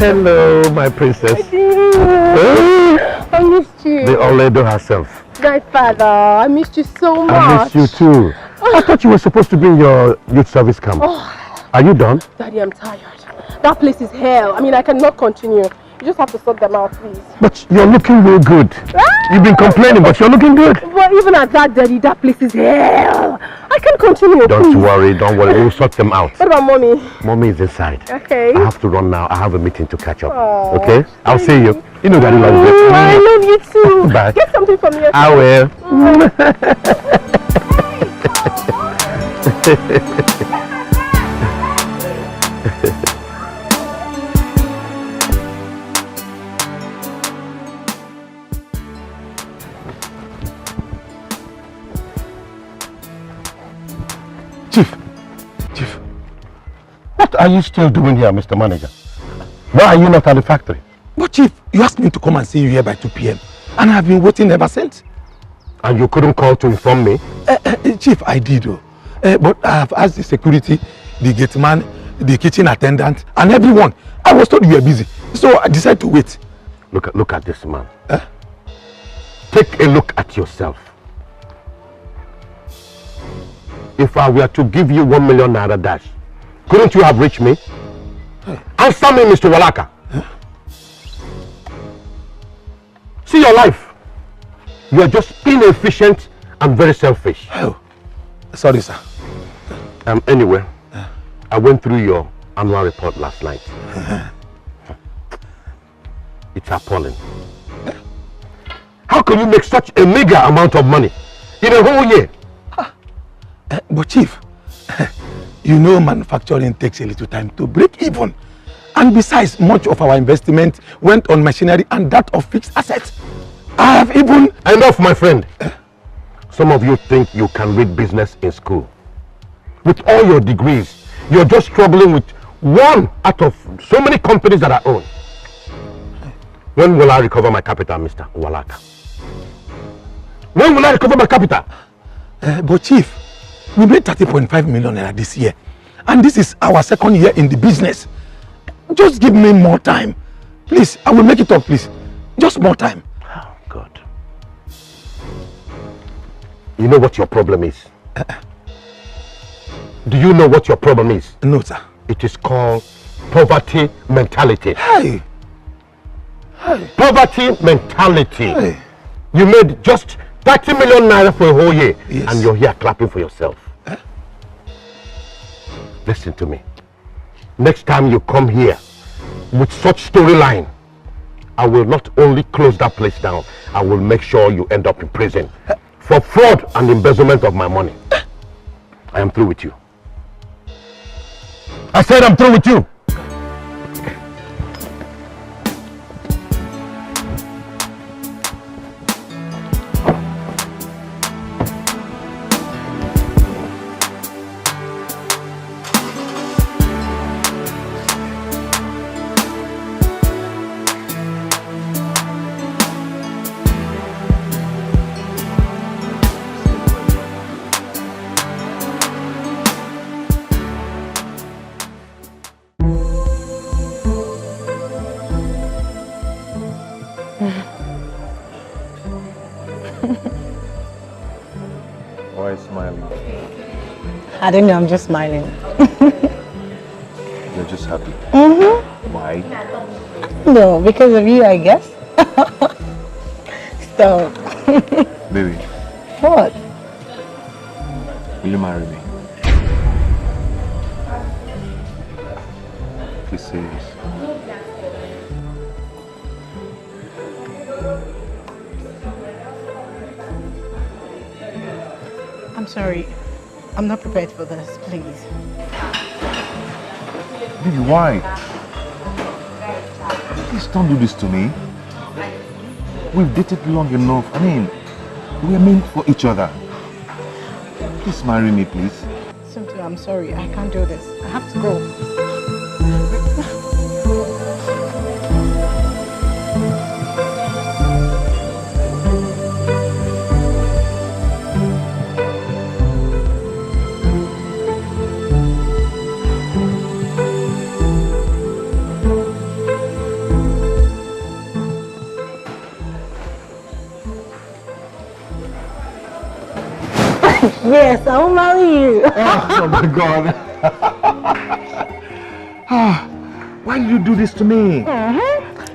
Hello, my princess. I missed you. The old lady herself. My father, I missed you so much. I missed you too. I thought you were supposed to be in your youth service camp. Oh. Are you done? Daddy, I'm tired. That place is hell. I mean, I cannot continue. You just have to sort them out, please. But you're looking real good. You've been complaining, but you're looking good. But even at that, Daddy, that place is hell. I can't continue. Don't worry. We'll sort them out. What about mommy? Mommy is inside. Okay. I have to run now. I have a meeting to catch up. Aww, okay? I'll see you. You know Daddy loves you. I love you too. Bye. Get something from me. I will. Chief, what are you still doing here, Mr. Manager? Why are you not at the factory? But Chief, you asked me to come and see you here by 2 p.m. and I've been waiting ever since. And you couldn't call to inform me? Chief, I did though. But I have asked the security, the gate man, the kitchen attendant and everyone. I was told you were busy, so I decided to wait. Look at this man. Take a look at yourself. If I were to give you 1 million naira dash, couldn't you have reached me? Answer me, Mr. Walaka. See your life. You are just inefficient and very selfish. Oh, sorry, sir. Anyway, I went through your annual report last night. It's appalling. How can you make such a meager amount of money in a whole year? But Chief, you know manufacturing takes a little time to break even. And besides, much of our investment went on machinery and that of fixed assets. I have even... Enough, my friend. Some of you think you can read business in school. With all your degrees, you're just struggling with one out of so many companies that I own. When will I recover my capital, Mr. Walaka? When will I recover my capital? But Chief, we made 30.5 million naira this year. And this is our second year in the business. Just give me more time. Please, I will make it up, please. Just more time. Oh, God. You know what your problem is? Do you know what your problem is? No, sir. It is called poverty mentality. Hey. Poverty mentality. Hey. You made just 30 million naira for a whole year. Yes. And you're here clapping for yourself. Listen to me. Next time you come here with such storyline, I will not only close that place down, I will make sure you end up in prison for fraud and embezzlement of my money. I am through with you. I said I'm through with you. I don't know, I'm just smiling. You're just happy? Mm-hmm. Why? No, because of you, I guess. Stop. Baby. What? Will you marry me? Please say yes. I'm sorry. I'm not prepared for this, please. Baby, why? Please don't do this to me. We've dated long enough. I mean, we are meant for each other. Please marry me, please. Simply, I'm sorry. I can't do this. I have to go. Yes, I will marry you. Oh my God. Why did you do this to me?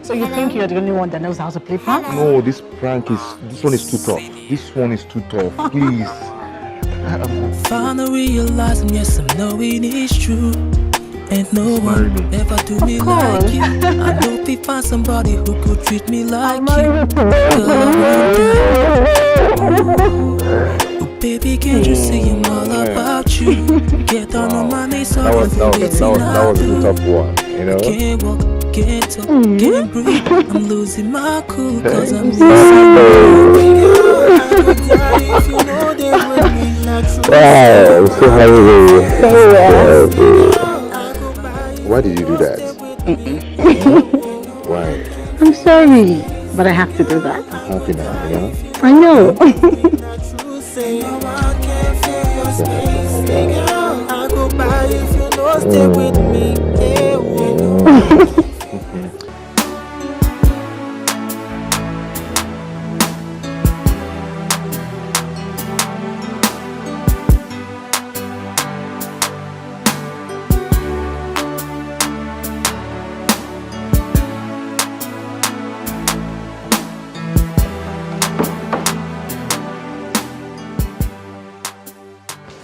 So you think you're the only one that knows how to play pranks? No, this one is too tough. This one is too tough. Please. Finally realizing, yes, I'm knowing it's true. Ain't no one ever do me like you. I know if we find somebody who could treat me like you. Oh, baby, can't you see I'm all about you? Get down on my knees, so that was a tough one, you know? Can't walk, can't talk, can't breathe. I'm losing my cool cause I'm missing you. Wow, I'm so happy. Why did you do that? Why? I'm sorry, but I have to do that. I'm happy now, you know? I know.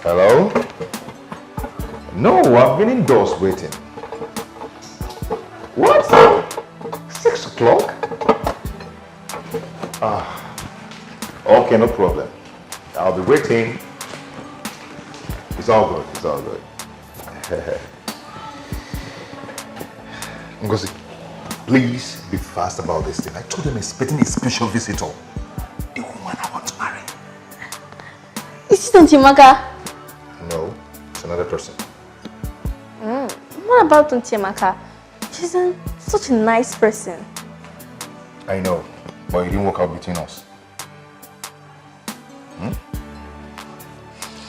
Hello? No, I've been indoors waiting. What? 6 o'clock? Okay, no problem. I'll be waiting. It's all good, it's all good. Ngozi, please be fast about this thing. I told them I'm expecting a special visitor. The woman I want to marry. Is it Ntimaka? No, it's another person. What about Ntimaka? She's such a nice person. I know, but it didn't work out between us.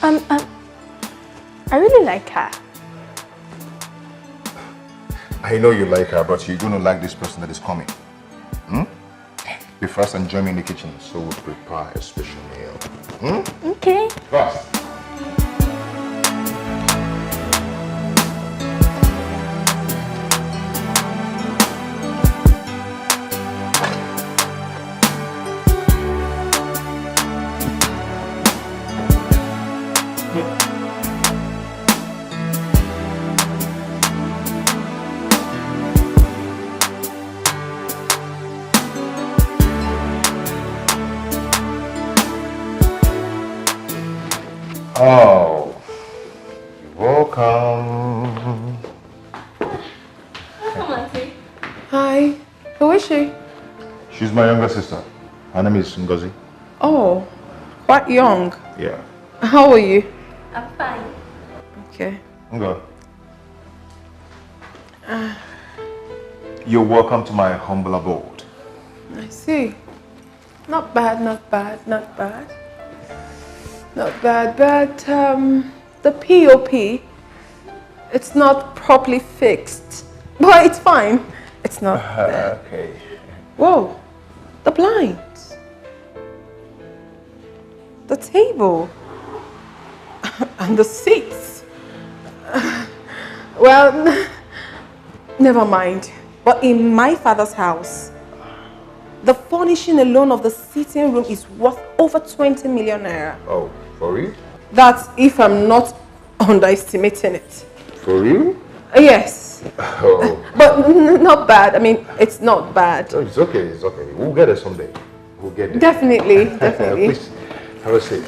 I really like her. I know you like her, but you're going to like this person that is coming. Be fast and join me in the kitchen so we'll prepare a special meal. Okay. Fast. Oh, you're welcome. Welcome, Auntie. Hi. Who is she? She's my younger sister. Her name is Ngozi. Oh, quite young. Yeah. How are you? I'm fine. Okay. Ngo. You're welcome to my humble abode. I see. Not bad, not bad, not bad. Not bad, but the POP, it's not properly fixed. But it's fine. It's not bad. Okay. Whoa, the blinds. The table. And the seats. Well, never mind. But in my father's house, the furnishing alone of the sitting room is worth over 20 million naira. Oh, for real? That's if I'm not underestimating it. For real? Yes. Oh. But not bad. I mean, it's not bad. No, it's okay, it's okay. We'll get it someday. We'll get it. Definitely, definitely. Please, have a seat.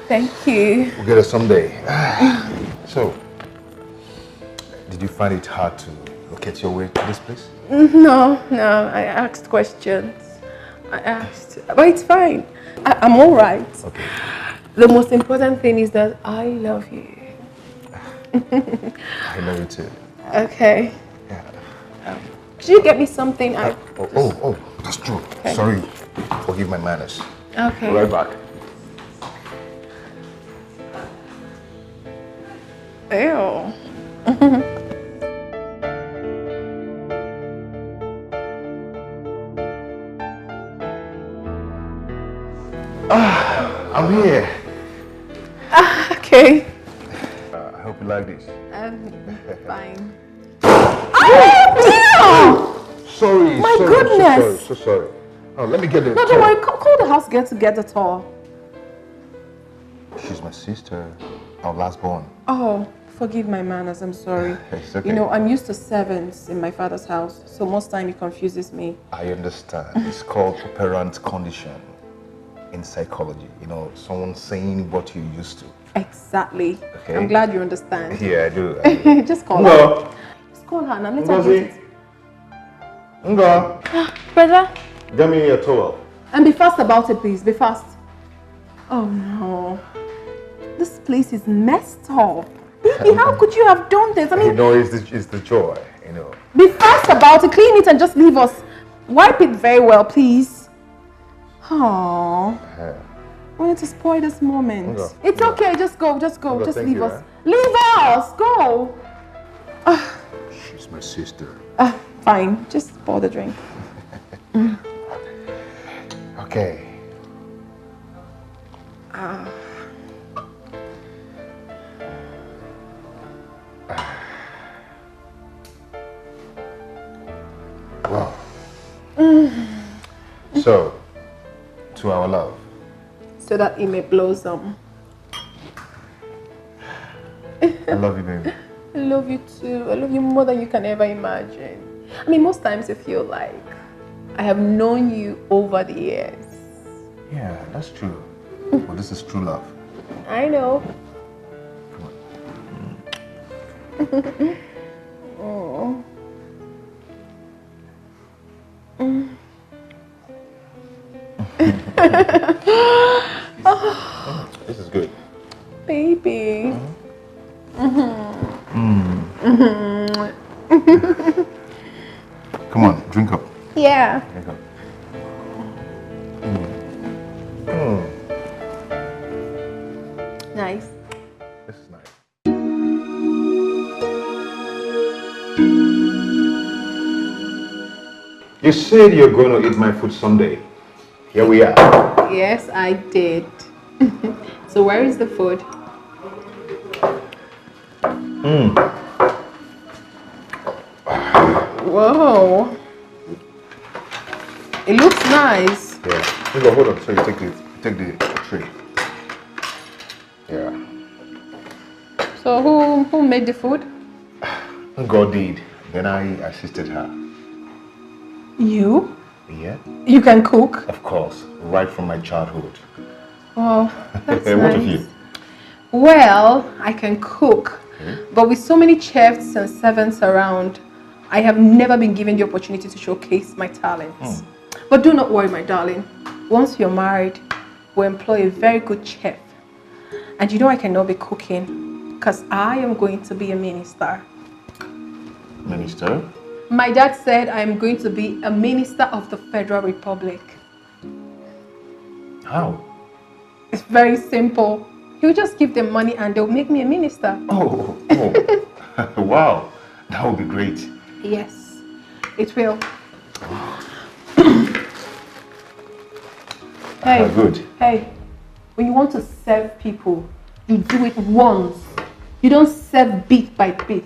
Thank you. We'll get it someday. So, did you find it hard to locate your way to this place? No, I asked questions. I asked. But it's fine. I'm all right. Okay. The most important thing is that I love you. I know you too. Okay. Yeah. Could you get me something? Oh, that's true. Okay. Sorry. Forgive my manners. Okay. Right back. Ew. I'm here. okay. I hope you like this. Fine. Oh, Sorry, my sorry, goodness. So sorry. Oh, let me get the no, don't worry. Call the house girl to get the towel. She's my sister, our last born. Oh, forgive my manners. I'm sorry. It's okay. You know, I'm used to servants in my father's house, so most time it confuses me. I understand. It's called operant condition in psychology. You know, someone saying what you're used to. Exactly. Okay. I'm glad you understand. Yeah, I do. Just call her. Just call her now. Let her get it. Nga, Brother, get me a towel. and be fast about it, please. Be fast. Oh no. This place is messed up. Baby, how could you have done this? I mean, You know, it's the joy, you know. be fast about it. Clean it and just leave us. Wipe it very well, please. Oh. I wanted to spoil this moment. Go. It's Go. okay. Just go. Just go. Go, Just thank leave you, us. Leave us. Go. She's my sister. Fine. Just pour the drink. Okay. Wow. So, to our love. So that it may blossom. I love you, baby. I love you too. I love you more than you can ever imagine. I mean, most times I feel like I have known you over the years. Yeah, that's true. But this is true love. I know. Oh. This is good. Baby. Come on, drink up. Yeah. Drink up. Nice. This is nice. You said you're going to eat my food someday. Here we are. Yes, I did. So where is the food? Whoa. It looks nice. Yeah. Hold on. So you take the tray. Yeah. So who made the food? God did. Then I assisted her. You? Yeah. You can cook? Of course. Right from my childhood. Oh, that's What nice. of you? Well, I can cook, but with so many chefs and servants around, I have never been given the opportunity to showcase my talents. But do not worry, my darling. Once you're married, we'll employ a very good chef. And you know I cannot be cooking because I am going to be a minister. Minister? My dad said I am going to be a minister of the Federal Republic. How? It's very simple. He'll just give them money and they'll make me a minister. Oh. Wow. That would be great. Yes, it will. Hey, Good. hey, when you want to serve people, you do it once. You don't serve bit by bit.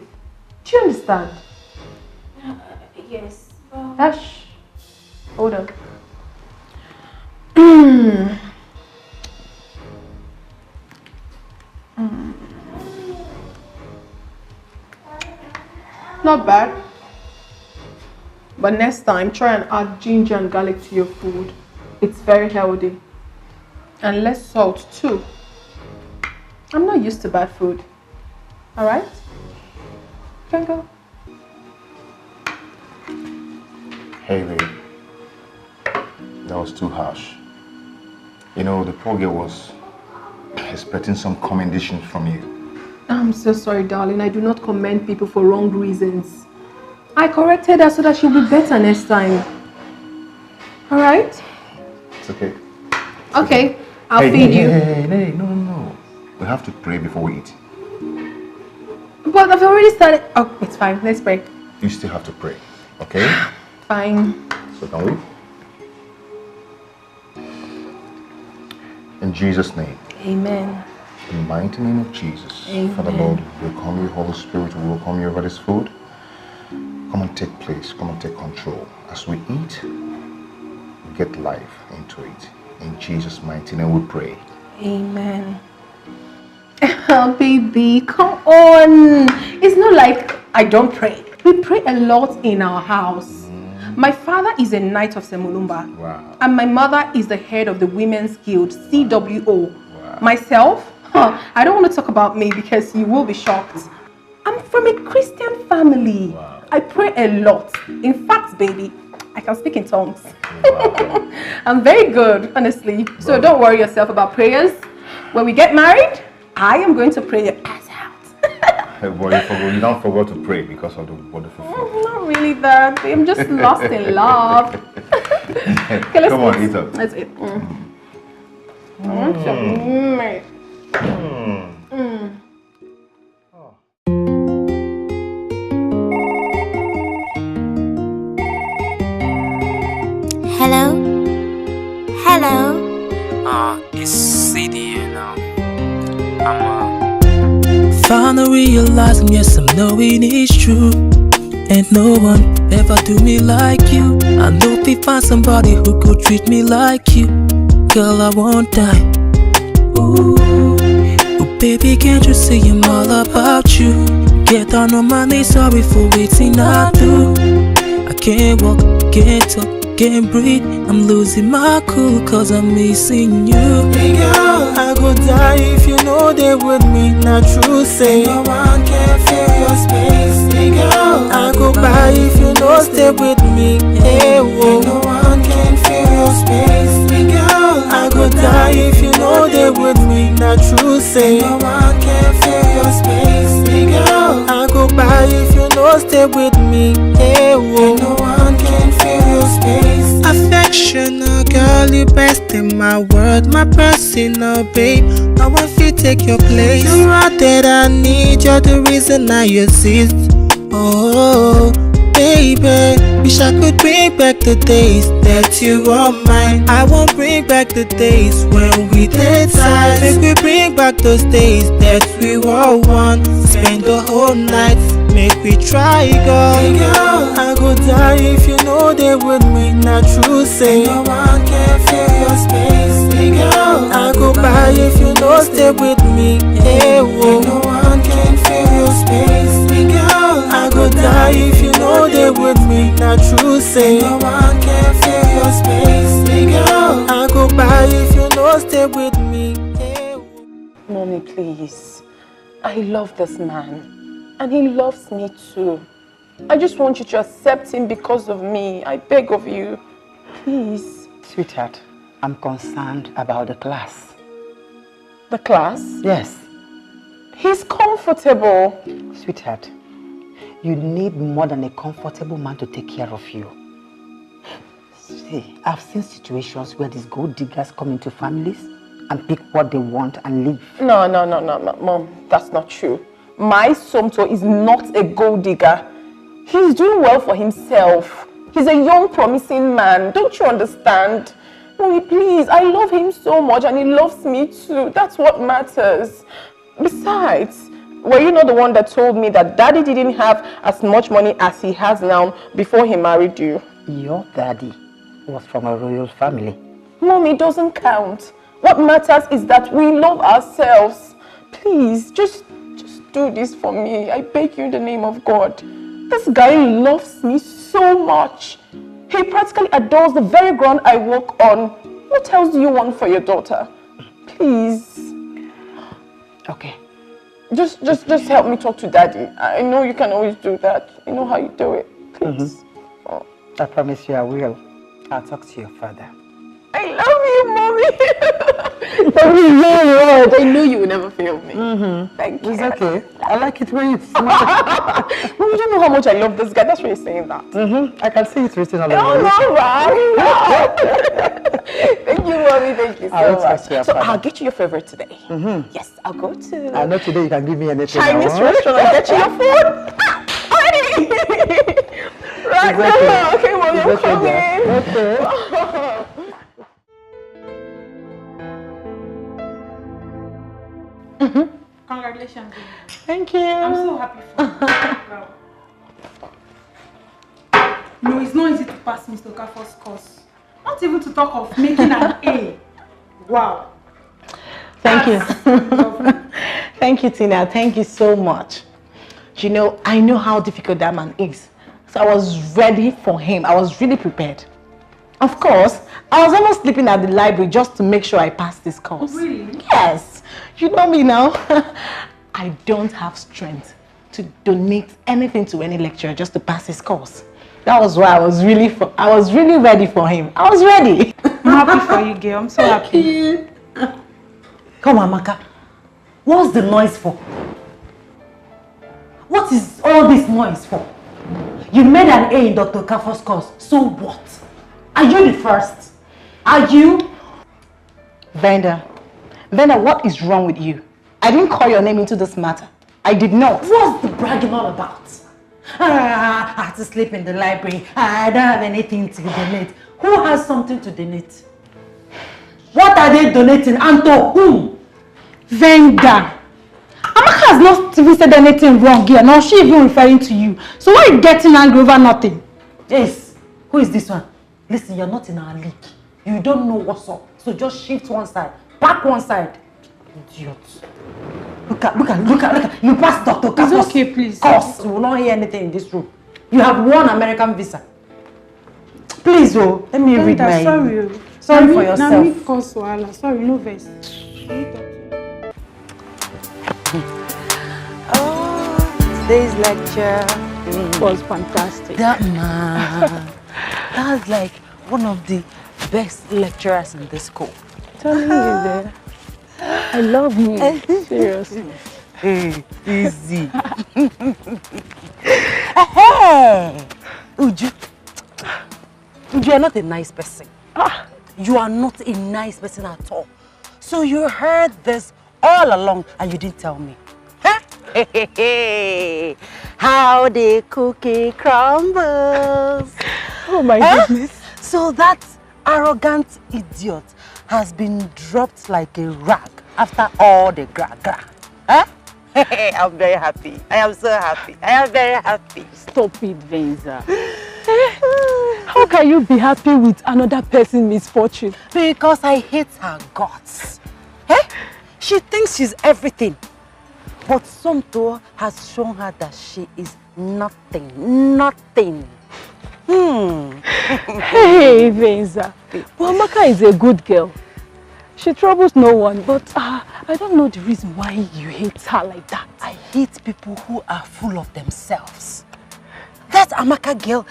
Do you understand? Yes. Hush. Hold on. Not bad. But next time, try and add ginger and garlic to your food. It's very healthy. And less salt too. I'm not used to bad food. Alright? Can go. Hey, babe. That was too harsh. You know, the poor girl was expecting some commendation from you. I'm so sorry, darling. I do not commend people for wrong reasons. I corrected her so that she'll be better next time. Alright? It's okay. Okay, I'll feed you. Hey, no. We have to pray before we eat. But I've already started. Oh, it's fine. Let's pray. You still have to pray, okay? Fine. So can we? In Jesus' name. Amen. the mighty name of Jesus. Amen. Father Lord, we welcome you, Holy Spirit, we welcome you over this food. Come and take place, come and take control. As we eat, get life into it. In Jesus' mighty name we pray. Amen. Oh, baby, come on. It's not like I don't pray. We pray a lot in our house. My father is a knight of Semulumba. Wow. And my mother is the head of the Women's Guild, CWO. Wow. Myself, I don't want to talk about me because you will be shocked. I'm from a Christian family. Wow. I pray a lot. In fact, baby, I can speak in tongues. Wow. I'm very good, honestly. So Wow. don't worry yourself about prayers. When we get married, I am going to pray your ass out. Hey boy, you don't forget to pray because of the wonderful food. Not really that. I'm just lost in love. Okay, let's Come on, eat up. Let's eat. Hello? Hello? It's CD now. Finally realizing, yes, I'm knowing it's true. And no one ever do me like you. I know if find somebody who could treat me like you. Girl, I won't die. Ooh, oh, baby, can't you see I'm all about you? Get down on my knees, sorry for waiting I do. I can't walk, can't talk, can't breathe. I'm losing my cool cause I'm missing you. Hey girl, I go die if you know they with me. Not true, say no one can fill your space. Hey girl, I go by if you know stay with me. Hey whoa, no one can fill your space. Hey girl, I go die if you know they with me. Not true, say no one can fill your space. Hey girl, I go by if you know stay with me. Hey whoa, no one can fill your space. Affectional girl, you best in my world, my personal babe. No one fit take your place. You are that I need, you're the reason I exist. Oh, baby, wish I could bring back the days that you were mine. I won't bring back the days when we did time. Make we bring back those days that we were one. Spend the whole night, make we try, girl. Hey girl, I go die if you know they with me. Not true, say no one can fill your space. Hey girl, I go by if you know stay with me. Hey whoa, no one can fill your space. Hey girl, I go die if you know they with me. Not true, say no one can fill your space. Hey girl, I go by if you know stay with me. Hey whoa. Mommy, please. I love this man. And he loves me too. I just want you to accept him because of me. I beg of you. Please. Sweetheart, I'm concerned about the class. The class? Yes. He's comfortable. Sweetheart, you need more than a comfortable man to take care of you. See, I've seen situations where these gold diggers come into families and pick what they want and leave. No, Mom. That's not true. My Somto is not a gold digger. He's doing well for himself. He's a young, promising man. Don't you understand? Mommy, please. I love him so much and he loves me too. That's what matters. Besides, were you not the one that told me that Daddy didn't have as much money as he has now before he married you? Your daddy was from a royal family. Mommy, it doesn't count. What matters is that we love ourselves. Please, just do this for me. I beg you in the name of God. This guy loves me so much. He practically adores the very ground I walk on. What else do you want for your daughter? Please. Okay. Just help me talk to Daddy. I know you can always do that. You know how you do it. Please. Oh. I promise you I will. I'll talk to your father. I love you, Mommy. I know you will never fail me. Thank you. It's okay. I like it when you smile. You don't know how much I love this guy. That's why you're saying that. I can see it written all over. Oh, no, right? Thank you, Mommy. Thank you so much. So I'll get you your favorite today. Yes, I'll go to I know today you can give me anything. Chinese restaurant and get you your food. Right now. Okay, Mommy, I'm coming. Congratulations. Thank you. I'm so happy for you. Wow. No, it's not easy to pass Mr. Okafor's course. Not even to talk of making an A. Wow. Thank you. Thank you, Tina. Thank you so much. You know, I know how difficult that man is. So I was ready for him. I was really prepared. Of course, I was almost sleeping at the library just to make sure I passed this course. Really? Yes. You know me now. I don't have strength to donate anything to any lecturer just to pass his course. That was why I was really ready for him. I was ready. I'm happy for you, girl. I'm so happy. Come on, Amaka. What's the noise for? What is all this noise for? You made an A in Dr. Okafor's course. So what? Are you the first? Are you? Venda, what is wrong with you? I didn't call your name into this matter. I did not. What's the bragging all about? I had to sleep in the library. I don't have anything to donate. Who has something to donate? What are they donating and to whom? Venda. Amaka has not even said anything wrong here, nor she even referring to you. So why are you getting angry over nothing? Yes. Who is this one? Listen, you're not in our league. You don't know what's up. So just shift one side. Back one side. Idiot. Look at. You passed Dr. Okafor's. It's okay, please. Course. You will not hear anything in this room. You have one American visa. Please, oh, let me read my... Sorry for yourself. Sorry, no verse. Today's lecture was fantastic. That man, that's like one of the best lecturers in this school. Telling you there. I love him. Seriously. Hey, easy. Hey, Uju, you are not a nice person. You are not a nice person at all. So you heard this all along and you didn't tell me. Huh? Hey, how the cookie crumbles. Oh my goodness. So that arrogant idiot has been dropped like a rag after all the gra-gra. Huh? I'm very happy. I am so happy. I am very happy. Stop it, Venza. How can you be happy with another person's misfortune? Because I hate her guts. She thinks she's everything. But Somto has shown her that she is nothing. Nothing. Hey, Venza. Well, Amaka is a good girl. She troubles no one, but I don't know the reason why you hate her like that. I hate people who are full of themselves. That Amaka girl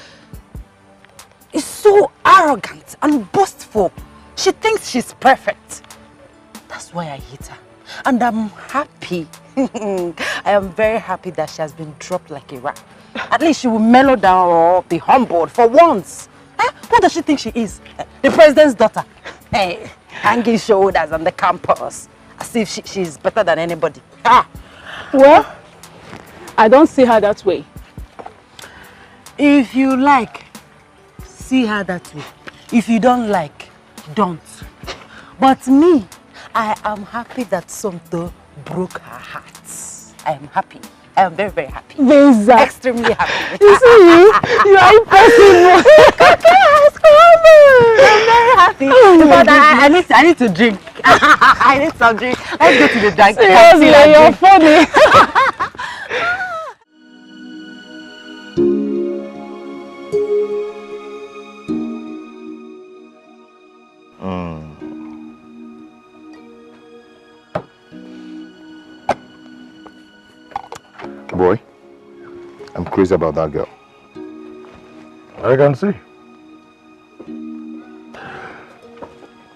is so arrogant and boastful. She thinks she's perfect. That's why I hate her. And I'm happy. I am very happy that she has been dropped like a rag. At least she will mellow down or be humbled for once. What does she think she is? The president's daughter. Hey, hanging shoulders on the campus. As if she's better than anybody. Well, I don't see her that way. If you like, see her that way. If you don't like, don't. But me, I am happy that Somto broke her heart. I am happy. I am very, very happy. Venza. Extremely happy. You see, you are impossible. I'm very happy. But I need to drink. I need some drink. Let's go to the drink. Seriously, you're funny. Boy, I'm crazy about that girl. I can see.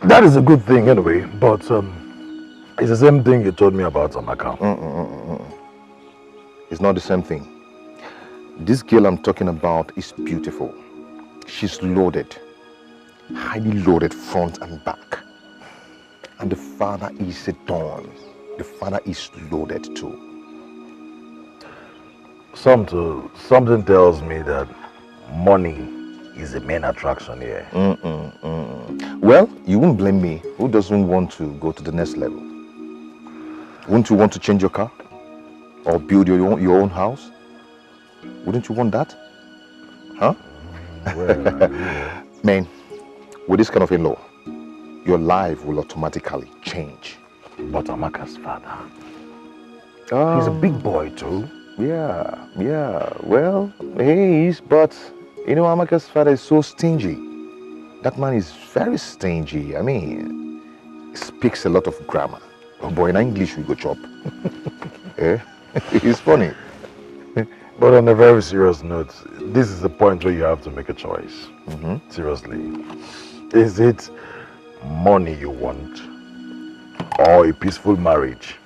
That is a good thing anyway, but it's the same thing you told me about Amaka. It's not the same thing. This girl I'm talking about is beautiful. She's loaded. Highly loaded front and back. And the father is a don. The father is loaded too. Something tells me that money is the main attraction here. Well, you won't blame me. Who doesn't want to go to the next level? Wouldn't you want to change your car? Or build your own house? Wouldn't you want that? Huh? Well, Man, with this kind of in-law, your life will automatically change. But Amaka's father, he's a big boy too. Yeah. Well, he is, but you know, Amaka's father is so stingy. That man is very stingy. I mean, he speaks a lot of grammar. Oh boy, in English we go chop. It's funny. But on a very serious note, this is the point where you have to make a choice. Seriously. Is it money you want or a peaceful marriage?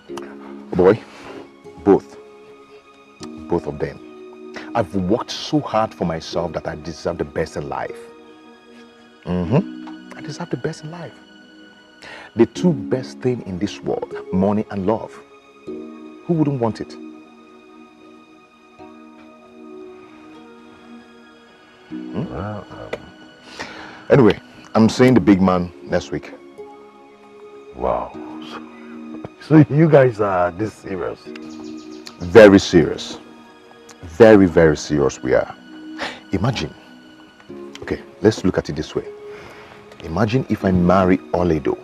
Boy, both. Both of them. I've worked so hard for myself that I deserve the best in life. I deserve the best in life. The two best things in this world, money and love. Who wouldn't want it? Well, Anyway, I'm seeing the big man next week. wow. So you guys are this serious? Very serious. Very, very serious we are. Imagine. Okay, let's look at it this way. Imagine if I marry Oledo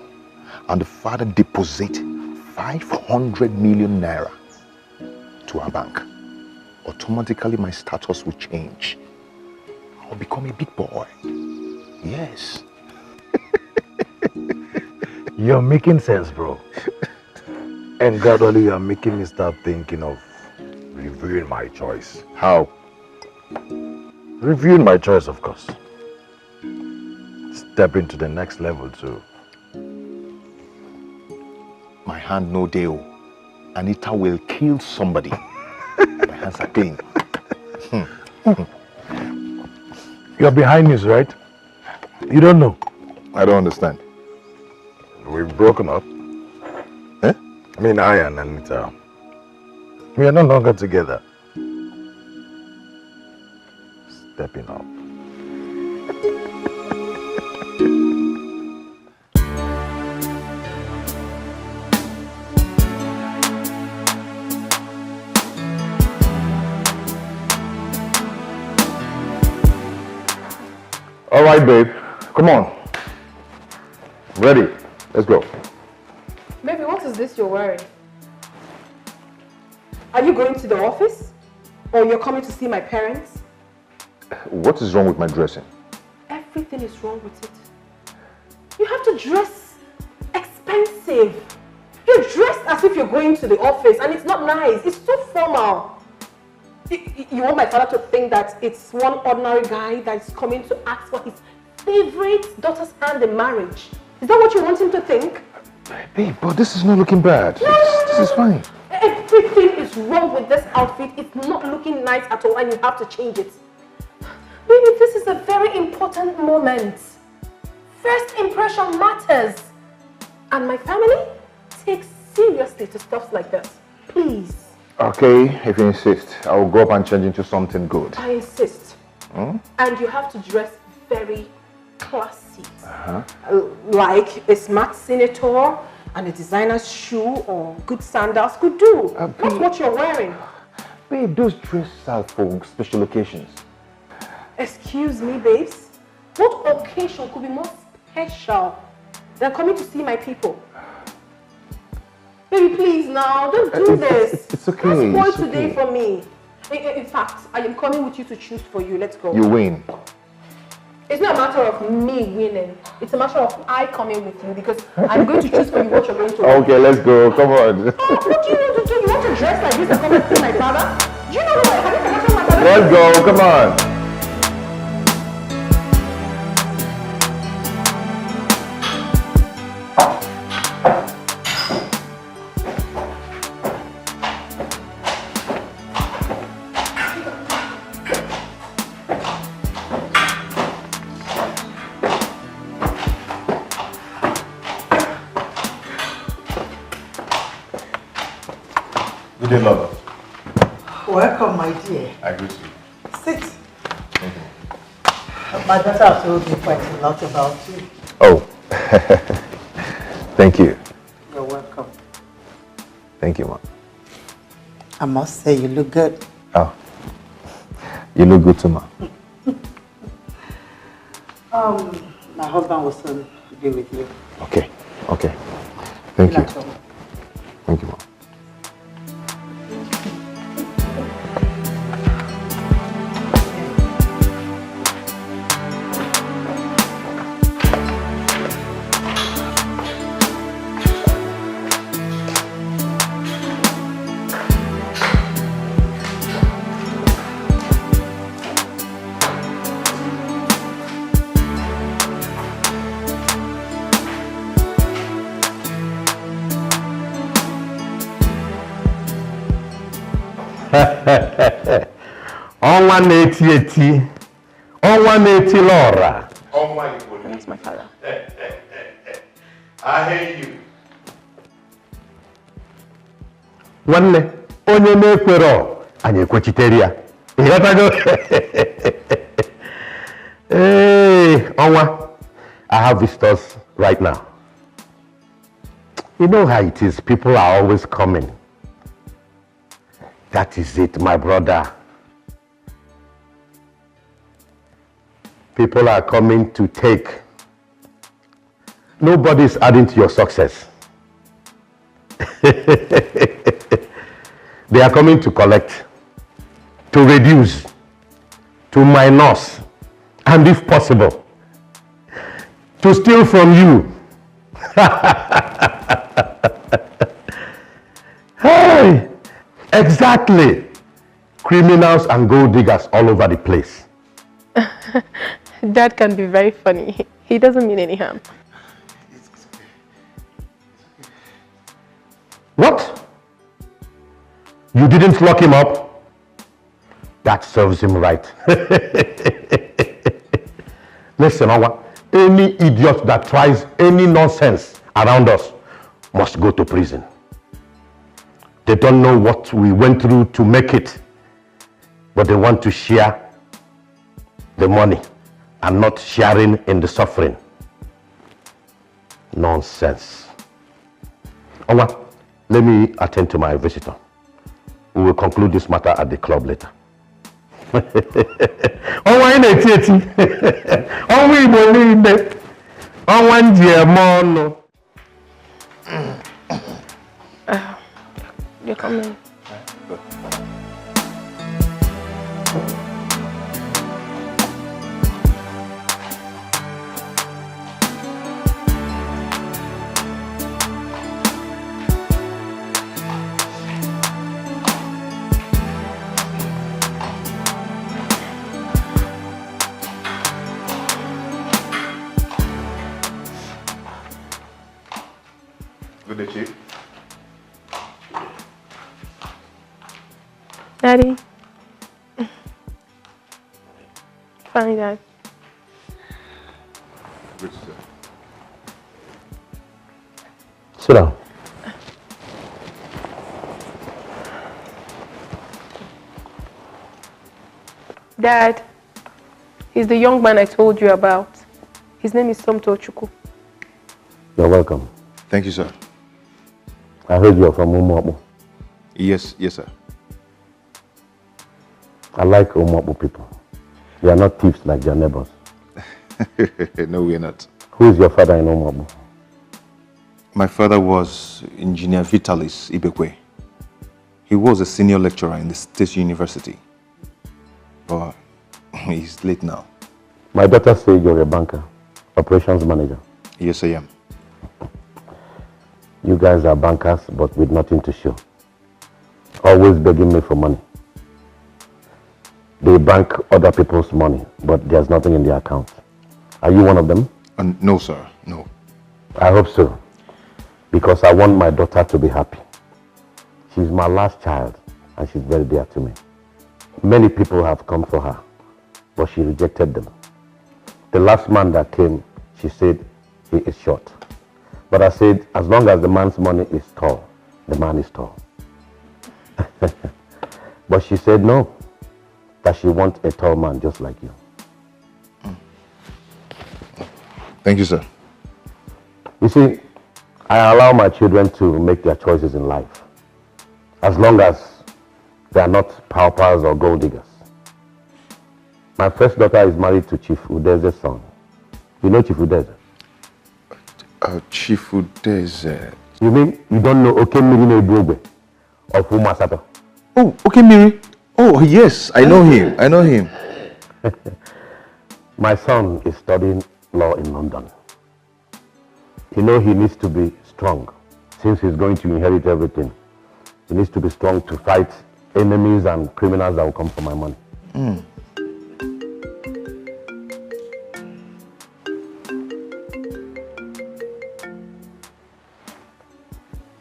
and the father deposit 500 million naira to our bank. Automatically my status will change. I'll become a big boy. Yes. You're making sense, bro. And gradually you're making me start thinking of reviewing my choice. How? Reviewing my choice, of course. Stepping to the next level too. My hand no deal. Anita will kill somebody. My hands are clean. You're behind news, right? You don't know. I don't understand. We've broken up. Eh? I mean, I and Anita. We are no longer together. Stepping up. All right, babe. Come on. Ready. Let's go. Baby, what is this you're wearing? Are you going to the office? Or you're coming to see my parents? What is wrong with my dressing? Everything is wrong with it. You have to dress expensive. You're dressed as if you're going to the office and it's not nice. It's too formal. You want my father to think that it's one ordinary guy that's coming to ask for his favorite daughter's hand in marriage. Is that what you want him to think? Babe, but this is not looking bad. This is fine. Everything is wrong with this outfit. It's not looking nice at all and you have to change it. Baby, this is a very important moment. First impression matters. And my family takes seriously to stuff like this. Please. Okay, if you insist, I will go up and change into something good. I insist. And you have to dress very classy. Like a smart senator and a designer's shoe or good sandals could do. That's what you're wearing. Babe, those dresses are for special occasions. Excuse me, babes. What occasion could be more special than coming to see my people? Baby, please now, don't do this. It's okay. Don't spoil it's today okay. for me. In fact, I am coming with you to choose for you. Let's go. You win. It's not a matter of me winning. It's a matter of I coming with you because I'm going to choose for you what you're going to wear. Okay, let's go. Come on. What do you want to do? You want to dress like this and come and see my father? Do you know what? Have you forgotten my father? Let's go. Come on. Good day, lover. Welcome, my dear. I greet you. Sit. My daughter has told me quite a lot about you. Oh, thank you. You're welcome. Thank Thank you, ma. I must say you look good. Oh, you look good too, ma. My husband will soon be with you. Okay. Thank you. Thank you, ma. Ọnwa na-eti eti, ọnwa na-eti lọra. That's my father. I hate you. Nwanne, onye na-ekwero, anyị ekwechitere ya. Ịghọtago? Hey, Ọnwa, I have visitors right now. You know how it is, people are always coming. That is it, my brother. People are coming to take. Nobody is adding to your success. They are coming to collect, to reduce, to minus, and if possible, to steal from you. Hey! Exactly. Criminals and gold diggers all over the place. Dad can be very funny. He doesn't mean any harm. What? You didn't lock him up? That serves him right. Listen, Awa, any idiot that tries any nonsense around us must go to prison. They don't know what we went through to make it, but they want to share the money and not sharing in the suffering. Nonsense. Owa, let me attend to my visitor. We will conclude this matter at the club later. Owa ina eti. Owa Igbo niile. Owa njiemo. You're coming. Good day, Chief. Daddy. Fine, Dad. Good, sir. Sit down. Dad, he's the young man I told you about. His name is Tonto. You're welcome. Thank you, sir. I heard you're from Umuabu. Yes, sir. I like Umuabu people. They are not thieves like their neighbors. No, we're not. Who is your father in Umuabu? My father was Engineer Vitalis Ibekwe. He was a senior lecturer in the State University. But he's late now. My daughter said you're a banker, operations manager. Yes, I am. You guys are bankers, but with nothing to show. Always begging me for money. They bank other people's money, but there's nothing in their account. Are you one of them? No, sir. No. I hope so. Because I want my daughter to be happy. She's my last child, and she's very dear to me. Many people have come for her, but she rejected them. The last man that came, she said he is short. But I said, as long as the man's money is tall, the man is tall. But she said no, that she wants a tall man just like you. Thank you, sir. You see, I allow my children to make their choices in life. as long as they are not paupers or gold diggers. My first daughter is married to Chief Udeze's son. You know Chief Udeze? Chief Udeze. You mean you don't know Okemiri Edo of Umasato? Oh, Okemiri. Oh, yes, I know him. I know him. My son is studying law in London. You know he needs to be strong since he's going to inherit everything. He needs to be strong to fight enemies and criminals that will come for my money.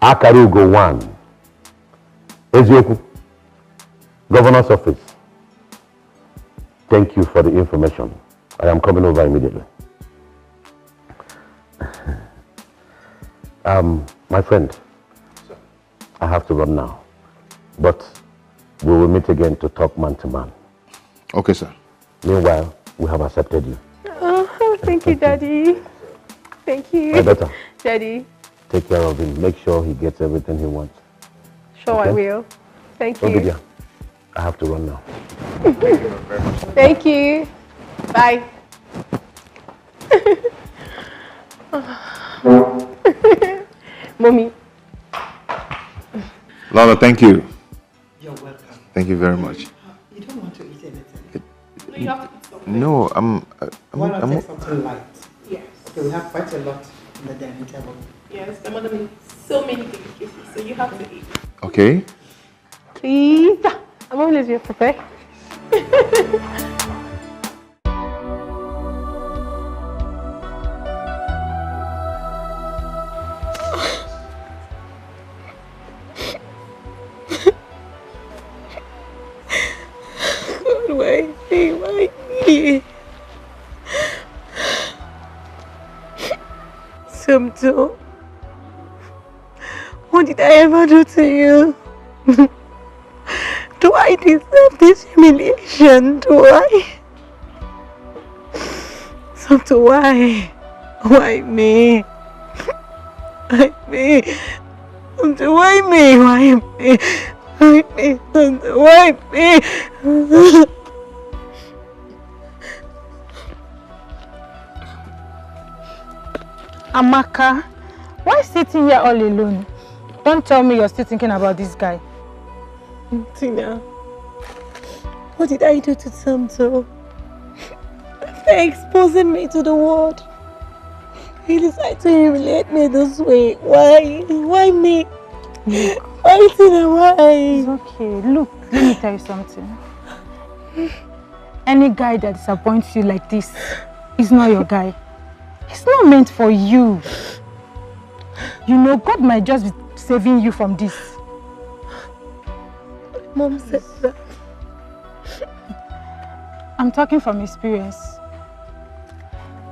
Akarugo 1. Ezioku, Governor's Office. Thank you for the information. I am coming over immediately. My friend, I have to run now, but we will meet again to talk man to man. Okay, sir. Meanwhile, we have accepted you. Oh, thank you, Daddy. Thank you. My daughter. Daddy. Take care of him. Make sure he gets everything he wants. Sure, okay? I will. Thank you. Obidia, I have to run now. Thank you. Bye. Mommy. Lola, thank you. You're welcome. Thank you very much. You don't want to eat anything? No, you have to eat something. No, Why not take something light? Yes. Okay, we have quite a lot on the dining table. Yes, my mother made so many delicacies, so you have to eat. Okay. Please. I'm always here, Pepe. Why me? Tonto, what did I ever do to you? Do I deserve this humiliation? Do I? Tonto, why? Why me? Why me? Tonto, why me? Why me? Why me? Tonto, why me? Amaka, why sitting here all alone? Don't tell me you're still thinking about this guy. Tina, what did I do to Tonto? After exposing me to the world, he decided to humiliate me this way. Why? Why me? Look. Why, Tina, why? It's okay. Look, let me tell you something. Any guy that disappoints you like this is not your guy. It's not meant for you. You know, God might just be saving you from this. Mom said that. I'm talking from experience.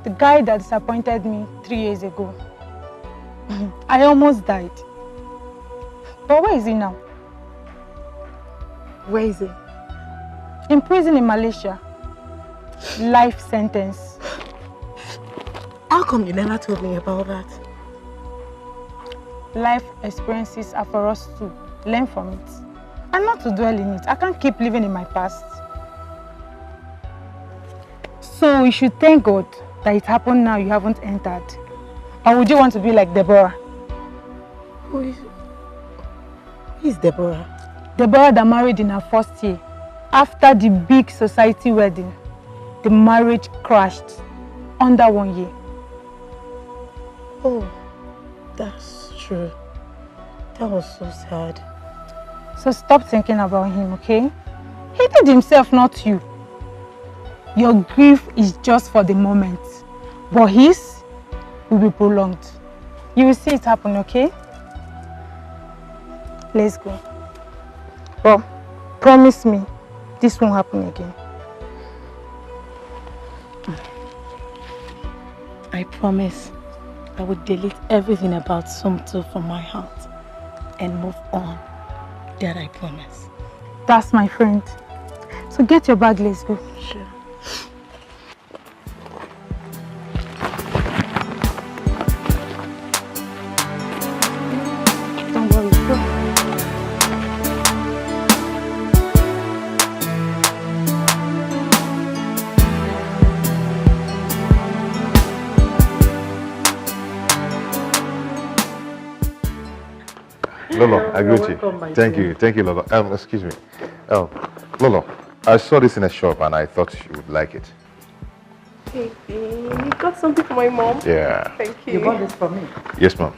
The guy that disappointed me 3 years ago, I almost died. But where is he now? Where is he? In prison in Malaysia. Life sentence. How come you never told me about that? Life experiences are for us to learn from it. And not to dwell in it. I can't keep living in my past. So we should thank God that it happened now you haven't entered. Or would you want to be like Deborah? Who is Deborah? Deborah that married in her first year. After the big society wedding, the marriage crashed under 1 year. Oh, that's true. That was so sad. So stop thinking about him, okay? He did himself, not you. Your grief is just for the moment, but his will be prolonged. You will see it happen, okay? Let's go. But promise me, this won't happen again. I promise I would delete everything about Tonto from my heart and move on. That I promise. That's my friend. So get your bag, let's go. Sure. Don't worry, go. Lolo, I greet you. Thank you, Lolo. Excuse me. Lolo, I saw this in a shop and I thought you would like it. Baby, you got something for my mom? Yeah. Thank you. You bought this for me? Yes, ma'am.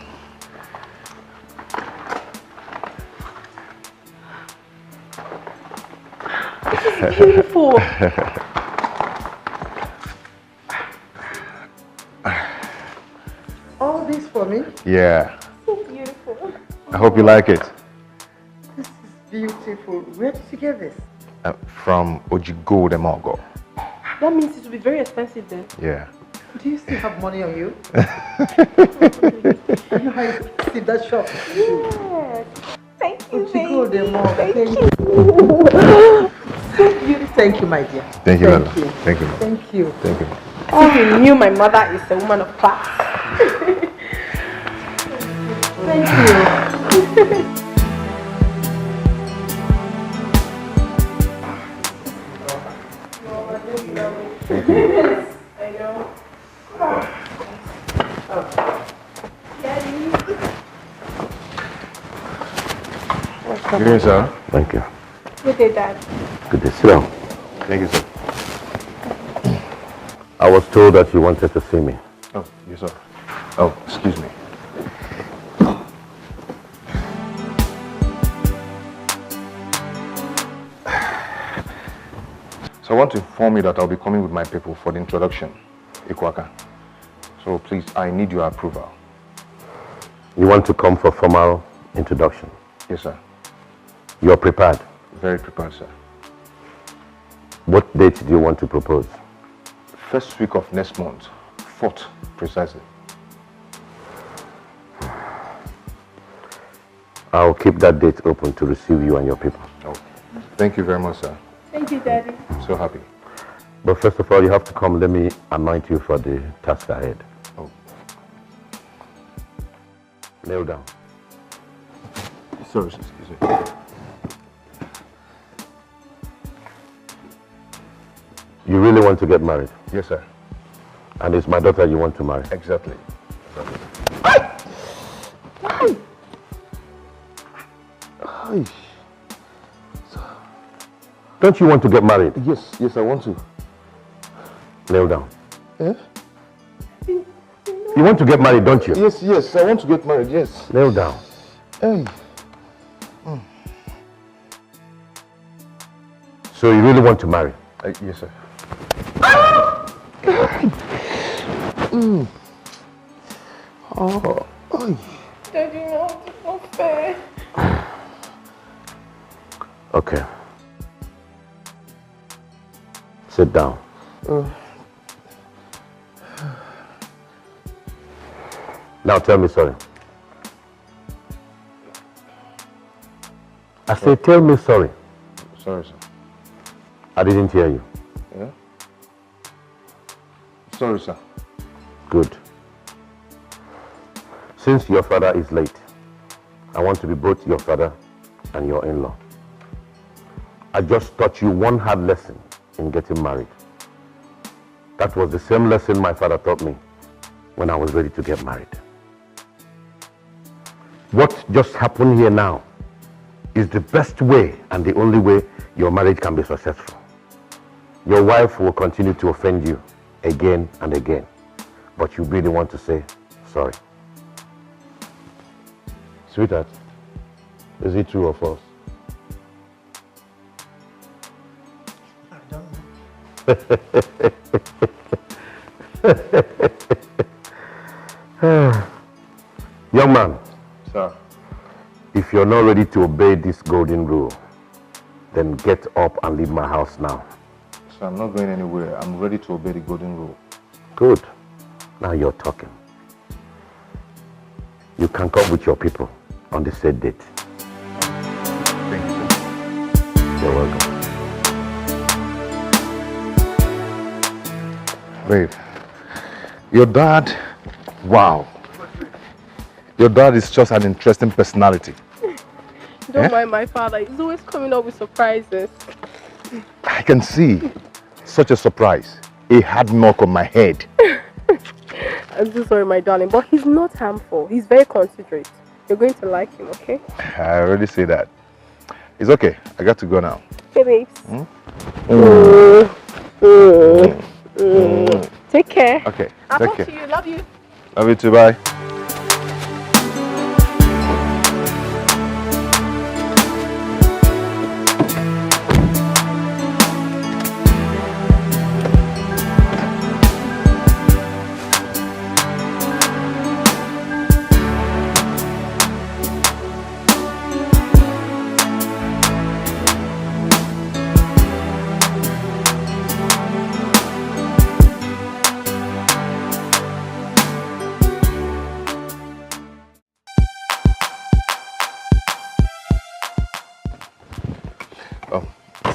This is beautiful. All this for me? Yeah. So beautiful. I hope you like it. This is beautiful. Where did you get this? From Ojigo de Mogo. That means it will be very expensive then. Yeah. Do you still have money on you? I know how you see that shop. Yeah. Thank you, baby. Ojigo de Mogo. Thank you. So beautiful. Thank you, my dear. Thank you, Lolo. Thank you. Thank you. Thank you. Oh, you knew my mother is a woman of class. Thank you. Yes, I know. Daddy. Good day, sir. Thank you. Good day, Dad. Good day. Sit down. Thank you, sir. I was told that you wanted to see me. Oh, yes, sir. Oh, excuse me. So I want to inform you that I'll be coming with my people for the introduction, Ikwaka. So please, I need your approval. You want to come for formal introduction? Yes, sir. You're prepared? Very prepared, sir. What date do you want to propose? First week of next month, 4th, precisely. I'll keep that date open to receive you and your people. Oh, thank you very much, sir. Thank you, Daddy. I'm so happy. But first of all, you have to come. Let me anoint you for the task ahead. Oh. Kneel down. Sorry, excuse me. You really want to get married? Yes, sir. And it's my daughter you want to marry? Exactly. Don't you want to get married? Yes, yes, I want to. Kneel down. Eh? You want to get married, don't you? Yes, yes, I want to get married, yes. Kneel down. Hey. So you really want to marry? Yes, sir. Oh. Daddy, no, it's not fair. Okay. Sit down. Now tell me sorry. I say tell me sorry. Sorry, sir. I didn't hear you. Yeah? Sorry, sir. Good. Since your father is late, I want to be both your father and your in-law. I just taught you one hard lesson in getting married. That was the same lesson my father taught me when I was ready to get married. What just happened here now is the best way and the only way your marriage can be successful. Your wife will continue to offend you again and again, but you really want to say sorry. Sweetheart, is it true or false? I don't know. Young man. Sir. If you're not ready to obey this golden rule, then get up and leave my house now. Sir, I'm not going anywhere. I'm ready to obey the golden rule. Good. Now you're talking. You can come with your people on the said date. Thank you, sir. You're welcome. Babe, your dad, wow. Your dad is just an interesting personality. Don't mind my father. He's always coming up with surprises. I can see such a surprise. A hard knock on my head. I'm so sorry, my darling, but he's not harmful. He's very considerate. You're going to like him, okay? I already say that. It's okay. I got to go now. Okay, babes. Take care. Okay. I'll take talk care. to you. Love you. Love you too. Bye.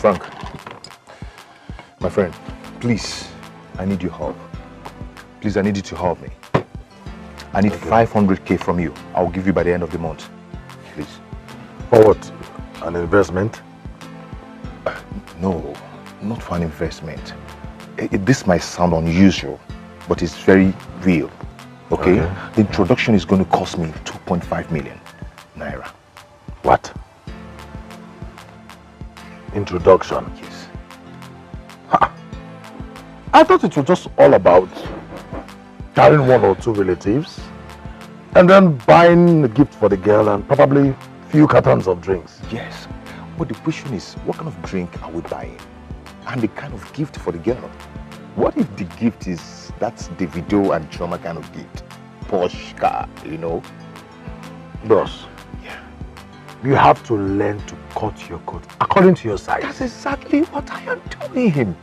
Frank, my friend, please, I need your help. Please, I need you to help me. I need 500k from you. I'll give you by the end of the month. Please. For what? An investment? No, not for an investment. This might sound unusual, but it's very real. Okay? The introduction is going to cost me 2.5 million naira. What? Introduction? Yes. I thought it was just all about carrying one or two relatives and then buying a gift for the girl and probably a few cartons of drinks. Yes, but the question is, what kind of drink are we buying? And the kind of gift for the girl? What if the gift is that's Davido and Choma kind of gift? Porsche car, you know? Boss, you have to learn to cut your coat according to your size. That's exactly what I am doing.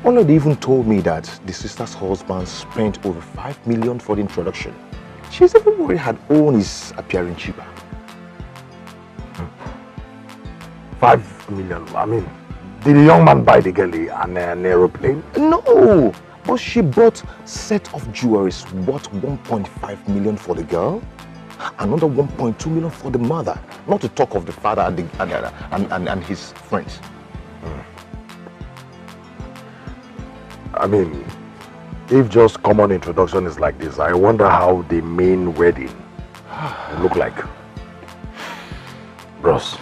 Olade even told me that the sister's husband spent over 5 million for the introduction. She's even worried her own is appearing cheaper. 5 million? I mean, did the young man buy the girl an aeroplane? No, but she bought set of jewelries worth 1.5 million for the girl, another 1.2 million for the mother, not to talk of the father and his friends. I mean, if just common introduction is like this, I wonder how the main wedding will look like. Bros,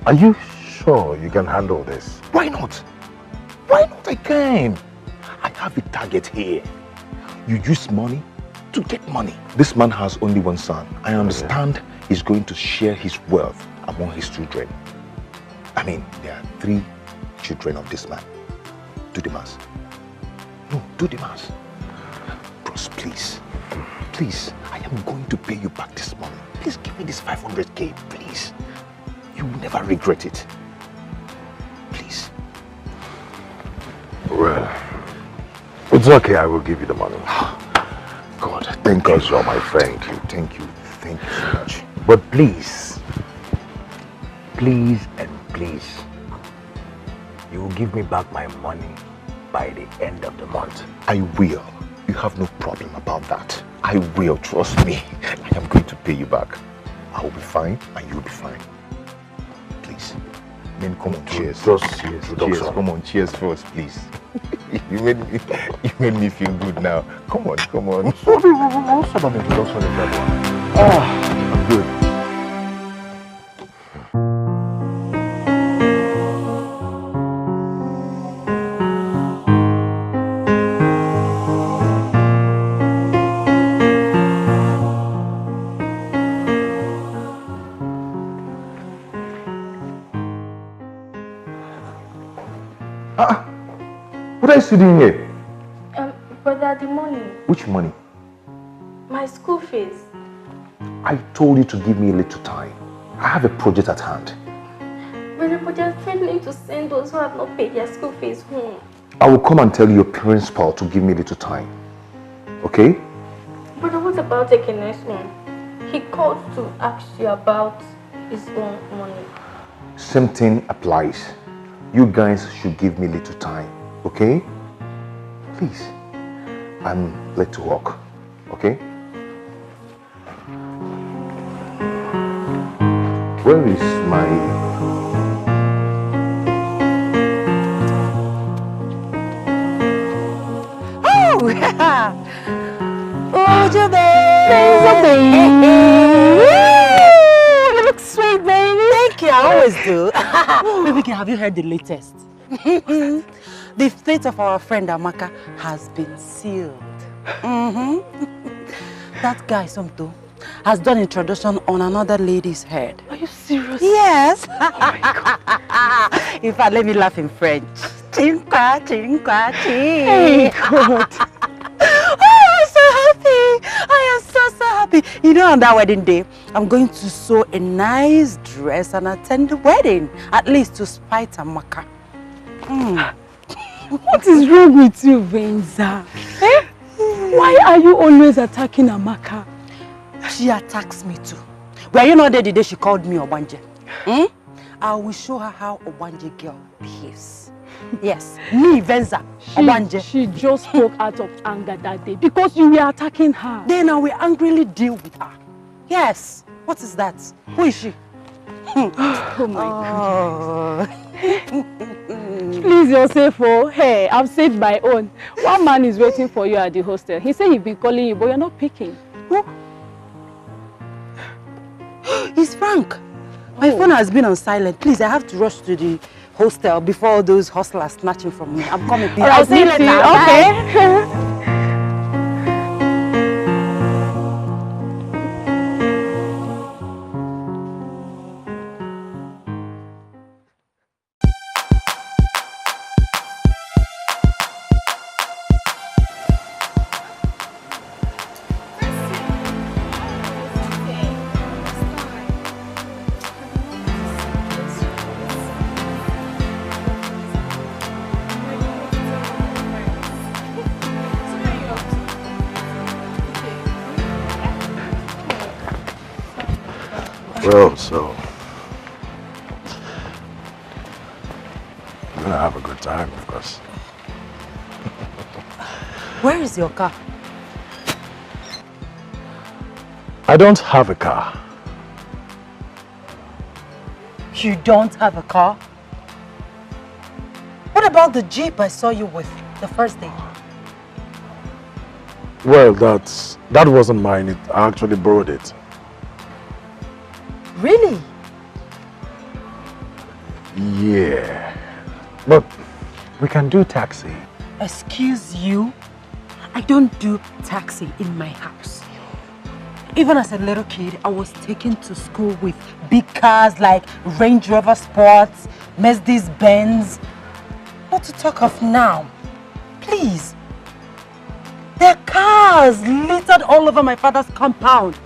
are you sure you can handle this? Why not? Why not? I can. I have a target here. You use money to get money. This man has only one son. I understand he's going to share his wealth among his children. I mean, there are 3 children of this man. Do the math. No, do the math. Bros, please. Please, I am going to pay you back this money. Please give me this 500k, please. You will never regret it. Please. Well, it's okay, I will give you the money. God, thank you. You're my friend. Thank you so much. But please, please and please, you will give me back my money by the end of the month. I will. You have no problem about that. I will, trust me. I am going to pay you back. I will be fine and you will be fine. Please. Then come on, cheers. Cheers. Come on, cheers first, please. You made me feel good now. Come on. What sort of introduction is that one? I'm good. What are you sitting here? Brother, the money. Which money? My school fees. I told you to give me a little time. I have a project at hand. Brother, but they're threatening to send those who have not paid their school fees home. I will come and tell your principal to give me a little time. Okay? Brother, what about the next one? He called to ask you about his own money. Same thing applies. You guys should give me a little time. Okay? Please. I'm late to work. Okay? Where is my... Oh, yeah. Oh, your baby. though. Baby, have you heard the latest? The fate of our friend Amaka has been sealed. That guy, Tonto, has done introduction on another lady's head. Are you serious? Yes. Oh my God. In fact, let me laugh in French. Chinkwa, chinkwa, chink. Hey, God. Oh, I'm so happy. I am so happy. You know, on that wedding day, I'm going to sew a nice dress and attend the wedding. At least to spite Amaka. What is wrong with you, Venza? Eh? Why are you always attacking Amaka? She attacks me too. Were you not there the day she called me Obanje? I will show her how Obanje girl behaves. Yes, me, Venza, Obanje. She just spoke out of anger that day because you were attacking her. Then I will angrily deal with her. Yes. What is that? Who is she? Oh my God. Please, yourself, oh. Hey, I've saved my own. One man is waiting for you at the hostel. He said he's been calling you, but you're not picking. Who? It's Frank. My phone has been on silent. Please, I have to rush to the hostel before those hustlers snatching from me. I'm coming. Please. I'll see you later. Okay. Well, so I'm gonna have a good time, of course. Where is your car? I don't have a car. You don't have a car? What about the Jeep I saw you with the first day? Well, that wasn't mine. I actually borrowed it. Really? Yeah. But we can do taxi. Excuse you? I don't do taxi in my house. Even as a little kid, I was taken to school with big cars like Range Rover Sports, Mercedes Benz. Not to talk of now. Please. There are cars littered all over my father's compound.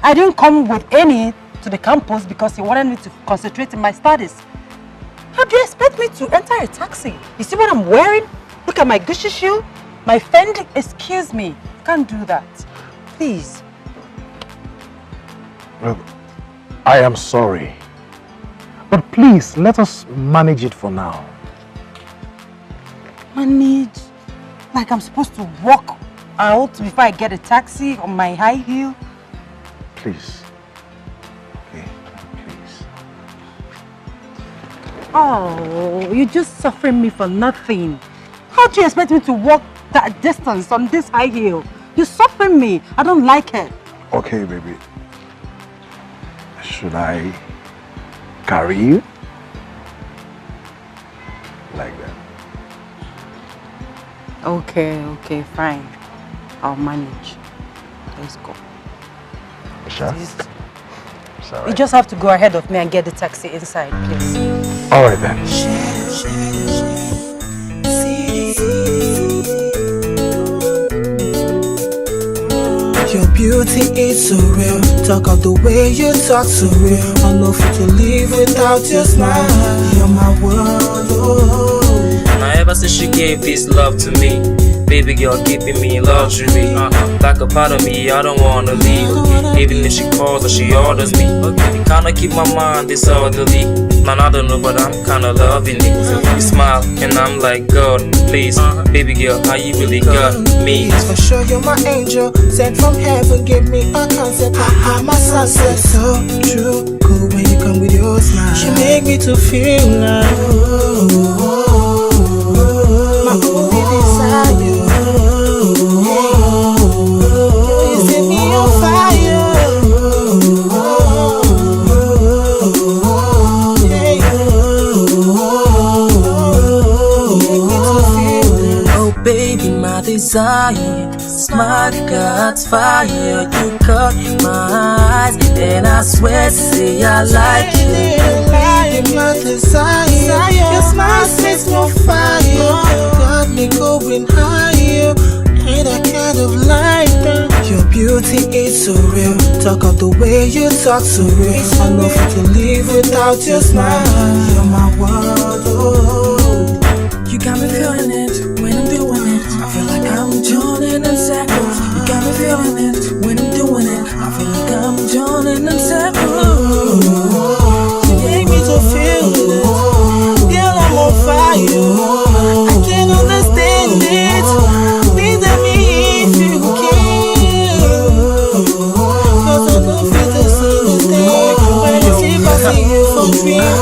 I didn't come with any to the campus because he wanted me to concentrate in my studies. How do you expect me to enter a taxi? You see what I'm wearing? Look at my Gucci shoe, my Fendi. Excuse me, I can't do that. Please. Look, I am sorry. But please, let us manage it for now. Manage? Like I'm supposed to walk out before I get a taxi on my high heel? Please. Okay, please. Oh, you're just suffering me for nothing. How do you expect me to walk that distance on this high heel? You're suffering me. I don't like it. Okay, baby. Should I carry you? Like that. Okay, fine. I'll manage. Let's go. Sure? Sorry. You just have to go ahead of me and get the taxi inside, please. All right then. Your beauty is so real. Talk of the way you talk so real. I know if to live without your smile. You're my world. Oh. Now ever since she gave this love to me, baby girl keeping me in luxury. Like a part of me, I don't wanna leave. Even if she calls or she orders me, kinda keep my mind disorderly. Man, I don't know, but I'm kinda loving it. You smile, and I'm like, God, please, baby girl, how you really got me? For sure, you're my angel, sent from heaven. Give me a concept, my sunset. So true, cool when you come with your smile. She make me to feel like my only desire. You set me on fire. Yeah. desire. Smart got fire. You caught my eyes, and I swear, say I like you. My desire, your smile sets no fire. Got me going higher. Ain't that kind of life that your beauty is so real. Talk of the way you talk so real. I know if to live without your smile. You're my world, oh. You got me feeling it when I'm doing it. I feel like I'm joining in circles. You got me feeling it when I'm doing it. I feel like I'm joining in circles. You make me to feel it. Girl, I'm on fire. I can't understand it. Please let me if you can. Cause I know fit to see when I see you for real.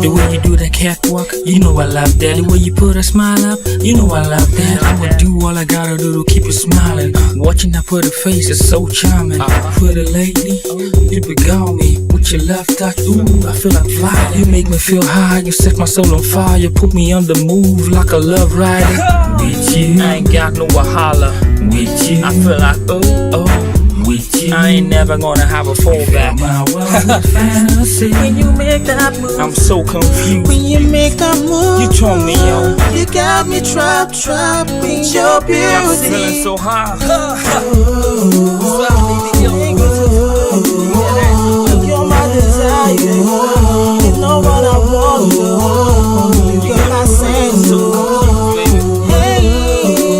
The way you do that catwalk, you know I love that. The way you put a smile up, you know I love that. I would do all I gotta do to keep you smiling. Watching that pretty face is so charming. Pretty lady, you beguile me with your love touch. Ooh, I feel like fly. You make me feel high, you set my soul on fire. You put me on the move like a love rider. With you, I ain't got no wahala. With you, I feel like oh. With you, I ain't never gonna have a fallback. My world fantasy. When you make that move, I'm so confused. When you make that move, you turn me on. You got me trapped in your beauty. I'm feeling so high. You're my desire. You know what I want. You're my sense. Hey,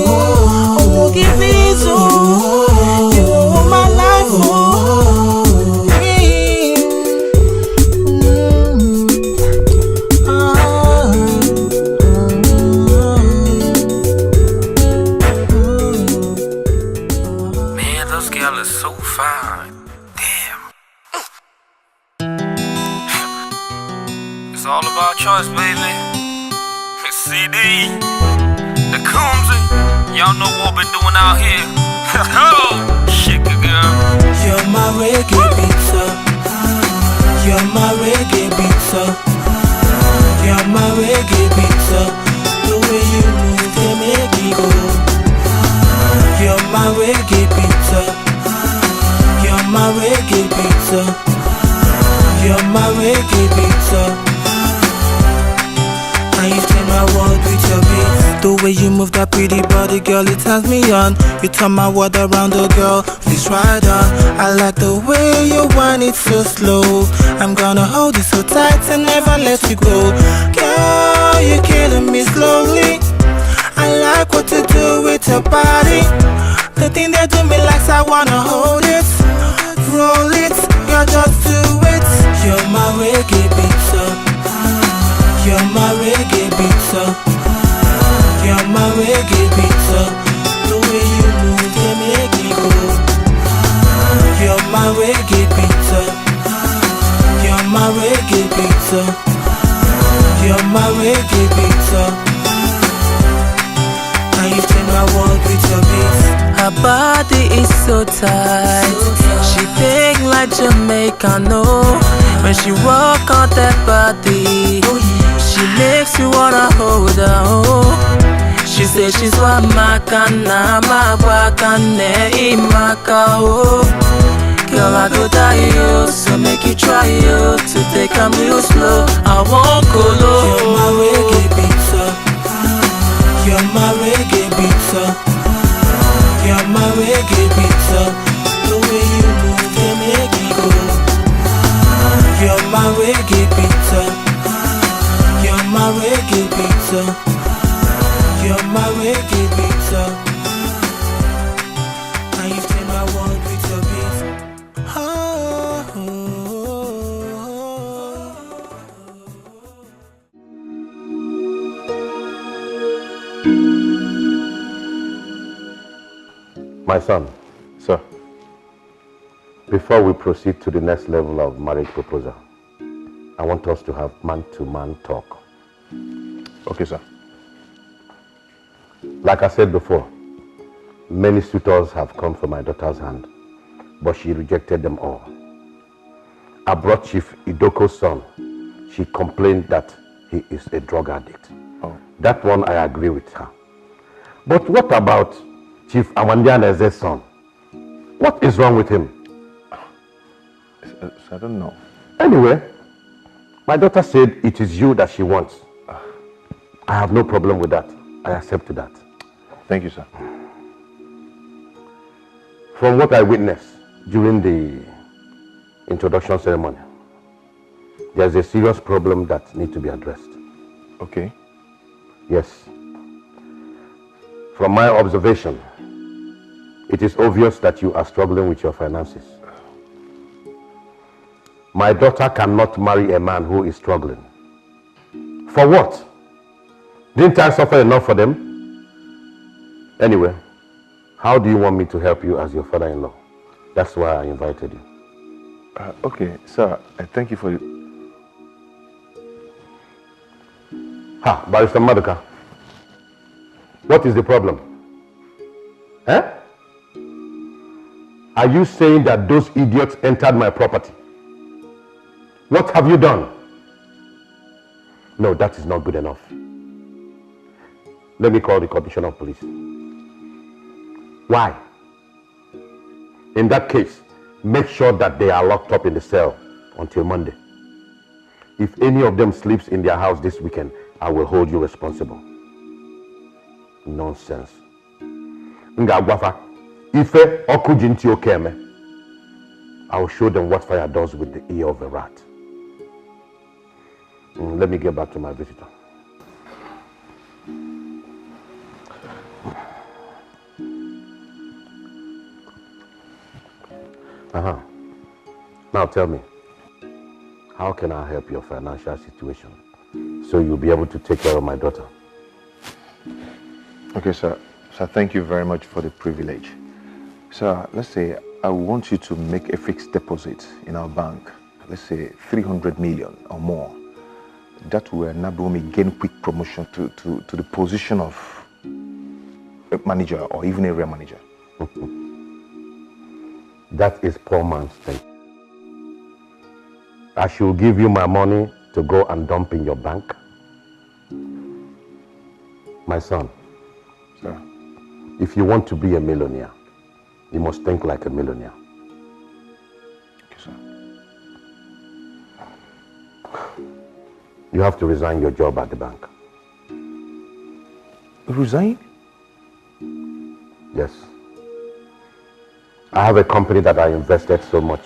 oh, give me so. It's all about choice, baby. CD, the Coomsy. Y'all know what we're doing out here. Shit, good girl. You're my reggae pizza. You're my reggae pizza. You're my reggae pizza. The way you move, they make me go. You're my reggae pizza. You're my reggae pizza. You're my reggae pizza. And you change my world with your beat. The way you move that pretty body, girl, it turns me on. You turn my world around, the girl, please ride on. I like the way you whine it so slow. I'm gonna hold you so tight and never let you go. Girl, you're killing me slowly. I like what you do with your body. The thing that do me like I wanna hold it. Roll it, girl, just do it. You're my reggae pizza. You're my reggae pizza. You're my reggae pizza. The way you move, they make me go. You're my reggae pizza. You're my reggae pizza. You're my reggae pizza. And you change my world with your beats. Her body is so tight. She big like Jamaica, no. When she walk on that body, she makes you wanna hold her, oh. She says she's wa makana, ma wakane imaka, oh. Girl, I go die, yo, so make you try, yo, to take a real slow. I won't go low. You're my reggae pizza. You're my reggae pizza. You're my reggae pizza. The way you move, they make me go. You're my reggae pizza. You're my reggae pizza. You're my reggae pizza. And you change my world with your beats. Oh, oh, oh. My son. Sir. Before we proceed to the next level of marriage proposal, I want us to have man-to-man talk. Okay, sir. Like I said before, many suitors have come from my daughter's hand, but she rejected them all. I brought Chief Idoko's son. She complained that he is a drug addict. Oh. That one I agree with her. But what about Chief Amandianeze's son? What is wrong with him? I don't know. Anyway, my daughter said it is you that she wants. I have no problem with that. I accept that. Thank you, sir. From what I witnessed during the introduction ceremony, there's a serious problem that needs to be addressed. Okay. Yes. From my observation, it is obvious that you are struggling with your finances. My daughter cannot marry a man who is struggling. For what? Didn't I suffer enough for them? Anyway, how do you want me to help you as your father-in-law? That's why I invited you. Okay, sir, thank you for it. Barrister Maduka, what is the problem? Eh? Are you saying that those idiots entered my property? What have you done? No, that is not good enough. Let me call the Commissioner of Police. Why? In that case, make sure that they are locked up in the cell until Monday. If any of them sleeps in their house this weekend, I will hold you responsible. Nonsense. Ngagwafa, Ife okujinti okeme. I will show them what fire does with the ear of a rat. Let me get back to my visitor. Now tell me, how can I help your financial situation so you'll be able to take care of my daughter? Okay, sir. Sir, thank you very much for the privilege. Sir, let's say I want you to make a fixed deposit in our bank. Let's say 300 million or more. That will enable me gain quick promotion to the position of a manager or even area manager. That is poor man's thing. I should give you my money to go and dump in your bank. My son, sir, if you want to be a millionaire, you must think like a millionaire. Okay, sir. You have to resign your job at the bank. Resign? Yes. I have a company that I invested so much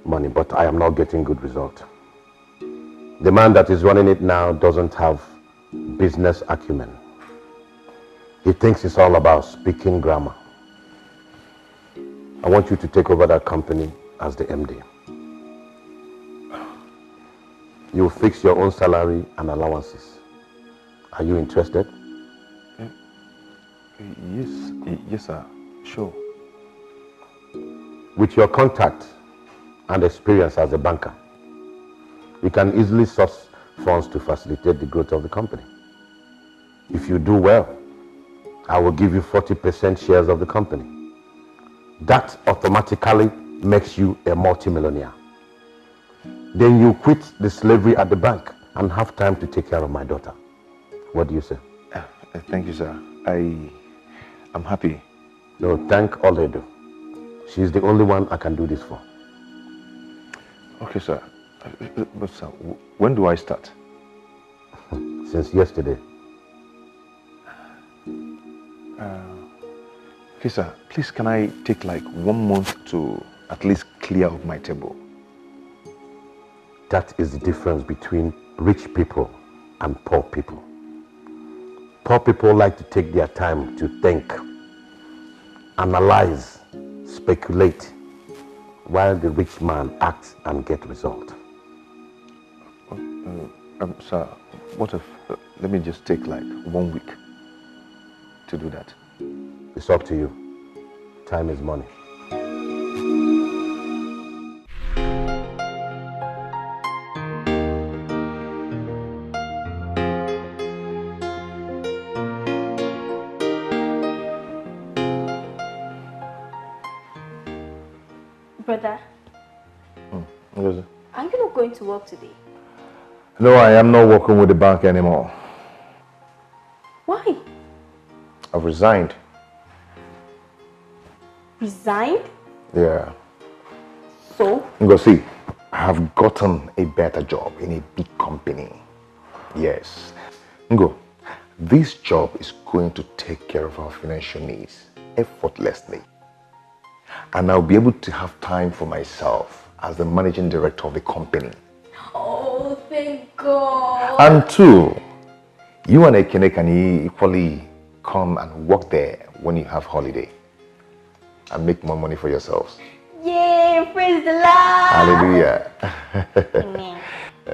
money, but I am not getting good result. The man that is running it now doesn't have business acumen. He thinks it's all about speaking grammar. I want you to take over that company as the MD. You fix your own salary and allowances. Are you interested? Yes, sir. Sure. With your contact and experience as a banker, you can easily source funds to facilitate the growth of the company. If you do well, I will give you 40% shares of the company. That automatically makes you a multimillionaire. Then you quit the slavery at the bank and have time to take care of my daughter. What do you say? Thank you, sir. I'm happy. No, thank Oledo. She's the only one I can do this for. Okay, sir. But sir, when do I start? Since yesterday. Okay, sir. Please, can I take like 1 month to at least clear up my table? That is the difference between rich people and poor people. Poor people like to take their time to think, analyze, speculate, while the rich man acts and gets result. Sir, what if, let me just take like 1 week to do that? It's up to you. Time is money. Brother, What is it? are you not going to work today? No, I am not working with the bank anymore. Why? I've resigned. Resigned? Yeah. So? Go see, I have gotten a better job in a big company. Yes. Go. This job is going to take care of our financial needs effortlessly. And I'll be able to have time for myself as the managing director of the company. Oh, thank God. And two, you and Ekene can equally come and work there when you have holiday and make more money for yourselves. Yay, praise the Lord. Hallelujah. Amen.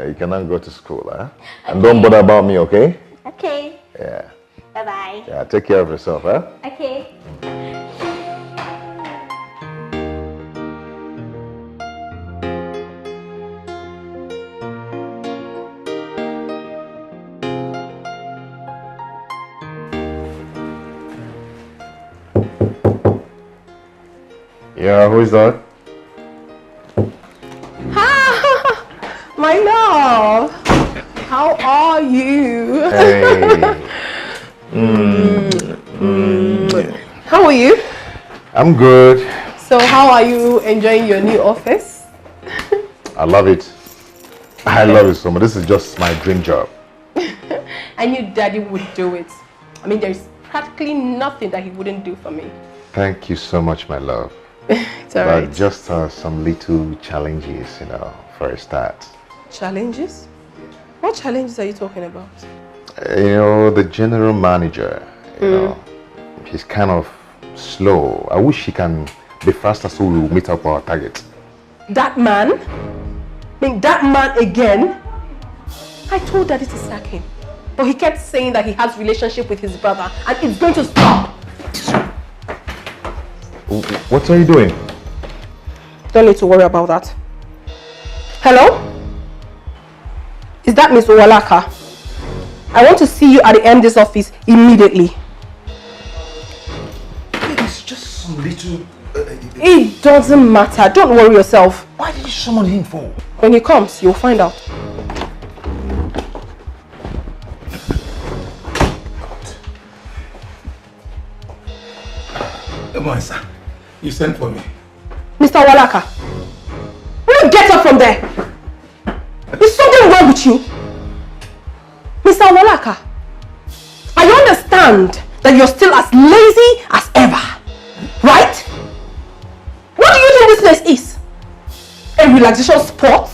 You can now go to school, huh? Okay. And don't bother about me, okay? Okay. Yeah. Bye-bye. Yeah, take care of yourself, huh? Okay. Yeah, who is that? My love, how are you? Hey. How are you? I'm good. So how are you enjoying your new office? I love it. I love it so much. This is just my dream job. I knew Daddy would do it. I mean, there's practically nothing that he wouldn't do for me. Thank you so much, my love. It's alright. But just some little challenges, for a start. Challenges? What challenges are you talking about? The general manager, he's kind of slow. I wish he can be faster so we'll meet up our target. That man? I mean, that man again? I told Daddy to sack him. But he kept saying that he has relationship with his brother and it's going to stop. What are you doing? Don't need to worry about that. Hello? Is that Miss Owalaka? I want to see you at the MD's office immediately. It's just some little... It doesn't matter. Don't worry yourself. Why did you summon him for? When he comes, you'll find out. Come on, sir. You sent for me. Mr. Owalaka, will you get up from there? Is something wrong with you? Mr. Owalaka, I understand that you're still as lazy as ever, right? What do you think this place is? A relaxation spot?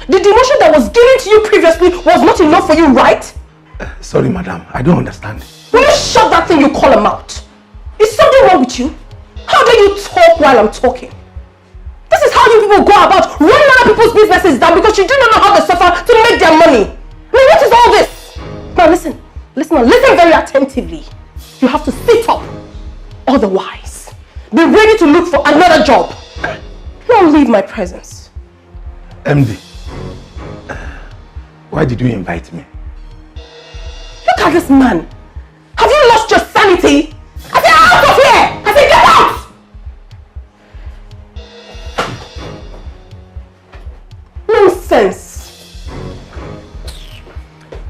The demotion that was given to you previously was not enough for you, right? Sorry, madam. I don't understand. Will you shut that thing you call him out? Is something wrong with you? How dare you talk while I'm talking? This is how you people go about running other people's businesses down because you do not know how they suffer to make their money. I mean, what is all this? Now listen very attentively. You have to sit up. Otherwise, be ready to look for another job. Don't leave my presence. MD, why did you invite me? Look at this man. Have you lost your sanity? I said out of here! I said get out! Nonsense.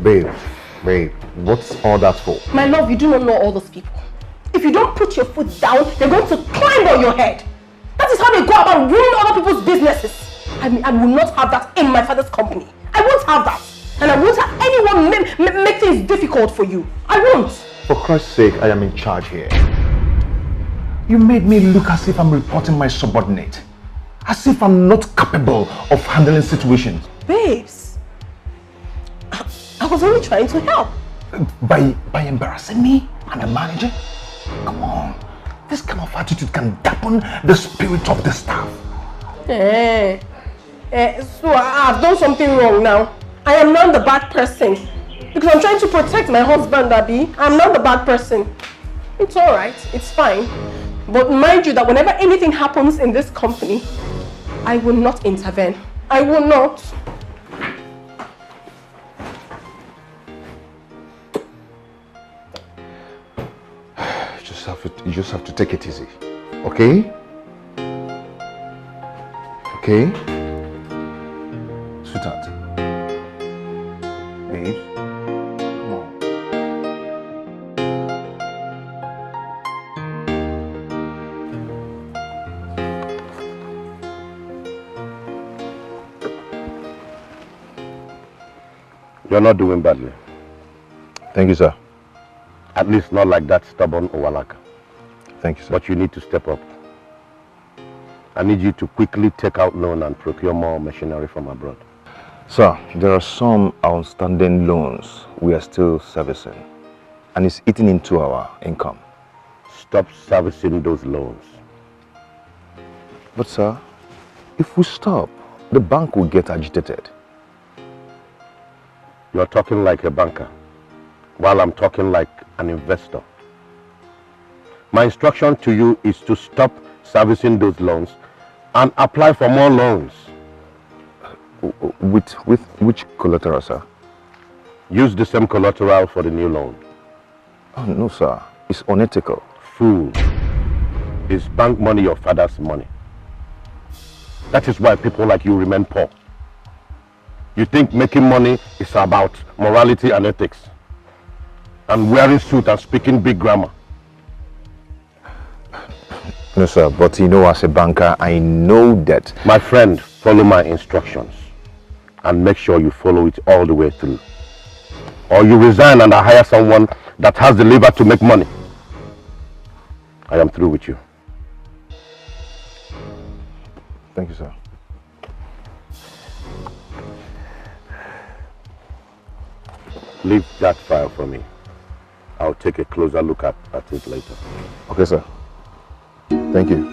Babe, what's all that for? My love, you do not know all those people. If you don't put your foot down, they're going to climb on your head. That is how they go about ruining other people's businesses. I mean, I will not have that in my father's company. I won't have that. And I won't have anyone make things difficult for you. I won't. For Christ's sake, I am in charge here. You made me look as if I'm reporting my subordinate. As if I'm not capable of handling situations. Babes, I was only trying to help. By embarrassing me? I'm a manager? Come on. This kind of attitude can dampen the spirit of the staff. So I've done something wrong now. I am not the bad person. Because I'm trying to protect my husband, Abby. I'm not the bad person. It's alright. It's fine. But mind you that whenever anything happens in this company, I will not intervene. I will not. You just have to take it easy. Okay? Okay? Sweetheart. Babe. Come on. You're not doing badly. Thank you, sir. At least not like that stubborn Owalaka. Thank you, sir. But you need to step up. I need you to quickly take out loan and procure more machinery from abroad. Sir, there are some outstanding loans we are still servicing, and it's eating into our income. Stop servicing those loans. But sir, if we stop, the bank will get agitated. You're talking like a banker, while I'm talking like an investor. My instruction to you is to stop servicing those loans and apply for more loans. With which collateral, sir? Use the same collateral for the new loan. Oh, no, sir. It's unethical. Fool. Is bank money your father's money? That is why people like you remain poor. You think making money is about morality and ethics, and wearing suit and speaking big grammar. No, sir, but you know, as a banker, I know that... My friend, follow my instructions and make sure you follow it all the way through. Or you resign and I hire someone that has the liver to make money. I am through with you. Thank you, sir. Leave that file for me. I'll take a closer look at it later. Okay, sir. Thank you.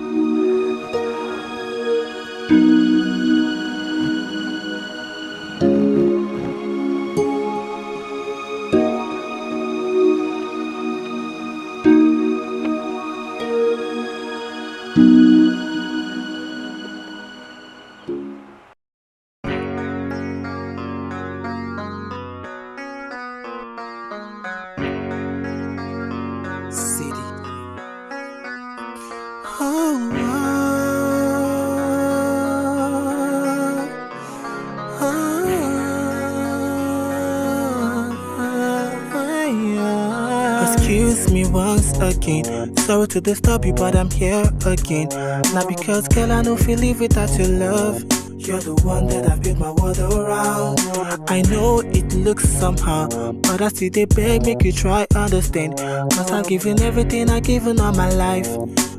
Again. Sorry to disturb you, but I'm here again. Not because, girl, I don't feel live without your love. You're the one that I built my world around. I know it looks somehow, but I still they beg, make you try understand. Cause I've given everything, I've given all my life.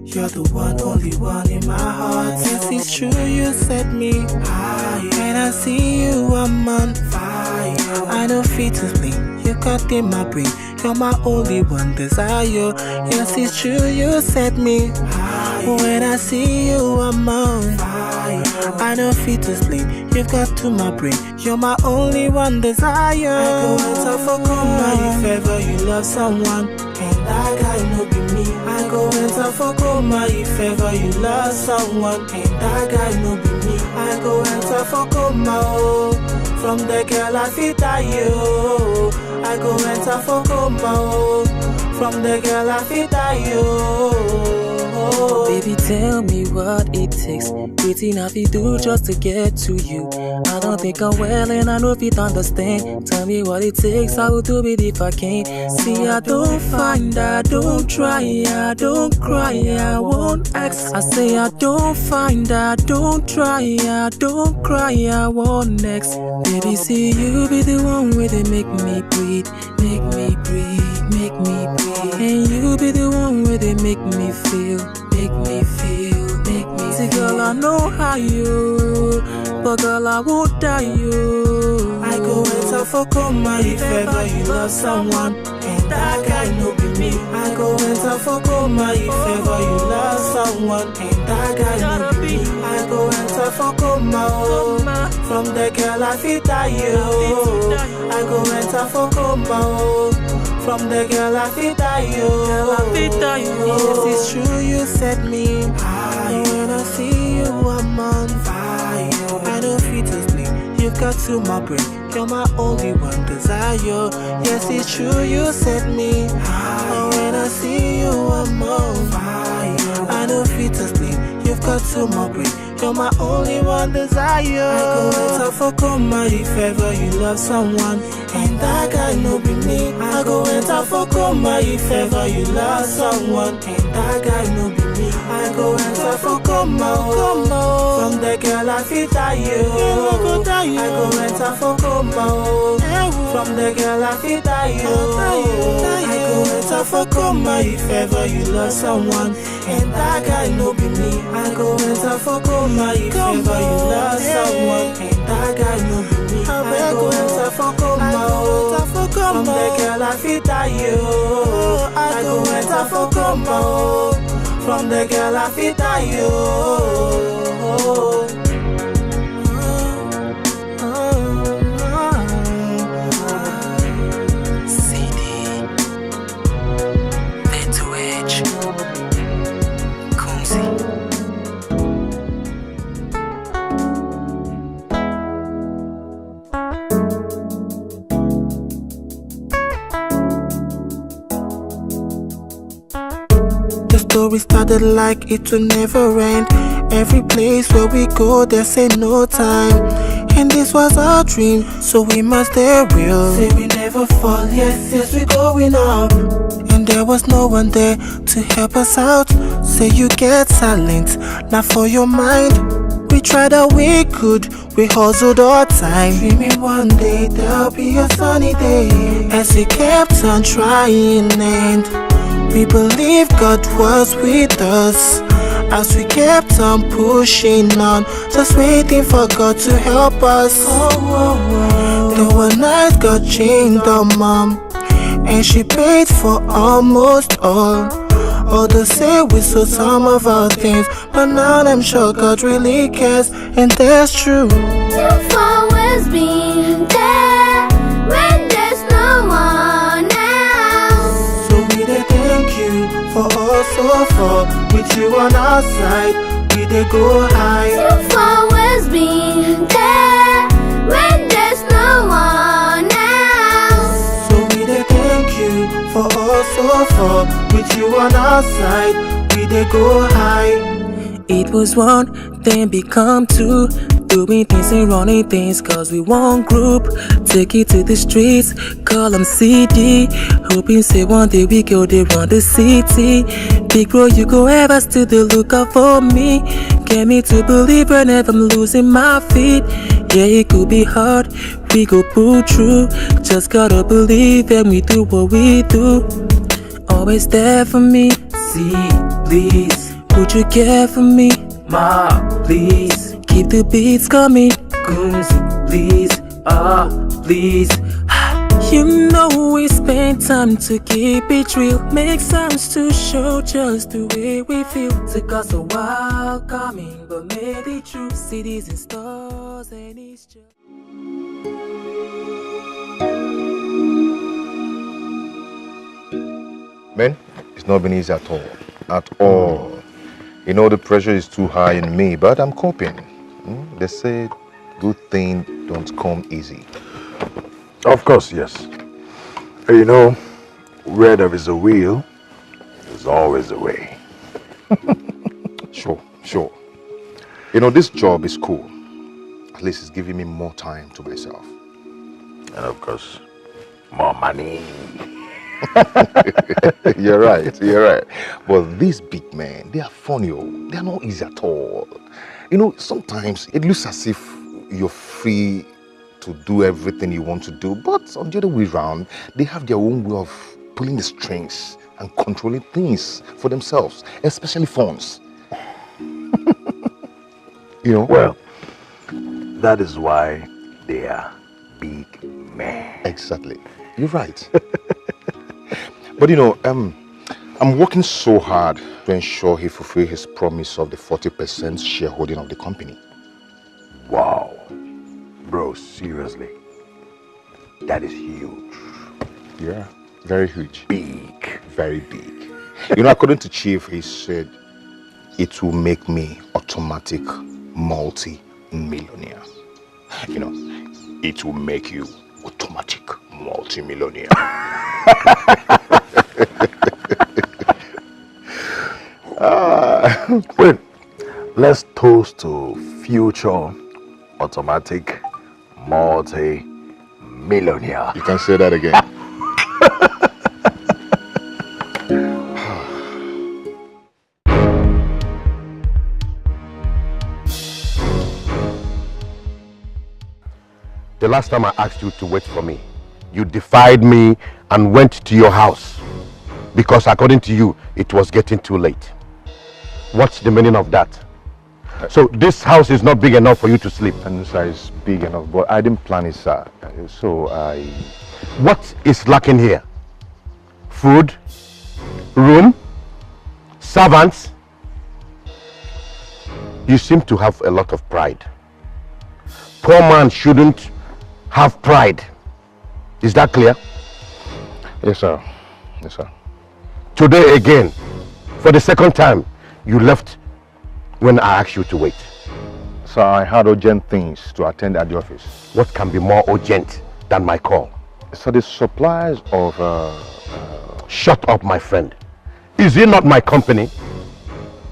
You're the one, only one in my heart. Yes, it's true, you set me high. When I see you, I'm on fire. I don't feel to sleep, you got in my brain. You're my only one desire. Yes, it's true, you set me high. When I see you, I'm on fire. I don't feel to sleep, you've got to my brain. You're my only one desire. I go enter for coma if ever you love someone, and that guy no be me. I go enter for coma if ever you love someone, and that guy no be me. I go enter for coma, oh. From the girl I fit you. I go enter for coma, oh. From the girl I fit you. Baby, tell me what it takes. Waiting I fi do just to get to you. I don't think I'm well and I know if you understand. Tell me what it takes, I will do it if I can. See, I don't find, I don't try, I don't cry, I won't ask. I say I don't find, I don't try, I don't cry, I won't ask. Baby, see, you be the one where they make me breathe, make me breathe, make me breathe. And you be the one where they make me feel, make me feel, make me see, girl, I know how you, but girl, I won't die you. I go enter for coma if ever you love someone, and that guy no be me. I go enter for coma if ever you love someone, and that guy no be me. I go enter for coma, oh. From the girl I fit you. I go enter for coma, oh. From the girl I fit you. Yes, it's true, you set me high. When I see you, I'm on fire. I don't feel to sleep, you've got to my brain. You're my only one desire. Yes, it's true, you set me high. When I see you, I'm on fire. I don't feel to sleep, you've got to my brain. You're my only one desire. I go enter for coma if ever you love someone, and that guy no be me. I go enter for coma if ever you love someone, and that guy no be me. I go enter for coma, oh. From the girl I fit you. I go enter for coma, oh. From the girl I feel die, I go enter for coma if ever you love someone, and that guy no be me. I go enter for coma if ever you love someone, and that guy no be me. I go enter for coma, from the girl I feel die, I go enter for coma, from the girl I feel die, story started like it will never end. Every place where we go, they say no time. And this was our dream, so we must stay real. Say we never fall, yes, we going up. And there was no one there to help us out. Say you get silent, not for your mind. We tried all we could, we hustled all time. Dreaming one day there'll be a sunny day. As we kept on trying and we believe God was with us as we kept on pushing on, just waiting for God to help us. There were nights God changed our mom, and she paid for almost all. Others say we sold some of our things, but now I'm sure God really cares, and that's true. You've always been there when there's no one else. So we dey thank you for all so far. With you on our side, we dey go high. You've always been there when there's no one else. So we dey thank you for all so far. With you on our side, we dey go high. It was one, then become two. Doing things and running things cause we one group. Take it to the streets, call them CD. Hoping say one day we go they run the city. Big bro, you go ever still the lookout for me. Get me to believe whenever I'm losing my feet. Yeah, it could be hard, we go pull through. Just gotta believe and we do what we do. Always there for me, see, please. Would you care for me, ma, please? Keep the beats coming, goons, please, please. You know we spend time to keep it real. Make sounds to show just the way we feel. Took us a while coming, but made it true. Cities and stars and it's just... Man, it's not been easy at all. At all. You know the pressure is too high in me, but I'm coping. They say good things don't come easy. Of course, yes. You know, where there is a will, there's always a way. Sure. You know, this job is cool. At least it's giving me more time to myself. And of course, more money. You're right. But these big men, they are funny. They are not easy at all. You know, sometimes it looks as if you're free to do everything you want to do, but on the other way around, they have their own way of pulling the strings and controlling things for themselves, especially phones. You know? Well, that is why they are big men. Exactly. You're right. But you know, I'm working so hard to ensure he fulfills his promise of the 40% shareholding of the company. Wow. Bro, seriously. That is huge. Yeah, very huge. Big. Very big. You know, according to Chief, he said it will make me automatic multi-millionaire. You know, it will make you automatic multi-millionaire. Wait, let's toast to future automatic multi-millionaire. You can say that again. The last time I asked you to wait for me, you defied me and went to your house because according to you, it was getting too late. What's the meaning of that? So this house is not big enough for you to sleep? And sir, it's big enough, but I didn't plan it, sir. So I... What is lacking here? Food? Room? Servants? You seem to have a lot of pride. Poor man shouldn't have pride. Is that clear? Yes, sir. Yes, sir. Today again, for the second time, you left when I asked you to wait. Sir, I had urgent things to attend at the office. What can be more urgent than my call? So the supplies of... Shut up, my friend. Is it not my company?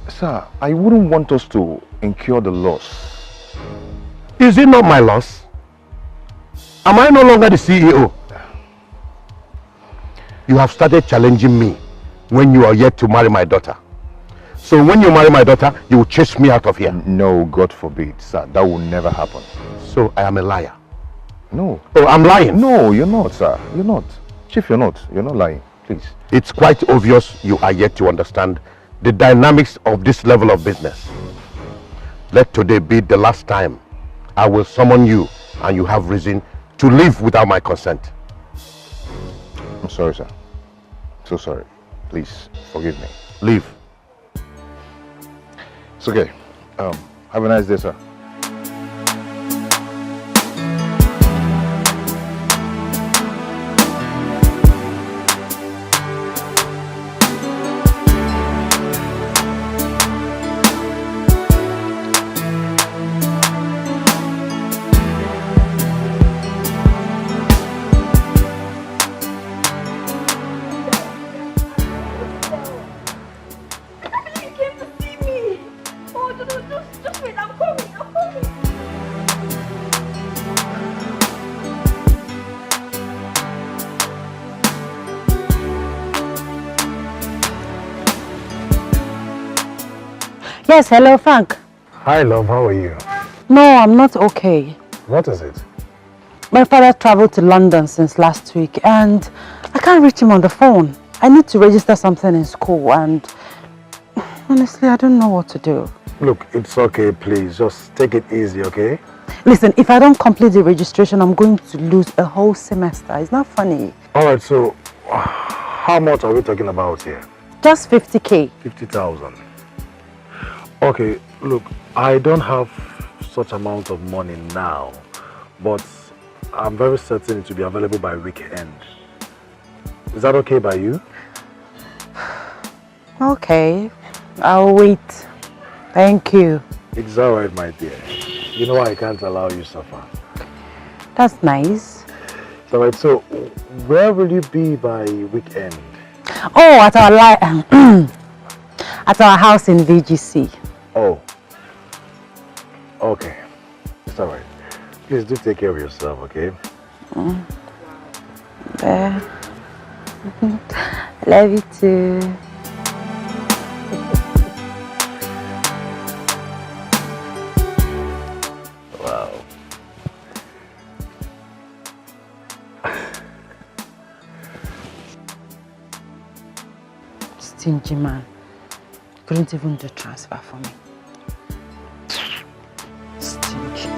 Sir, I wouldn't want us to incur the loss. Is it not my loss? Am I no longer the CEO? You have started challenging me when you are yet to marry my daughter. So when you marry my daughter, you will chase me out of here. No, God forbid, sir. That will never happen. So I am a liar? No. Oh, I'm lying? No, you're not, sir. You're not. Chief, you're not. You're not lying. Please. It's quite obvious you are yet to understand the dynamics of this level of business. Let today be the last time I will summon you and you have reason to leave without my consent. I'm sorry, sir. So sorry. Please, forgive me. Leave. It's okay. Have a nice day, sir. Yes, hello, Frank. Hi, love. How are you? No, I'm not okay. What is it? My father traveled to London since last week and I can't reach him on the phone. I need to register something in school and honestly, I don't know what to do. Look, it's okay, please. Just take it easy, okay? Listen, if I don't complete the registration, I'm going to lose a whole semester. It's not funny. Alright, so how much are we talking about here? Just 50k. 50,000. Okay, look, I don't have such amount of money now, but I'm very certain it will be available by weekend. Is that okay by you? Okay, I'll wait. Thank you. It's alright, my dear. You know I can't allow you suffer. That's nice. Alright, so where will you be by weekend? Oh, at our at our house in VGC. Oh. Okay. It's alright. Please do take care of yourself, okay? Love you too. Wow. Stingy man. Couldn't even do transfer for me. Stingy.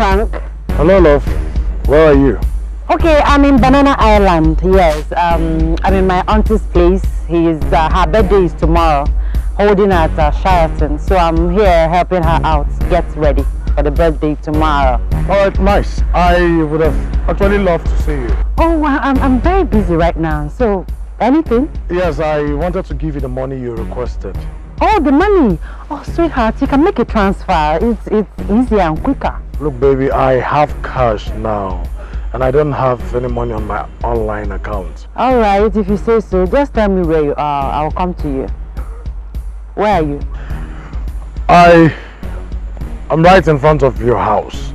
Frank. Hello, love. Where are you? Okay, I'm in Banana Island. Yes, I'm in my auntie's place. Her birthday is tomorrow, holding at Sheraton. So I'm here helping her out, get ready for the birthday tomorrow. All right, nice. I would have actually loved to see you. Oh, I'm very busy right now. So, anything? Yes, I wanted to give you the money you requested. Oh, the money. Oh, sweetheart, you can make a transfer. It's easier and quicker. Look, baby, I have cash now. And I don't have any money on my online account. All right, if you say so, just tell me where you are. I'll come to you. Where are you? I'm right in front of your house.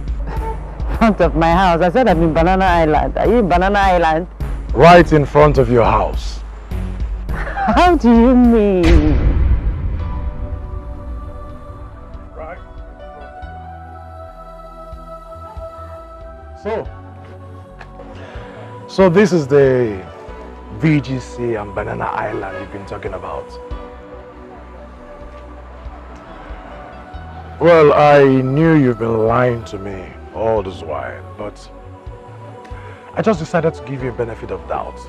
Front of my house? I said I'm in Banana Island. Are you in Banana Island? Right in front of your house. How do you mean? Right. So this is the VGC and Banana Island you've been talking about. Well, I knew you've been lying to me all this while, but I just decided to give you a benefit of doubt.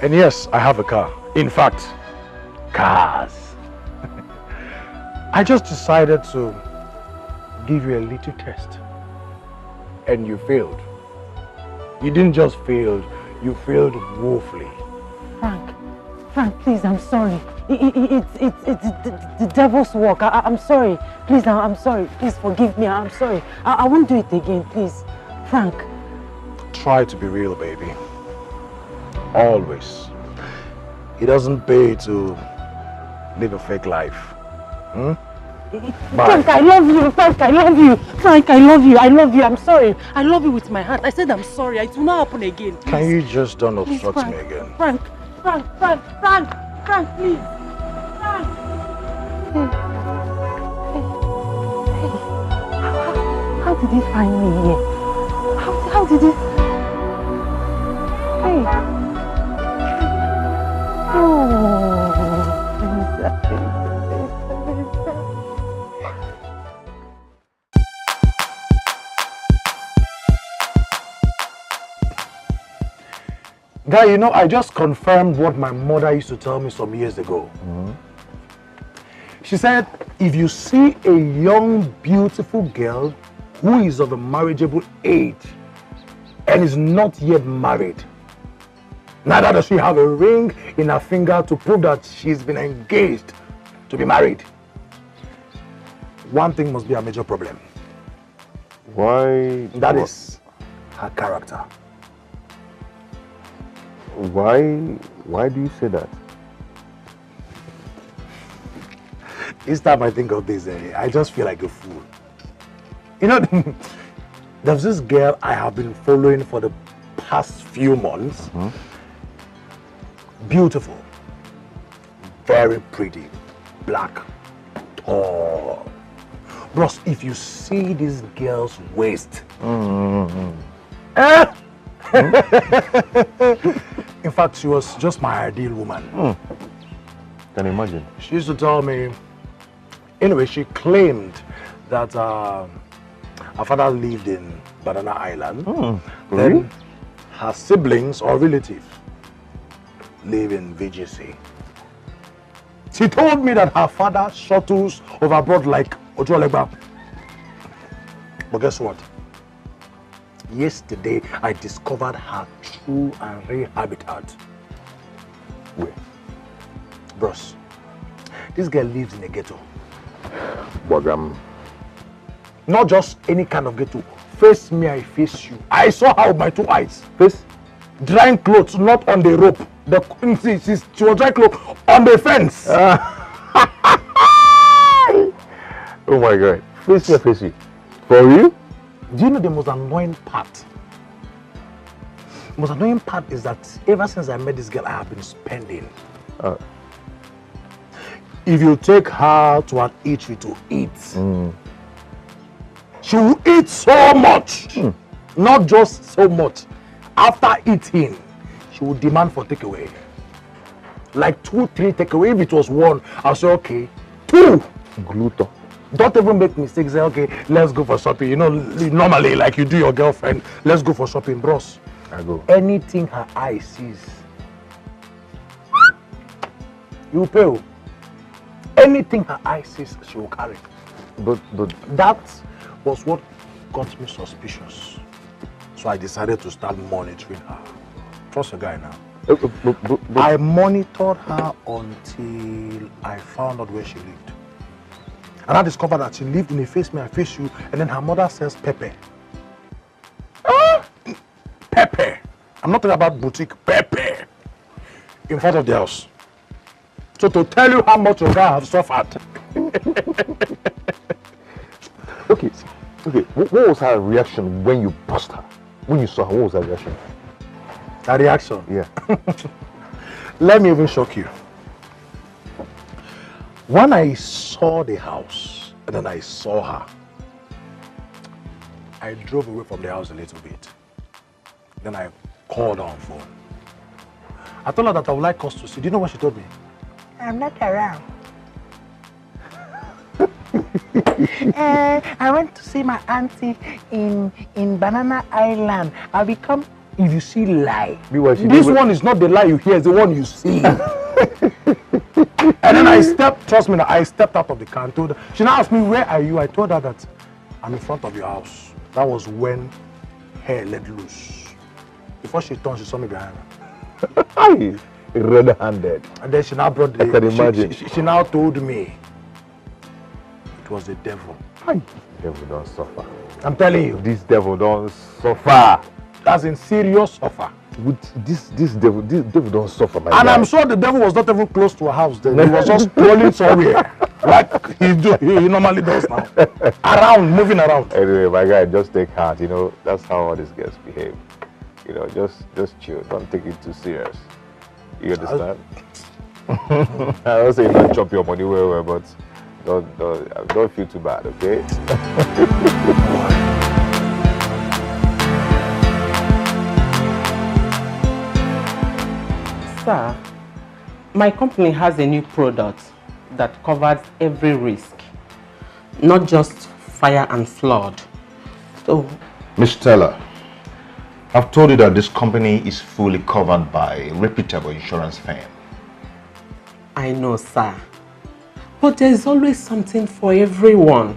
And yes, I have a car. In fact, cars. I just decided to give you a little test. And you failed. You didn't just fail, you failed woefully. Frank, please, I'm sorry. It's the devil's work. I'm sorry. Please, I'm sorry. Please forgive me. I'm sorry. I won't do it again, please. Frank. Try to be real, baby. Always. It doesn't pay to live a fake life. Hmm? Frank, I love you. Frank, I love you. Frank, I love you. I love you. I'm sorry. I love you with my heart. I said I'm sorry. It will not happen again. Please. Can you just don't obstruct Frank, me again? Frank, please. Frank. How did he find me here? How did he? Hey. Guy, you know, I just confirmed what my mother used to tell me some years ago. Mm-hmm. She said, if you see a young, beautiful girl who is of a marriageable age and is not yet married, neither does she have a ring in her finger to prove that she's been engaged to be married, one thing must be a major problem. Why? That is her character. Why do you say that? Each time I think of this, I just feel like a fool. You know, there's this girl I have been following for the past few months. Mm-hmm. Beautiful, very pretty, black, tall. Bros, if you see this girl's waist, in fact, she was just my ideal woman. Can you imagine? She used to tell me, anyway, she claimed that her father lived in Banana Island. Then Really? her siblings or relatives live in VGC. She told me that her father shuttles overboard like Ojolegba. But guess what? Yesterday, I discovered her true and real habitat. Where? Bros, this girl lives in a ghetto. Wagam. Not just any kind of ghetto. Face me, I face you. I saw her with my two eyes. Face? Drying clothes, not on the rope. She was drying clothes on the fence. Oh my God. Face me, face you. For you? Do you know the most annoying part? The most annoying part is that ever since I met this girl, I have been spending. If you take her to an eatery to eat, she will eat so much. Not just so much. After eating, she will demand for takeaway. Like 2, 3 takeaway. If it was 1, I'll say, okay, 2. Gluto. Don't even make mistakes. Say, okay, let's go for shopping. You know, normally, like you do your girlfriend, let's go for shopping, bros. I go. Anything her eye sees, you pay. Anything her eye sees, she will carry. But that was what got me suspicious. So I decided to start monitoring her. Trust the guy now. I monitored her until I found out where she lived. And I discovered that she lived in a face me, I face you, and then her mother sells pepper. Pepper. I'm not talking about boutique, pepper. In front of the house. So to tell you how much your guy have suffered. Okay. What was her reaction when you bust her? When you saw her, what was her reaction? Her reaction? Yeah. Let me even shock you. When I saw the house and then I saw her, I drove away from the house a little bit. Then I called her on phone. I told her that I would like us to see. Do you know what she told me? I'm not around. I went to see my auntie in Banana Island. I'll become. If you see lie, this one is not the lie you hear, it's the one you see. And then I stepped out of the car and told her. She now asked me, where are you? I told her that I'm in front of your house. That was when hair let loose. Before she turned, she saw me behind her. Red-handed. And then she now brought the... I can imagine. She now told me it was the devil. The devil don't suffer. I'm telling you. This devil don't suffer. That's in serious suffer. With this devil don't suffer, my And guy. I'm sure the devil was not even close to a house then. He was just rolling somewhere. Like he normally does now. Around, moving around. Anyway, my guy, just take heart, you know. That's how all these girls behave. You know, just chill. Don't take it too serious. You understand? I don't say don't chop your money well, but don't feel too bad, okay? Sir, my company has a new product that covers every risk, not just fire and flood. So, Miss Stella, I've told you that this company is fully covered by a reputable insurance firm. I know, sir. But there's always something for everyone.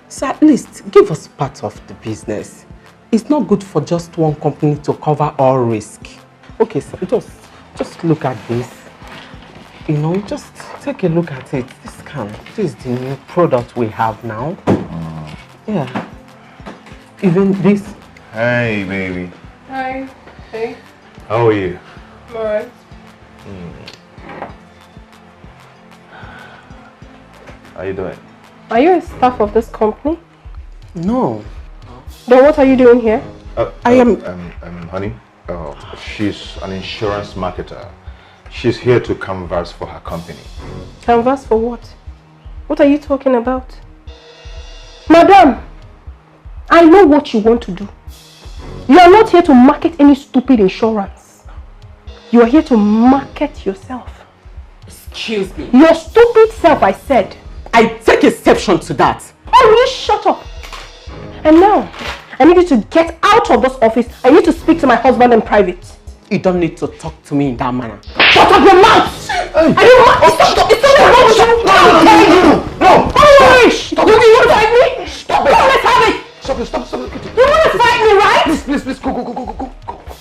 So at least give us part of the business. It's not good for just one company to cover all risk. Okay, sir, just look at this. You know, just take a look at it. This is the new product we have now. Yeah. Even this. Hey, baby. Hi. Hey. How are you? I'm alright. How are you doing? Are you a staff of this company? No. Then what are you doing here? I am... honey, she's an insurance marketer. She's here to canvass for her company. Canvas for what? What are you talking about? Madam, I know what you want to do. You are not here to market any stupid insurance. You are here to market yourself. Excuse me. Your stupid self, I said. I take exception to that. Oh, will you shut up? And now, I need you to get out of this office. I need to speak to my husband in private. You don't need to talk to me in that manner. Shut up your mouth! Are you mad? It's not wrong with you! No! Don't worry! Stop! You want to fight me? Stop it! Come on, let's have it! Stop it! You want to fight me, right? Please, go.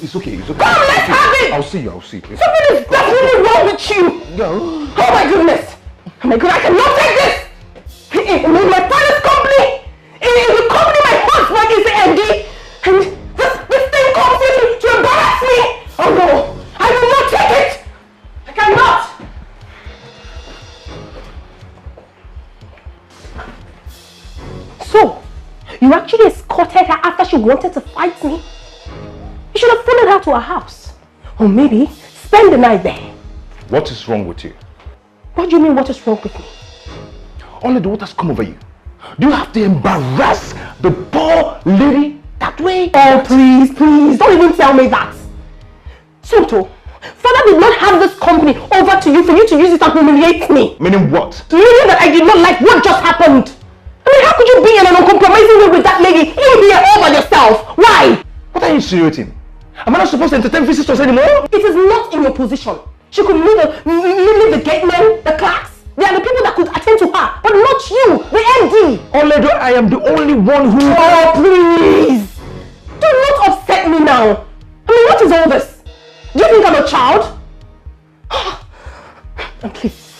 It's okay. Come on, let's have it! I'll see you. Something is definitely wrong with you! No. Oh my goodness! Oh my god, I cannot take this! In my father's company! In the company my husband is the MD! And this thing comes here to embarrass me! Oh no! I will not take it! I cannot! So, you actually escorted her after she wanted to fight me? You should have followed her to her house. Or maybe spend the night there. What is wrong with you? What do you mean, what is wrong with me? Only the water's come over you. Do you have to embarrass the poor lady that way? Oh, please, don't even tell me that. Tonto, Father did not have this company over to you for you to use it to humiliate me. Meaning what? Meaning that I did not like what just happened. How could you be in an uncompromising way with that lady? You be all by yourself. Why? What are you insinuating? Am I not supposed to entertain visitors anymore? It is not in your position. She could leave the gate men, the clerks. They are the people that could attend to her, but not you, the MD. Oledo, I am the only one who... Oh, please! Do not upset me now. I mean, what is all this? Do you think I'm a child? And please,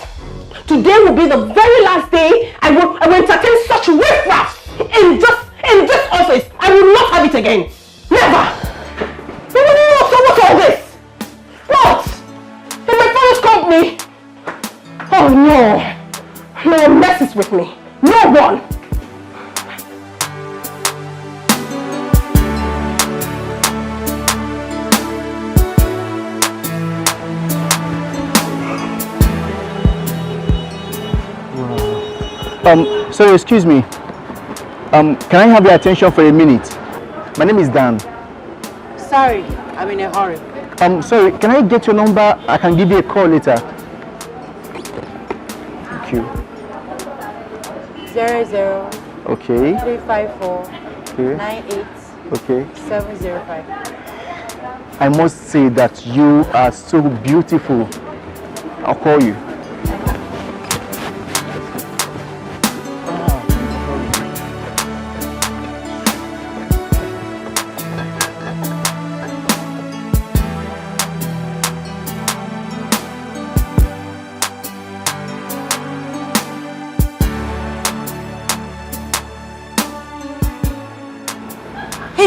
today will be the very last day I will entertain such riffraff in this office. I will not have it again. Never! No, what's all this? What? In my father's company? Oh no! No one messes with me. No one! Sorry, excuse me. Can I have your attention for a minute? My name is Dan. Sorry, I'm in a hurry. Sorry, can I get your number? I can give you a call later. Thank you. 00. Okay. 354. Okay. 98. Okay. 705. I must say that you are so beautiful. I'll call you.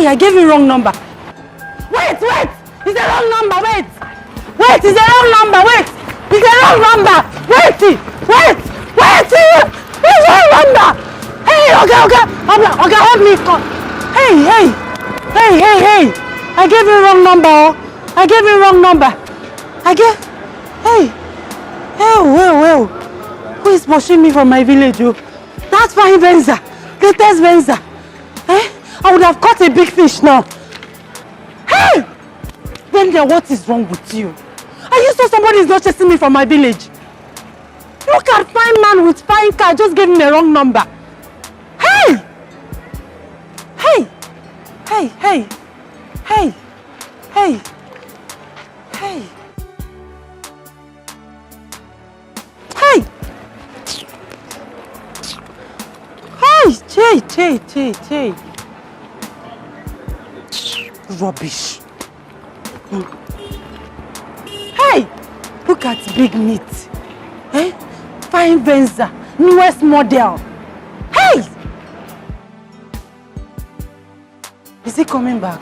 I gave you wrong number. Wait! It's the wrong number, wait! It's the wrong number, wait! It's the wrong number! Wait! It's the wrong number! Hey, okay, help me. Hey! I gave you wrong number, Well. Who is pushing me from my village, oh? That's fine, Benza. Latest Benza. I would have caught a big fish now. Hey! Benza, what is wrong with you? Are you sure somebody is not chasing me from my village? Look at fine man with fine car, just gave me the wrong number. Hey! Hey! Rubbish. Hey! Look at big meat. Fine Venza, newest model. Hey! Is he coming back?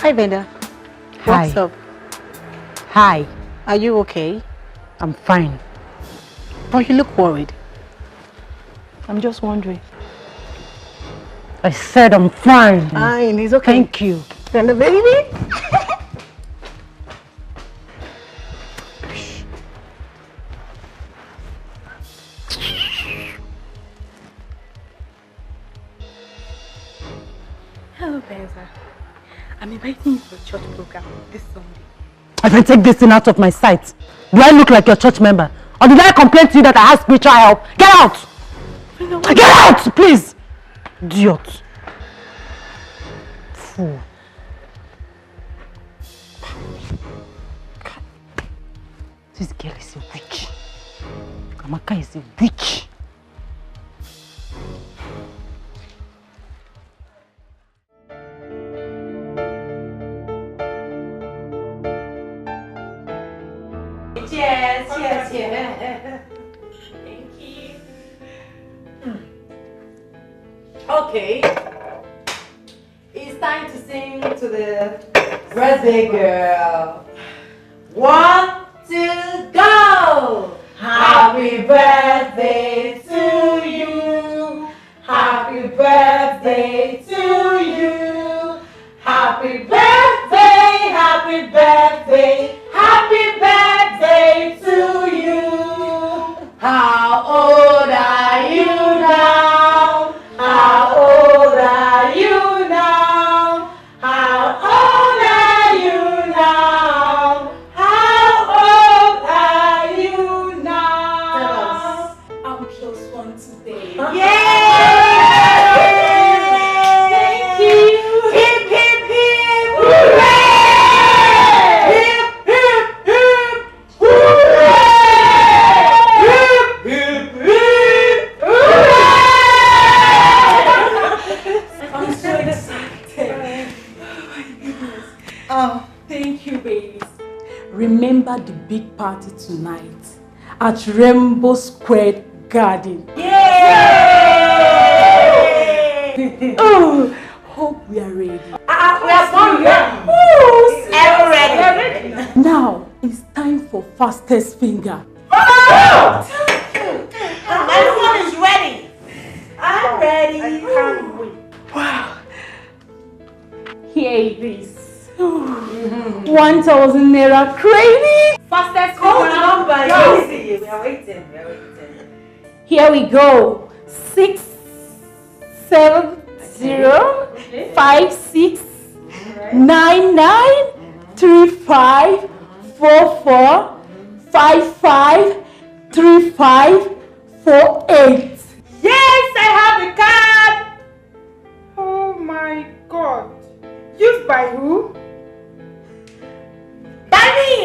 Hi, Venda. Hi. What's up? Hi. Are you okay? I'm fine. But you look worried. I'm just wondering. I said I'm fine. Fine, it's okay. Thank you. Venda, baby. Hello, Benza. I'm inviting you for a church program this Sunday. I can take this thing out of my sight. Do I look like your church member? Or did I complain to you that I have spiritual help? Get out! Get out, please! Idiot. Fool. This girl is a witch. Amaka is a witch. Okay. It's time to sing to the birthday girl. 1, 2, go! Happy birthday to you. Happy birthday to you. Happy birthday, happy birthday, happy birthday to you. How old are you now? How old are you now? How old are you now? How old are you now? I'm plus one today. Yay! Thank you. Hip, hip, hip. Hooray! Hip, hip, hip. Hooray! Hip, hip, hip. Hooray! I'm so excited. Oh my goodness. Oh, thank you, babies. Remember the big party tonight at Rainbow Square Garden. Oh, hope we are ready. We are born ready. Oh, Ever ready. now it's time for fastest finger. Everyone is ready. I'm ready. I can't wait. Wow. Here it is. 1,000 naira credit. Fastest number. Easy. We are waiting. Here we go. 6, 7, 0, 5, 6, 9, 9, 3, 5, 4, 4, 5, 5, 3, 5, 4, 8. Yes, I have the card. Oh my God. Used by who? By me.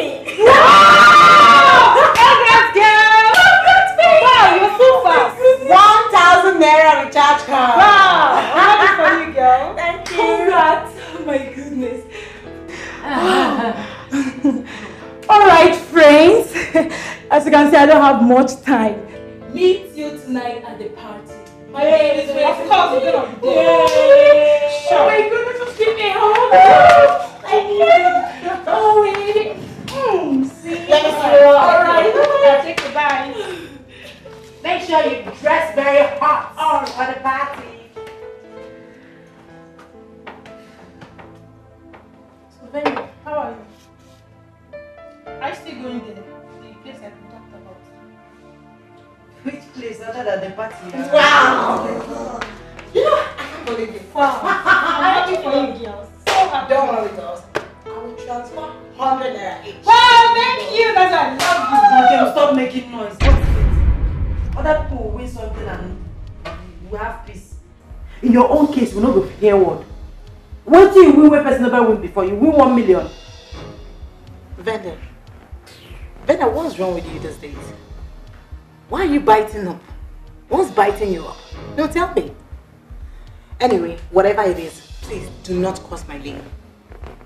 Wow! Congrats, girl. Congrats, baby. Wow, you're so fast. 1,000 naira recharge card. Wow. I'm happy for you, girl. Thank you. Congrats. Oh my goodness. Alright, friends. As you can see, I don't have much time. Meet you tonight at the party. My baby is waiting. Of course, we're gonna be there. Sure. Oh my goodness, just give me a hug. Thank you. Oh, baby. See? Let me see you. Alright. Now take the bag. Make sure you dress very hot for the party. So, Benny, how are you? Are you still going there? The place I talked about. Which place other than the party? Wow! You know, I can't believe it. Wow. I'm happy for you, girls. So happy. Don't worry, girls. I will transfer 100 naira each. Wow, thank you. That's why I love you. Okay, stop making noise. What is it? Other people will win something and we have peace. In your own case, we know the fair word. What do you win when person never win before? You win 1 million. Vendor, what's wrong with you these days? Why are you biting up? What's biting you up? No, tell me. Anyway, whatever it is, please do not cross my lane.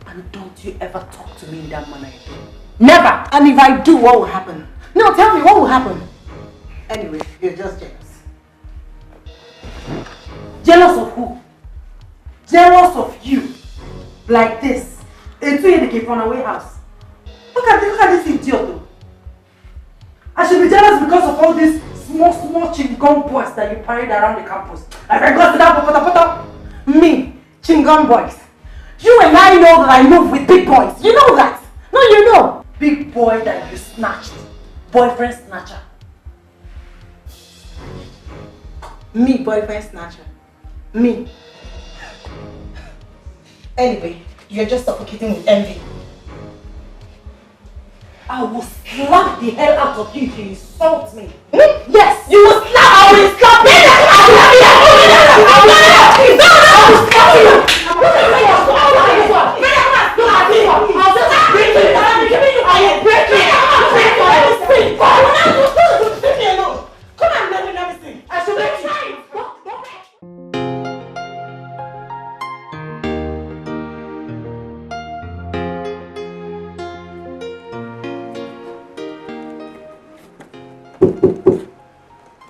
And don't you ever talk to me in that manner again. Never! And if I do, what will happen? No, tell me, what will happen? Anyway, you're just jealous. Jealous of who? Jealous of you. Like this. Into Etiko from away house. Look at this idiot though. I should be jealous because of all these small chingum boys that you parade around the campus. Like I got to that me, chingum boys. You and I know that I move with big boys. You know that. No, you know. Big boy that you snatched. Boyfriend snatcher. Me, boyfriend snatcher. Me. Anyway, you're just suffocating with envy. I will slap the hell out of you if you insult me. Yes, you will slap. I will slap you. Come on, let me sing. I should let you.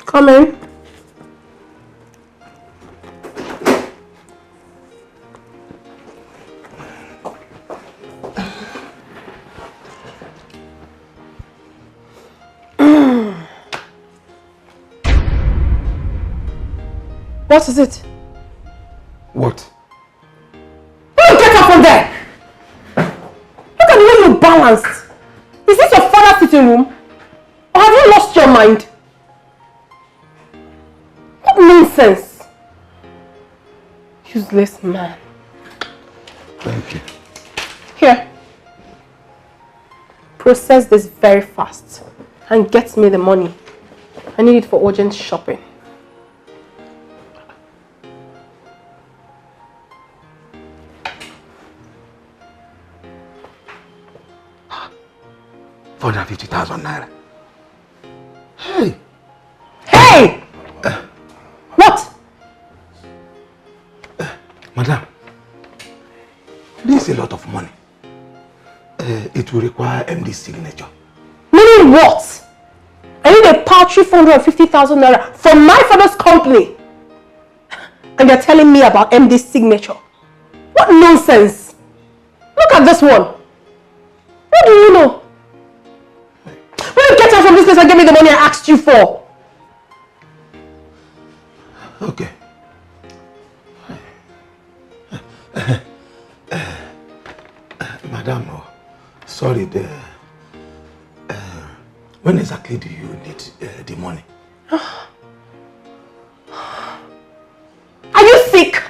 Come in. What is it? What? Will you get up from there? Look at the way you're balanced. Is this your father's sitting room? Or have you lost your mind? What nonsense! Useless man. Thank you. Here. Process this very fast and get me the money. I need it for urgent shopping. ₦450,000 naira. Hey! Hey! What? Madam, this is a lot of money. It will require MD's signature. Meaning what? I need a paltry 450,000 naira from my father's company. And you're telling me about MD's signature. What nonsense! Look at this one. What do you know? Will you get out from this place and give me the money I asked you for? Okay. Madam, sorry, when exactly do you need the money? Are you sick?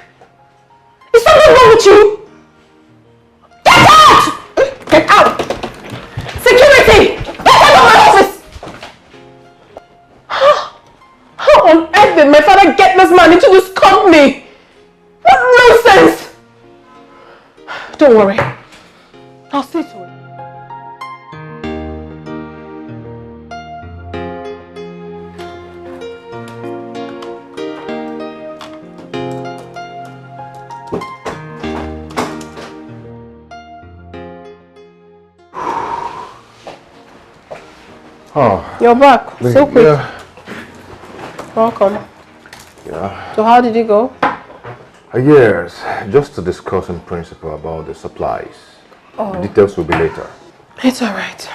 Is something wrong with you? Get out! Get out! Security! Get out of my office! How on earth did my father get this man into this company? What nonsense! Don't worry. I'll see to it. Oh, you're back. So quick. Yeah. Welcome. Yeah. So how did you go? Yes, just to discuss in principle about the supplies. Oh. The details will be later. It's alright.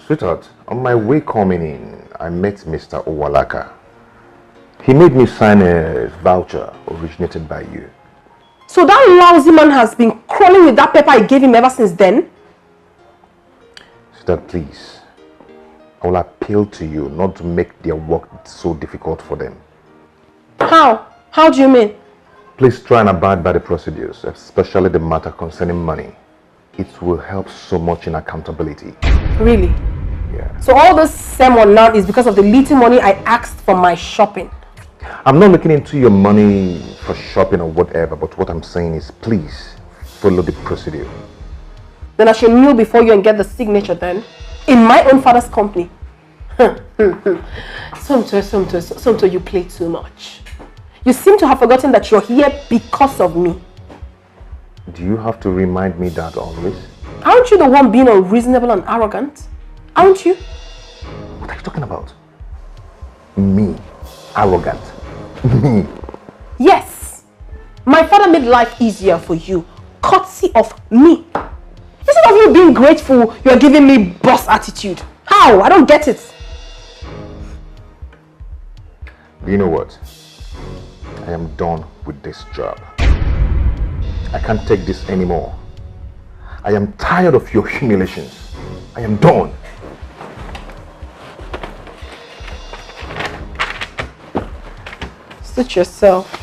Sweetheart, on my way coming in, I met Mr. Owalaka. He made me sign a voucher originated by you. So that lousy man has been crawling with that paper I gave him ever since then? Sweetheart, please. I will appeal to you not to make their work so difficult for them. How? How do you mean? Please try and abide by the procedures, especially the matter concerning money. It will help so much in accountability. Really? Yeah. So all this sermon now is because of the little money I asked for my shopping? I'm not looking into your money for shopping or whatever, but what I'm saying is please follow the procedure. Then I should kneel before you and get the signature then? In my own father's company? Somto, you play too much. You seem to have forgotten that you're here because of me. Do you have to remind me that always? Aren't you the one being unreasonable and arrogant? Aren't you? What are you talking about? Me? Arrogant? Me? Yes. My father made life easier for you, courtesy of me. Instead of you being grateful, you're giving me boss attitude. How? I don't get it. You know what? I am done with this job. I can't take this anymore. I am tired of your humiliations. I am done. Suit yourself.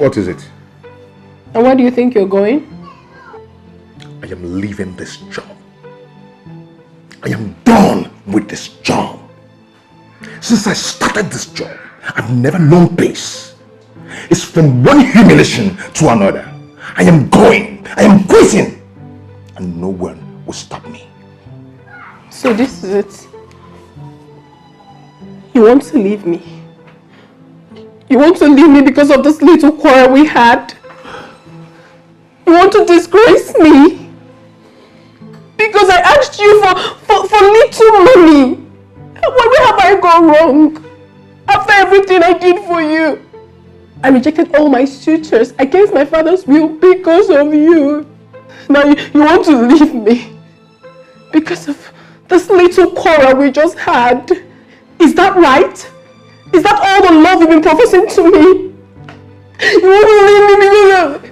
What is it? And where do you think you're going? I am leaving this job. I am done with this job. Since I started this job, I've never known peace. It's from one humiliation to another. I am going. I am quitting. And no one will stop me. So this is it. You want to leave me? You want to leave me because of this little quarrel we had? You want to disgrace me? Because I asked you for little money. Where have I gone wrong? After everything I did for you. I rejected all my suitors against my father's will because of you. Now you want to leave me because of this little quarrel we just had. Is that right? Is that all the love you've been professing to me? You want to leave me because of...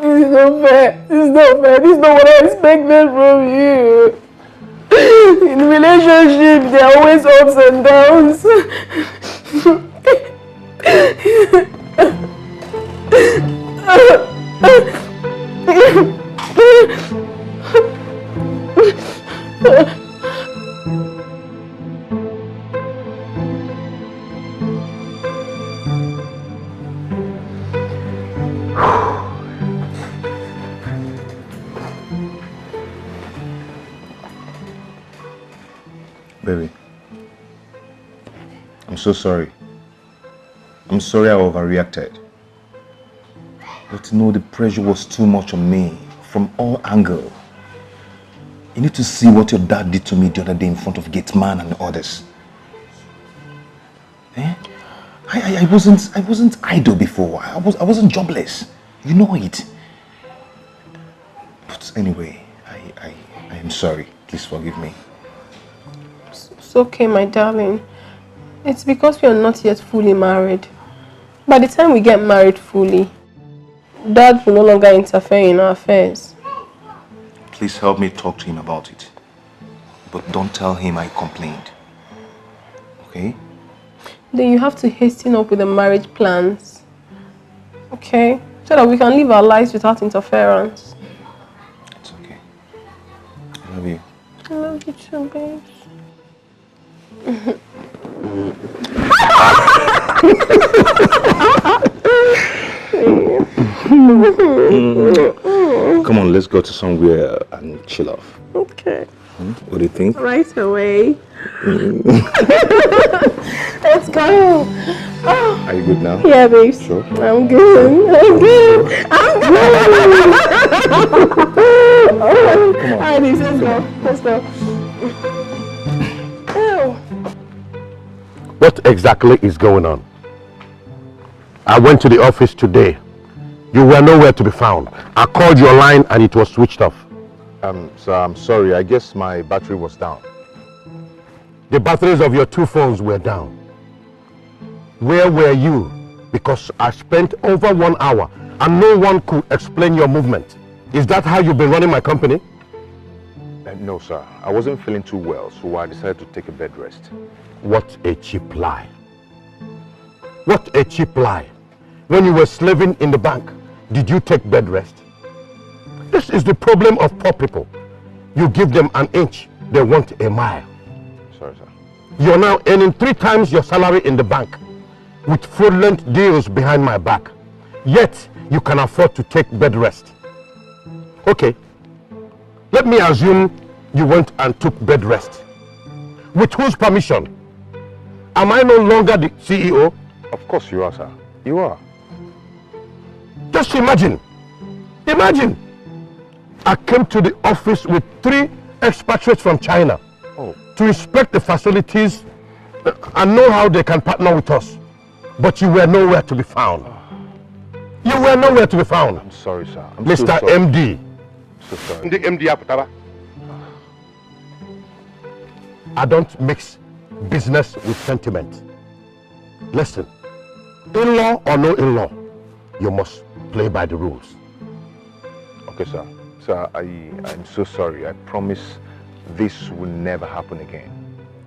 This is not fair. This is not fair. This is not what I expected from you. In relationships, there are always ups and downs. Baby, I'm so sorry. I'm sorry I overreacted. But no, the pressure was too much on me from all angles. You need to see what your dad did to me the other day in front of gate man and others. Eh? I wasn't idle before. I wasn't jobless. You know it. But anyway, I am sorry. Please forgive me. It's okay, my darling. It's because we are not yet fully married. By the time we get married fully, Dad will no longer interfere in our affairs. Please help me talk to him about it. But don't tell him I complained. Okay? Then you have to hasten up with the marriage plans. Okay? So that we can live our lives without interference. It's okay. I love you. I love you too, babes. Come on, let's go to somewhere and chill off. Okay. What do you think? Right away. Let's go. Oh. Are you good now? Yeah, babe. Sure. I'm good. I'm good. I'm good. Come on. Alright, let's go. Let's go. Ew. What exactly is going on? I went to the office today. You were nowhere to be found. I called your line and it was switched off. Sir, I'm sorry. I guess my battery was down. The batteries of your two phones were down. Where were you? Because I spent over 1 hour and no one could explain your movement. Is that how you've been running my company? No, sir. I wasn't feeling too well, so I decided to take a bed rest. What a cheap lie. What a cheap lie. When you were slaving in the bank, did you take bed rest? This is the problem of poor people. You give them an inch, they want a mile. Sorry, sir. You're now earning 3 times your salary in the bank with fraudulent deals behind my back. Yet, you can afford to take bed rest. Okay, let me assume you went and took bed rest. With whose permission? Am I no longer the CEO? Of course you are, sir. You are. Just imagine. Imagine. I came to the office with 3 expatriates from China to inspect the facilities and know how they can partner with us. But you were nowhere to be found. You were nowhere to be found. I'm sorry, sir. I'm Mr. so sorry. MD. So sorry. The MD Aputaba. I don't mix business with sentiment. Listen, in-law or no in-law, you must play by the rules. Okay, sir. Sir, I'm so sorry. I promise this will never happen again.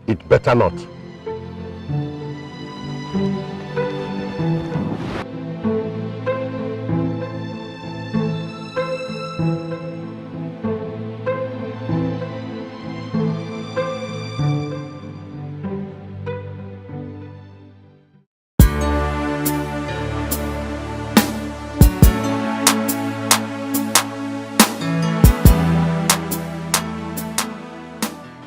It better not.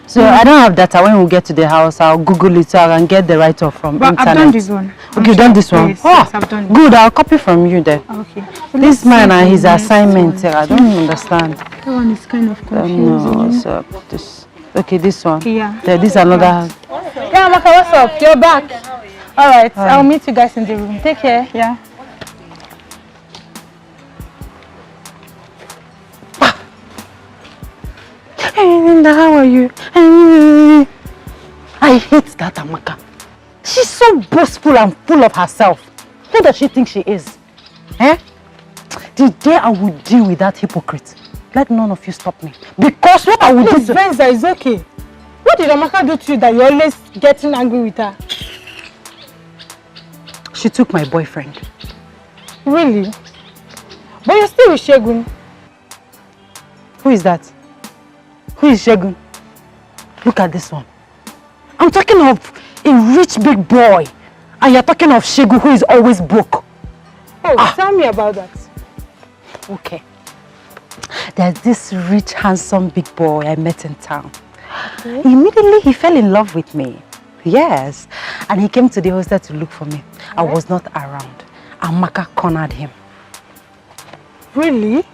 So I don't have data. When we get to the house, I'll Google it so I can get the write-off from internet. I've done this one. Okay, you've done this one? Yes, yes, I've done it. Good, I'll copy from you then. Okay. This man and his assignment, I don't understand. That one is kind of confusing. No, what's up? This, okay, this one. Yeah. This is another. Yeah, Maka, what's up? You're back. All right, I'll meet you guys in the room. Take care. Yeah. Hey, Linda, how are you? I hate that Amaka. She's so boastful and full of herself. Who does she think she is? Eh? The day I will deal with that hypocrite, let none of you stop me. Because what I will do to... Venza, it's okay. What did Amaka do to you that you're always getting angry with her? She took my boyfriend. Really? But you're still with Shegun. Who is that? Who is Shegun? Look at this one. I'm talking of a rich big boy. And you're talking of Shegun who is always broke. Oh, tell me about that. Okay. There's this rich, handsome big boy I met in town. Okay. Immediately he fell in love with me. Yes. And he came to the hostel to look for me. I was not around. Amaka cornered him. Really?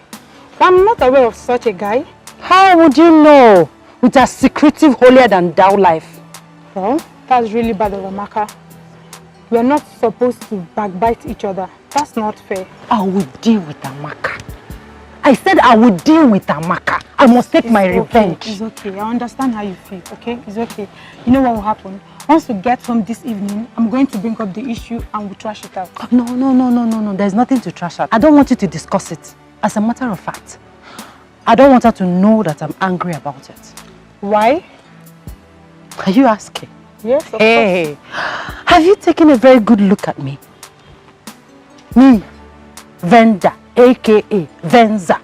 I'm not aware of such a guy. How would you know? With a secretive, holier-than-thou life. Well, that's really bad of Amaka. We are not supposed to backbite each other. That's not fair. I will deal with Amaka. I said I will deal with Amaka. I must take my revenge. It's okay. I understand how you feel, okay? It's okay. You know what will happen? Once we get home this evening, I'm going to bring up the issue and we'll trash it out. No. There's nothing to trash out. I don't want you to discuss it. As a matter of fact, I don't want her to know that I'm angry about it. Why? Are you asking? Yes, of course. Have you taken a very good look at me? Me, Venda, aka Venza.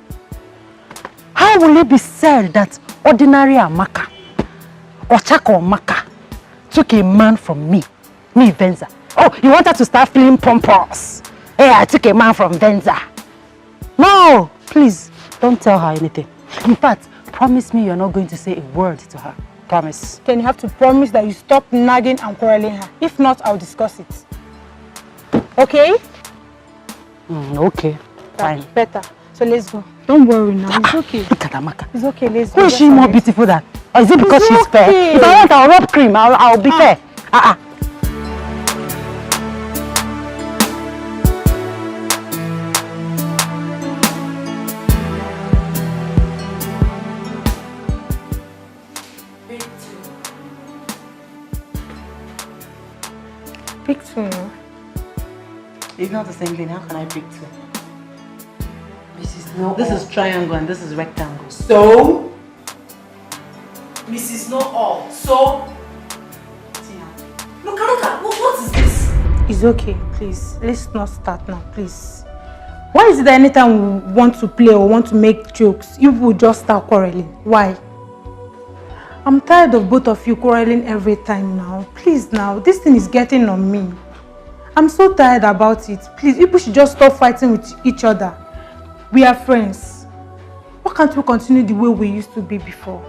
How will it be said that ordinary Amaka or Chako Amaka took a man from me, Venza? Oh, you want her to start feeling pompous? Hey, I took a man from Venza. No, please, don't tell her anything. In fact, promise me you're not going to say a word to her. Promise. Then you have to promise that you stop nagging and quarreling her. If not, I'll discuss it. Okay? Okay, fine. Better. So let's go. Don't worry now. It's okay. Look at Amaka. It's okay. Let's go. Who is she more beautiful than? Or is it because she's okay. fair? If I want, I'll rub cream. I'll be fair. Pick two. It's not the same thing. How can I pick two? This is triangle and this is rectangle. So? Mrs. Know All. So? Look at what is this? It's okay, please. Let's not start now, please. Why is it that anytime we want to play or want to make jokes, you will just start quarreling? Why? I'm tired of both of you quarreling every time now. Please now, this thing is getting on me. I'm so tired about it. Please, people should just stop fighting with each other. We are friends. Why can't we continue the way we used to be before?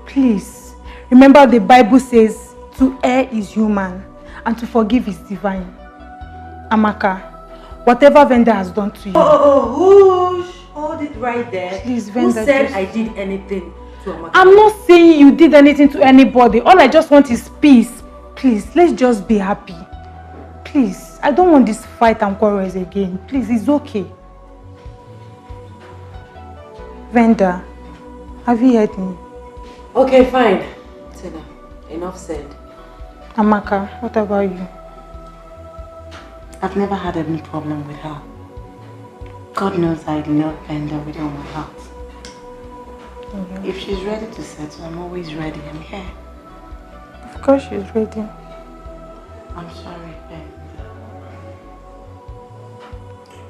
Please, remember the Bible says, to err is human and to forgive is divine. Amaka, whatever Venda has done to you. Whoosh! Hold it right there. Please, Who Venda, said I did anything to Amaka? I'm not saying you did anything to anybody. All I just want is peace. Please, let's just be happy. Please, I don't want this fight and quarrels again. Please, it's okay. Venda, have you heard me? Okay, fine. Tina, enough said. Amaka, what about you? I've never had any problem with her. God knows I love Venda with all my heart. If she's ready to settle, I'm always ready. I'm here. Of course she's ready. I'm sorry, Ben.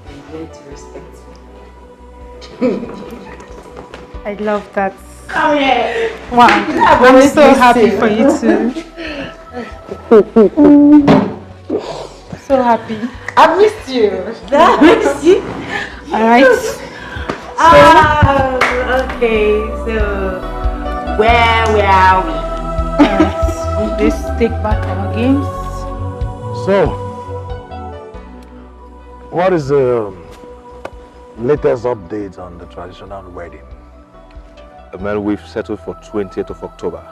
I'm ready to respect me. I love that. Come here. Wow, I'm so happy for you too. So happy. I missed you. I missed you. Alright. Okay, so where are we? Let's take back our games. So, what is the latest update on the traditional wedding? Man, we've settled for 20th of October.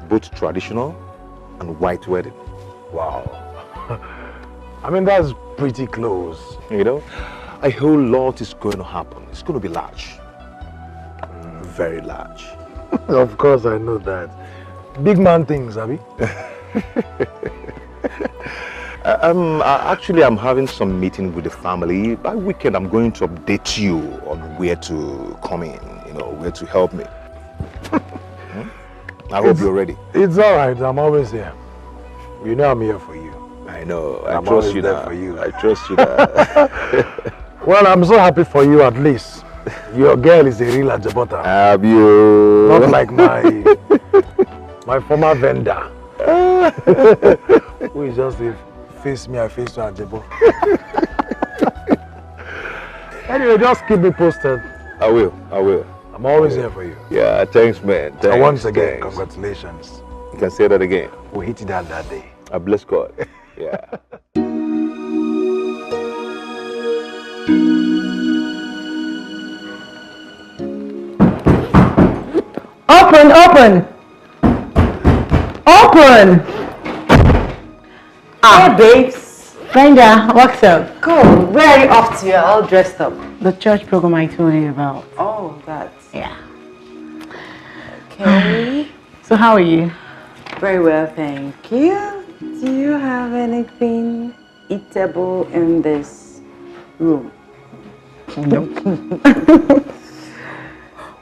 Both traditional and white wedding. Wow. I mean, that's pretty close. You know, a whole lot is going to happen. It's going to be large. Very large. Of course, I know that. Big man things, Abby. Actually, I'm having some meeting with the family. By weekend, I'm going to update you on where to come in, you know, where to help me. I hope you're ready. It's all right. I'm always here. You know I'm here for you. I know. I'm trust always you there that. for you. I trust you that. Well, I'm so happy for you at least. Your girl is a real Ajabota. Have you? Not like my former vendor. Who is just a face me, I face to Ajabo. Anyway, just keep me posted. I will. I'm always here for you. Yeah, thanks, man. Thanks, And once again, thanks. congratulations. You can say that again. We hit it that day. I bless God. Yeah. Open! Hey babes. Brenda, what's up? Cool. Where are you off to? You're all dressed up. The church program I told you about. Oh, that. Yeah. Okay. So how are you? Very well, thank you. Do you have anything eatable in this room? Nope.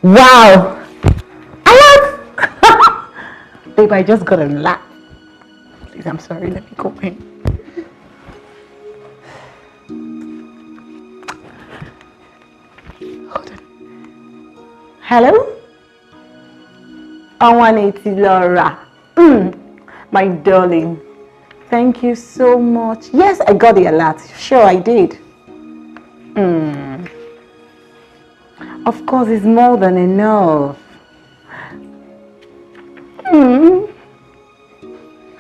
Wow! Babe, I just got a lot. Please, I'm sorry. Let me go in. Hold on. Hello? I want it, Laura. My darling. Thank you so much. Yes, I got the alert. Sure, I did. Of course, it's more than enough.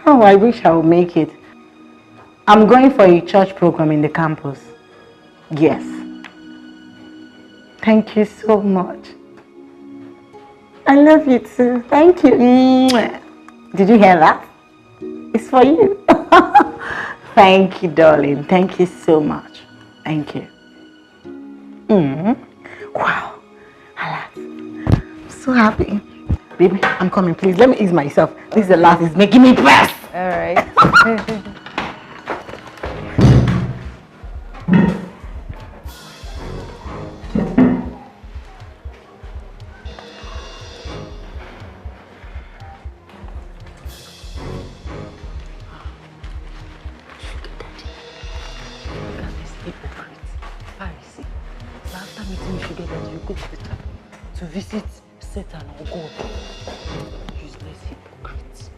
Oh, I wish I would make it. I'm going for a church program in the campus. Yes. Thank you so much. I love you too. Thank you. Did you hear that? It's for you. Thank you, darling. Thank you so much. Thank you. Wow. I'm so happy. Baby, I'm coming. Please, let me ease myself. This is the last. It's making me press. All right. To visit Satan or God. Useless hypocrites.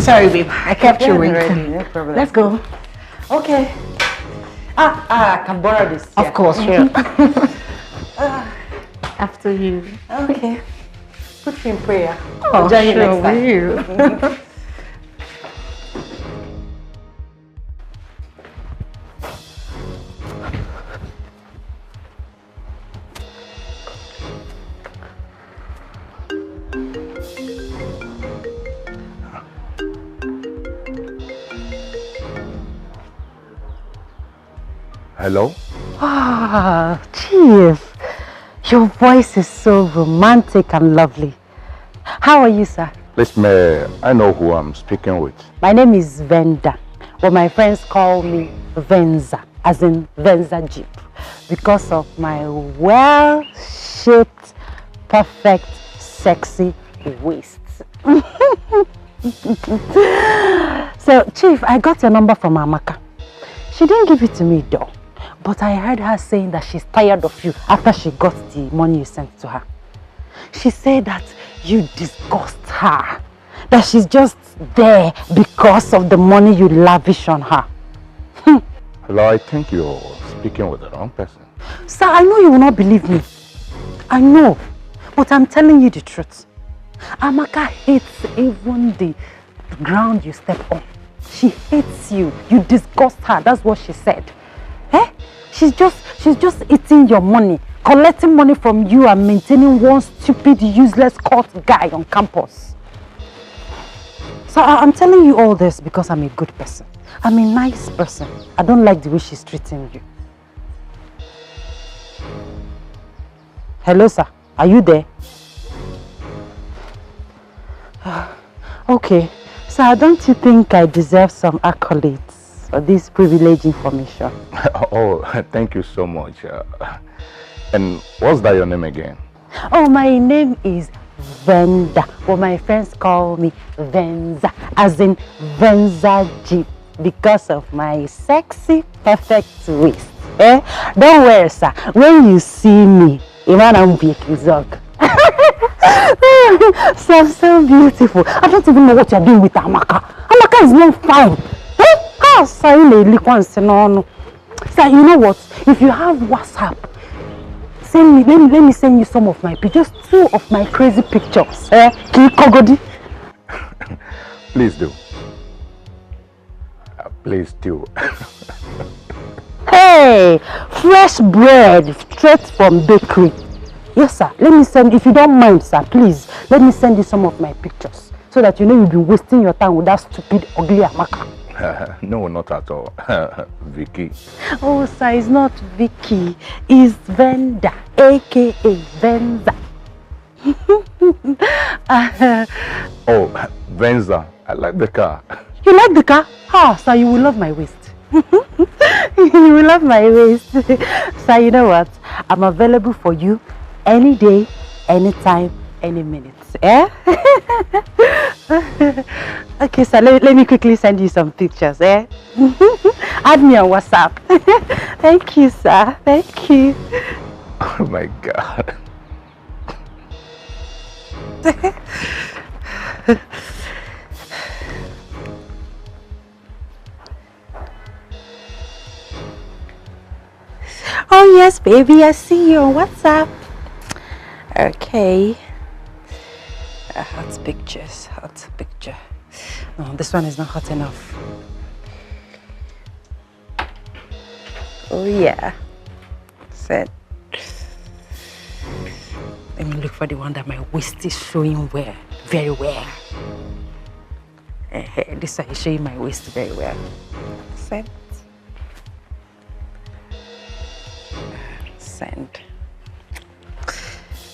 Sorry, babe. I kept you waiting. No problem. Let's go. Okay. I can borrow this. Of course, sure. After you. Okay. Put you in prayer. Oh, Join you sure, next time. Hello? Ah, Chief. Your voice is so romantic and lovely. How are you, sir? Listen, I know who I'm speaking with. My name is Venda, but my friends call me Venza, as in Venza Jeep, because of my well-shaped, perfect, sexy waist. So, Chief, I got your number from Amaka. She didn't give it to me though, but I heard her saying that she's tired of you after she got the money you sent to her. She said that you disgust her, that she's just there because of the money you lavish on her. Hello, I think you're speaking with the wrong person. Sir, I know you will not believe me. I know, but I'm telling you the truth. Amaka hates even the ground you step on. She hates you. You disgust her. That's what she said. Eh? She's just eating your money, collecting money from you and maintaining one stupid, useless court guy on campus. So I'm telling you all this because I'm a good person. I'm a nice person. I don't like the way she's treating you. Hello, sir. Are you there? Okay. Sir, don't you think I deserve some accolades for this privileged information? Oh, thank you so much. And what's that your name again? Oh, my name is Venda, but my friends call me Venza, as in Venza Jeep, because of my sexy, perfect waist. Eh? Don't worry, sir. When you see me, I'm so beautiful. I don't even know what you're doing with Amaka. Amaka is not fine. Eh? Ah, sir, sir, you know what? If you have WhatsApp, send me. Let me send you some of my pictures, just 2 of my crazy pictures. Eh? Please do. Please do. Hey, fresh bread straight from bakery. Yes, sir. Let me send, if you don't mind, sir, please, let me send you some of my pictures so that you know you'll be wasting your time with that stupid, ugly Amaka. No, not at all. Vicky. Oh, sir, it's not Vicky. It's Venda, aka Venza. Oh, Venza. I like the car. You like the car? Ah, sir, you will love my waist. You will love my waist. Sir, you know what? I'm available for you any day, anytime, any minute. Eh? Okay, sir, let me quickly send you some pictures. Eh? Add me on WhatsApp. Thank you, sir. Thank you. Oh my God. Oh yes, baby, I see you on WhatsApp. Okay. Hot pictures, hot picture. No, this one is not hot enough. Oh yeah. Set. Let me look for the one that my waist is showing well, very well. This one is showing my waist very well. Set. Send.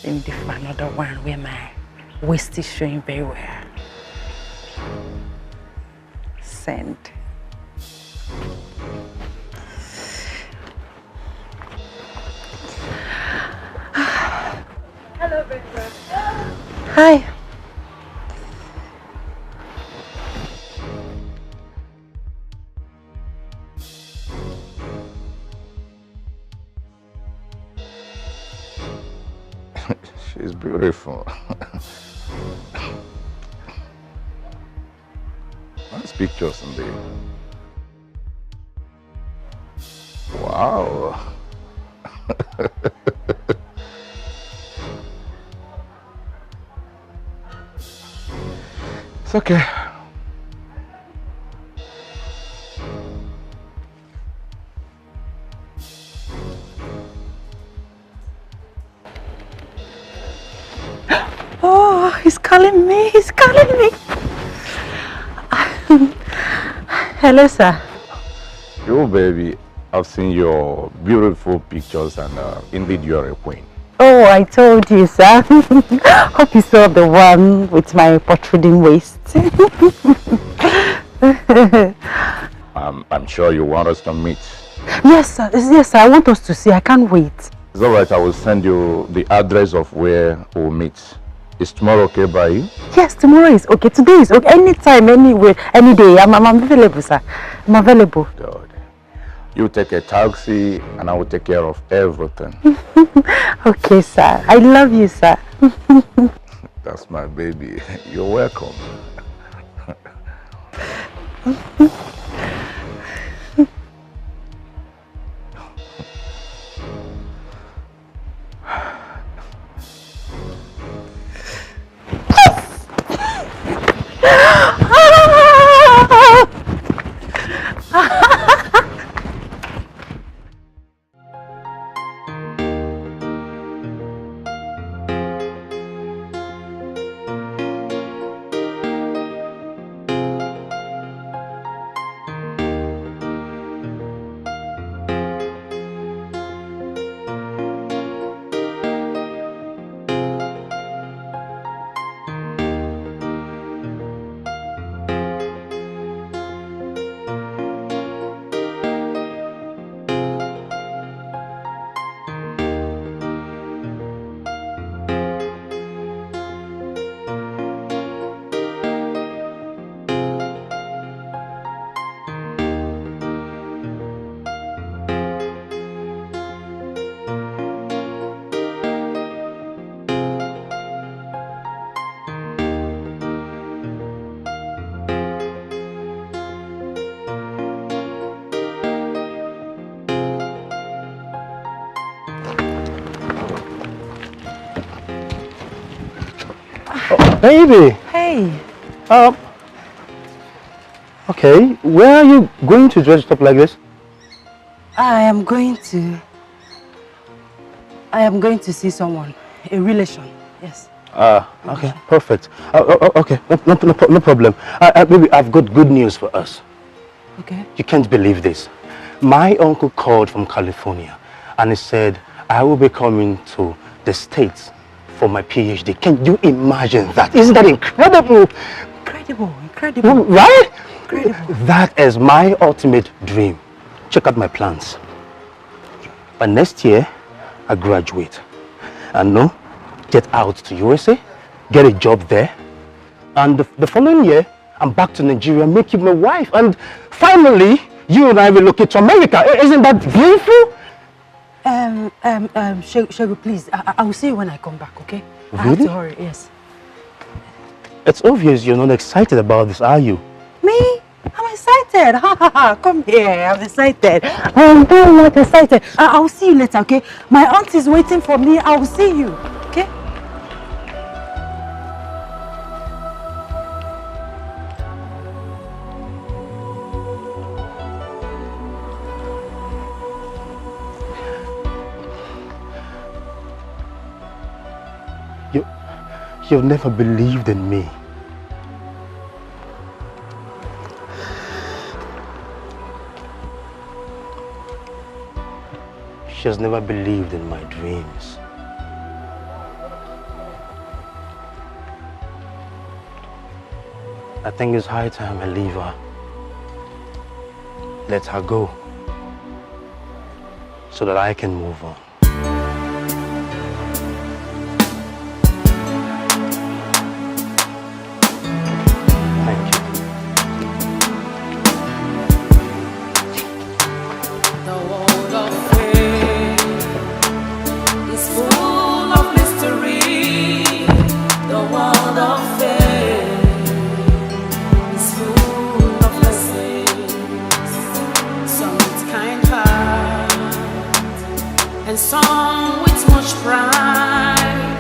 Let me do another one where my waist is showing very well. Send. Hello, Brenda. Hi. She's beautiful. Nice pictures indeed. Wow. It's okay. Oh, he's calling me. He's calling me. Hello, baby. I've seen your beautiful pictures and indeed you're a queen. Oh, I told you, sir. Hope you saw the one with my protruding waist. I'm sure you want us to meet. Yes, sir. Yes, sir. I want us to see. I can't wait. It's all right. I will send you the address of where we'll meet. Is tomorrow okay by you? Yes, tomorrow is okay. Today is okay. Anytime, anywhere, any day. I'm available, sir. I'm available. Good. You take a taxi and I will take care of everything. Okay, sir. I love you, sir. That's my baby. You're welcome. Baby. Hey. Okay, where are you going to dress up like this? I am going to see someone, a relation. Yes. Okay, perfect. Okay, no problem. Baby, I've got good news for us. Okay. You can't believe this. My uncle called from California and he said I will be coming to the States for my PhD. Can you imagine that? Isn't that incredible? Incredible. Right? Incredible. That is my ultimate dream. Check out my plans. By next year, I graduate. And no, get out to USA, get a job there. And the following year, I'm back to Nigeria, make you my wife. And finally, you and I will relocate to America. Isn't that beautiful? Shego, please, I will see you when I come back, okay? Really? I have to hurry, yes. It's obvious you're not excited about this, are you? Me? I'm excited. Come here, I'm excited. I'm very much excited. I'll see you later, okay? My aunt is waiting for me. I'll see you, okay? You've never believed in me. She has never believed in my dreams. I think it's high time I leave her. Let her go so that I can move on. Some with much pride,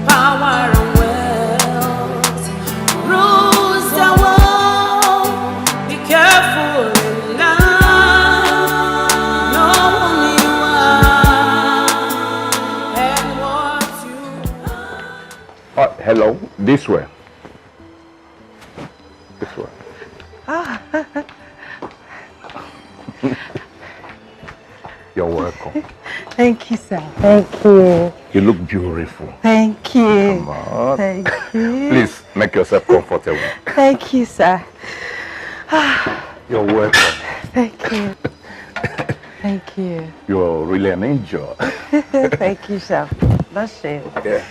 power and wealth rules the world. Be careful in life, know who you are and what you are. Hello, this way. This way. You're welcome. Thank you, sir. Thank you. You look beautiful. Thank you. Come on. Thank you. Please make yourself comfortable. Thank you, sir. You're welcome. Thank you. Thank you. You're really an angel. Thank you, sir. That's it. Yeah.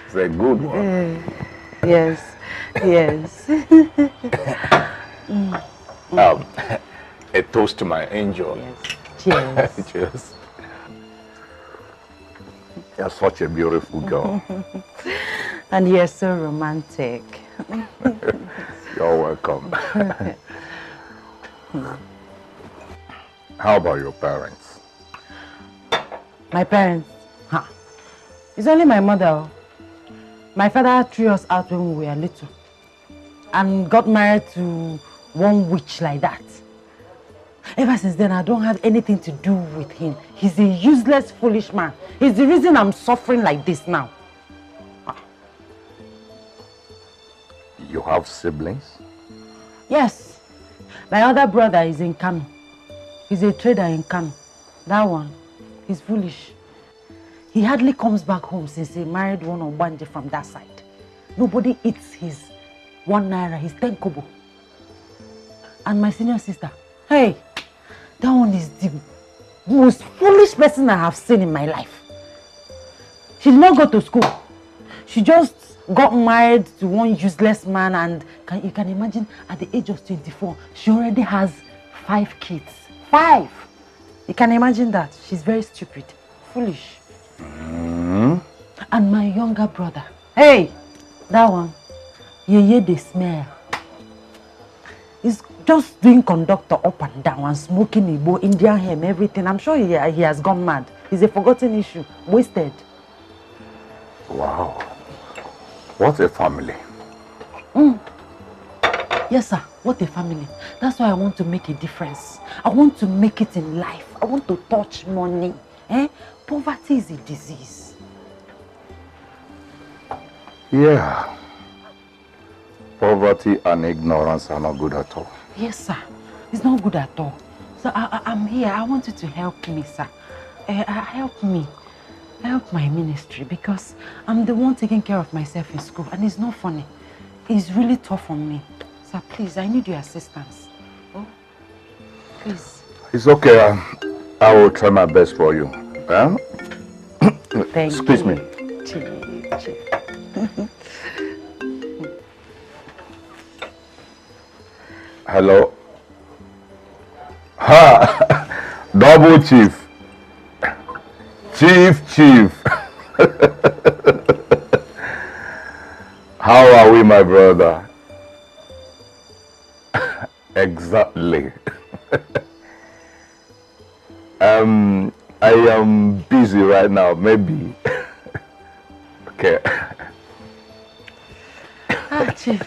It's a good one. Yes. Yes. A toast to my angel. Yes. Cheers. Cheers. You're such a beautiful girl. And you're so romantic. You're welcome. How about your parents? My parents? Huh. It's only my mother. My father threw us out when we were little and got married to one witch like that. Ever since then, I don't have anything to do with him. He's a useless, foolish man. He's the reason I'm suffering like this now. You have siblings? Yes. My other brother is in Kano. He's a trader in Kano. That one, he's foolish. He hardly comes back home since he married one Obanje from that side. Nobody eats his 1 naira, his 10 kobo. And my senior sister, hey, that one is the most foolish person I have seen in my life. She did not go to school. She just got married to one useless man, and you can imagine at the age of 24, she already has 5 kids. 5! You can imagine that. She's very stupid, foolish. And my younger brother, hey, that one, you the smell. He's just doing conductor up and down and smoking Igbo, Indian hemp, everything. I'm sure he has gone mad. It's a forgotten issue, wasted. Wow. What a family. Yes, sir. What a family. That's why I want to make a difference. I want to make it in life. I want to touch money. Poverty is a disease. Yeah. Poverty and ignorance are not good at all. Yes, sir. It's not good at all. So I'm here. I want you to help me, sir. Help me. Help my ministry, because I'm the one taking care of myself in school, and it's not funny. It's really tough on me. Sir, please, I need your assistance. Oh, please. It's okay. I will try my best for you. Thank Excuse you. me. Chief. Hello. Ha! Double chief. Chief. How are we, my brother? Exactly. I am busy right now, maybe. Okay. Chief.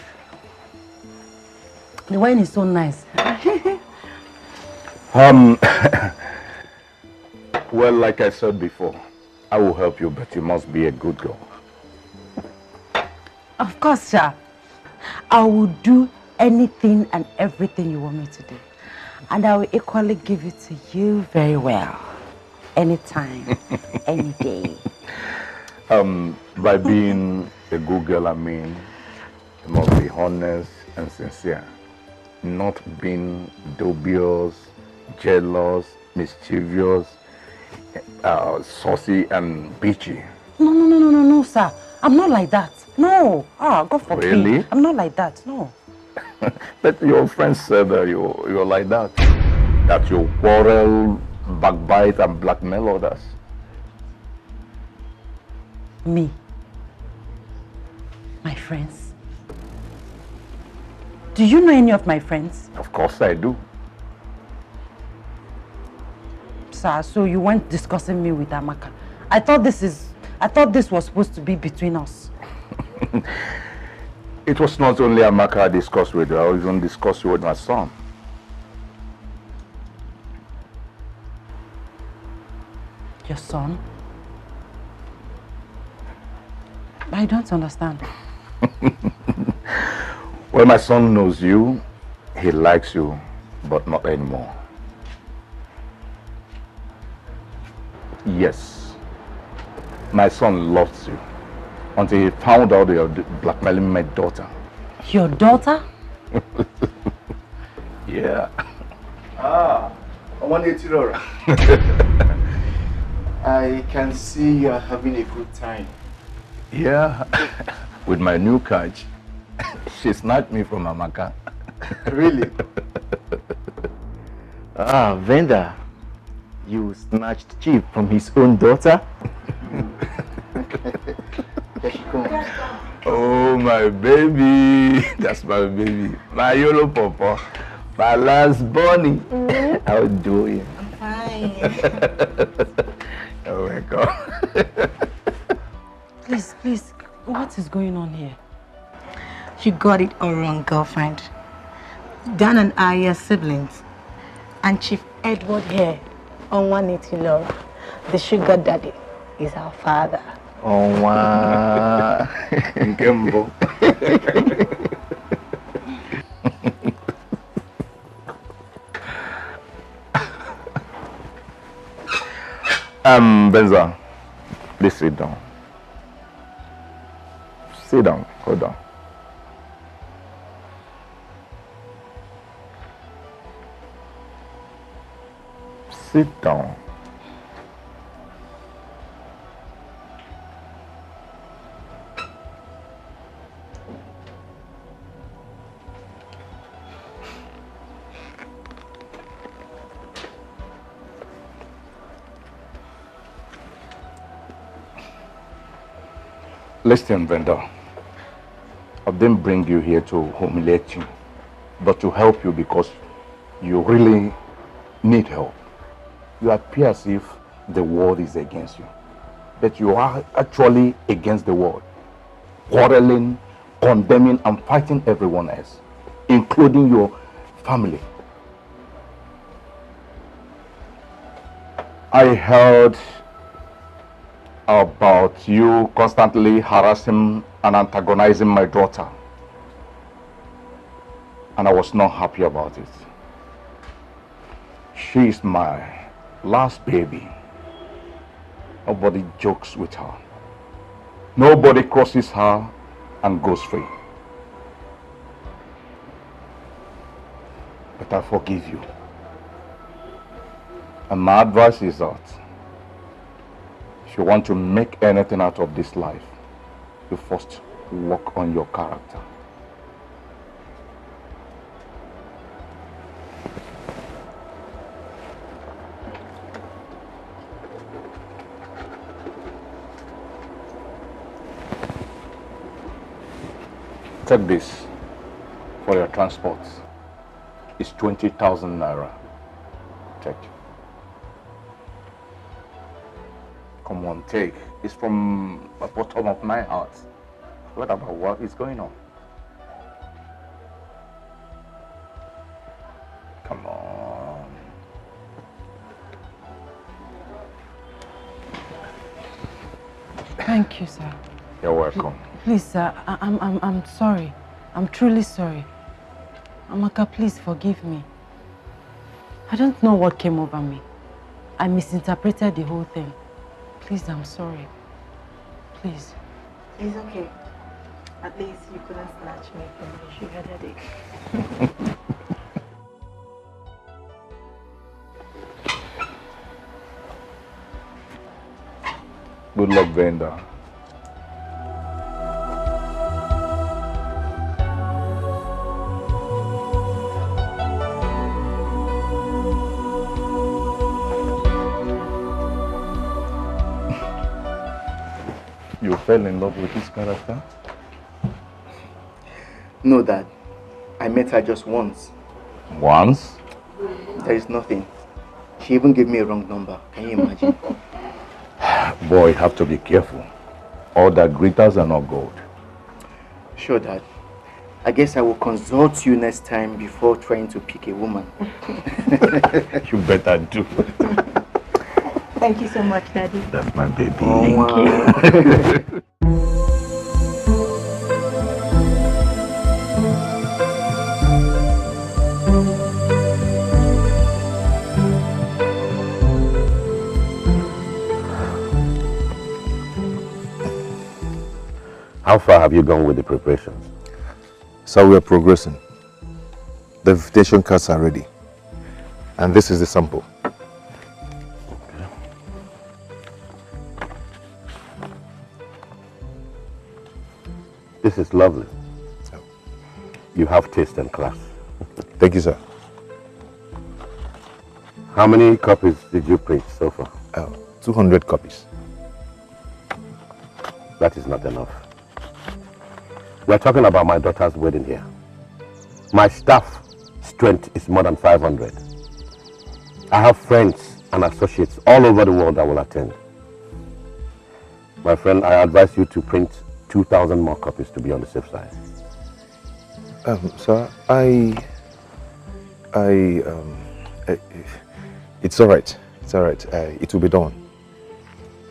The wine is so nice. Well, like I said before, I will help you, but you must be a good girl. Of course, sir. I will do anything and everything you want me to do. And I will equally give it to you very well. Anytime, any day. By being a good girl, I mean, you must be honest and sincere. Not being dubious, jealous, mischievous, saucy and bitchy. No, sir. I'm not like that. No. God forbid. Really? I'm not like that. No. But your friends said that you're like that. That you quarrel, backbite and blackmail others. Me? My friends? Do you know any of my friends? Of course I do. Sir, so you weren't discussing me with Amaka. I thought this was supposed to be between us. It was not only Amaka I discussed with you, I even discussed with my son. Your son? I don't understand. Well, my son knows you. He likes you, but not anymore. Yes. My son loves you until he found out you're blackmailing my daughter. Your daughter? Yeah. Ah, I want you to I can see you are having a good time. Yeah. With my new catch. She snatched me from Amaka. Really? Ah, Venda, you snatched Chief from his own daughter? There she comes. Oh, my baby. That's my baby. My yellow papa. My last bunny. How you doing? I'm fine. You're welcome. Please, what is going on here? You got it all wrong, girlfriend. Dan and I are siblings. And Chief Edward here, on one love, the sugar daddy, is our father. Oh, wow. Nkembo. Benza, please sit down. Sit down, hold on. Sit down. Listen, Venda, I didn't bring you here to humiliate you, but to help you because you really need help. You appear as if the world is against you, but you are actually against the world, quarreling, condemning, and fighting everyone else, including your family. I heard about you constantly harassing and antagonizing my daughter, and I was not happy about it. She is my last baby. Nobody jokes with her. Nobody crosses her and goes free. But I forgive you. And my advice is that if you want to make anything out of this life, you first work on your character. Take this for your transport. It's 20,000 naira. Take. Come on, take. It's from the bottom of my heart. What about what is going on? Come on. Thank you, sir. You're welcome. Please, sir, I'm sorry. I'm truly sorry. Amaka, please forgive me. I don't know what came over me. I misinterpreted the whole thing. Please, I'm sorry. Please. It's okay. At least you couldn't snatch me from your sugar daddy. Good luck, Venda. You fell in love with this character? No, Dad. I met her just once. Once? There is nothing. She even gave me a wrong number. Can you imagine? Boy, you have to be careful. All that glitters are not gold. Sure, Dad. I guess I will consult you next time before trying to pick a woman. You better do. Thank you so much, Daddy. That's my baby. Oh, thank you. How far have you gone with the preparations? So we are progressing. The invitation cards are ready. And this is the sample. Okay. This is lovely. You have taste and class. Thank you, sir. How many copies did you print so far? 200 copies. That is not enough. We're talking about my daughter's wedding here. My staff strength is more than 500. I have friends and associates all over the world that will attend. My friend, I advise you to print 2,000 more copies to be on the safe side. Sir, it's all right. It's all right. It will be done.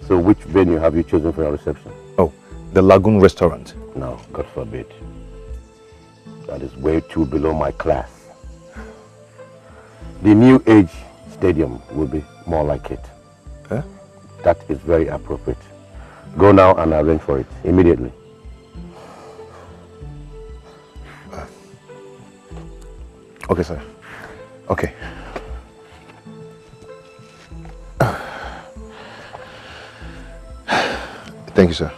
So which venue have you chosen for your reception? Oh, the Lagoon Restaurant. No, God forbid. That is way too below my class. The New Age Stadium will be more like it. Huh? That is very appropriate. Go now and arrange for it immediately. Okay, sir. Okay. Thank you, sir.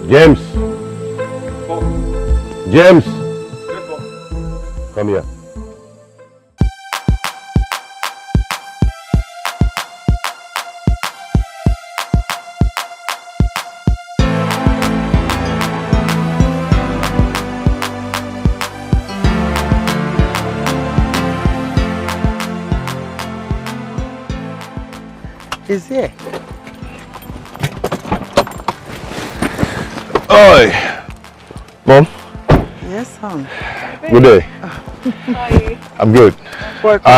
James! James! Come here. He's here. Oi! Mom? Yes, son. Good day. How are you? I'm good. Welcome.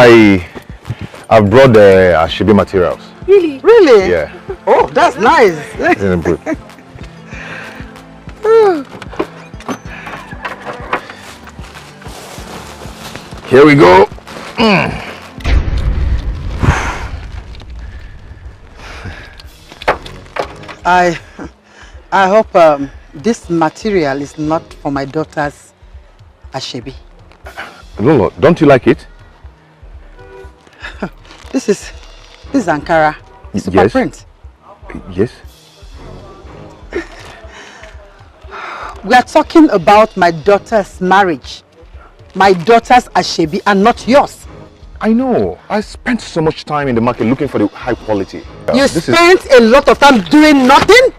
I've brought the Ashibi materials. Really? Really? Yeah. Oh, that's nice. Isn't it good? Here we go. I hope this material is not for my daughter's Ashebi. Lolo, don't you like it? This is Ankara. Super Yes. print. Yes. We are talking about my daughter's marriage. My daughter's Ashebi and not yours. I know. I spent so much time in the market looking for the high quality. You spent a lot of time doing nothing?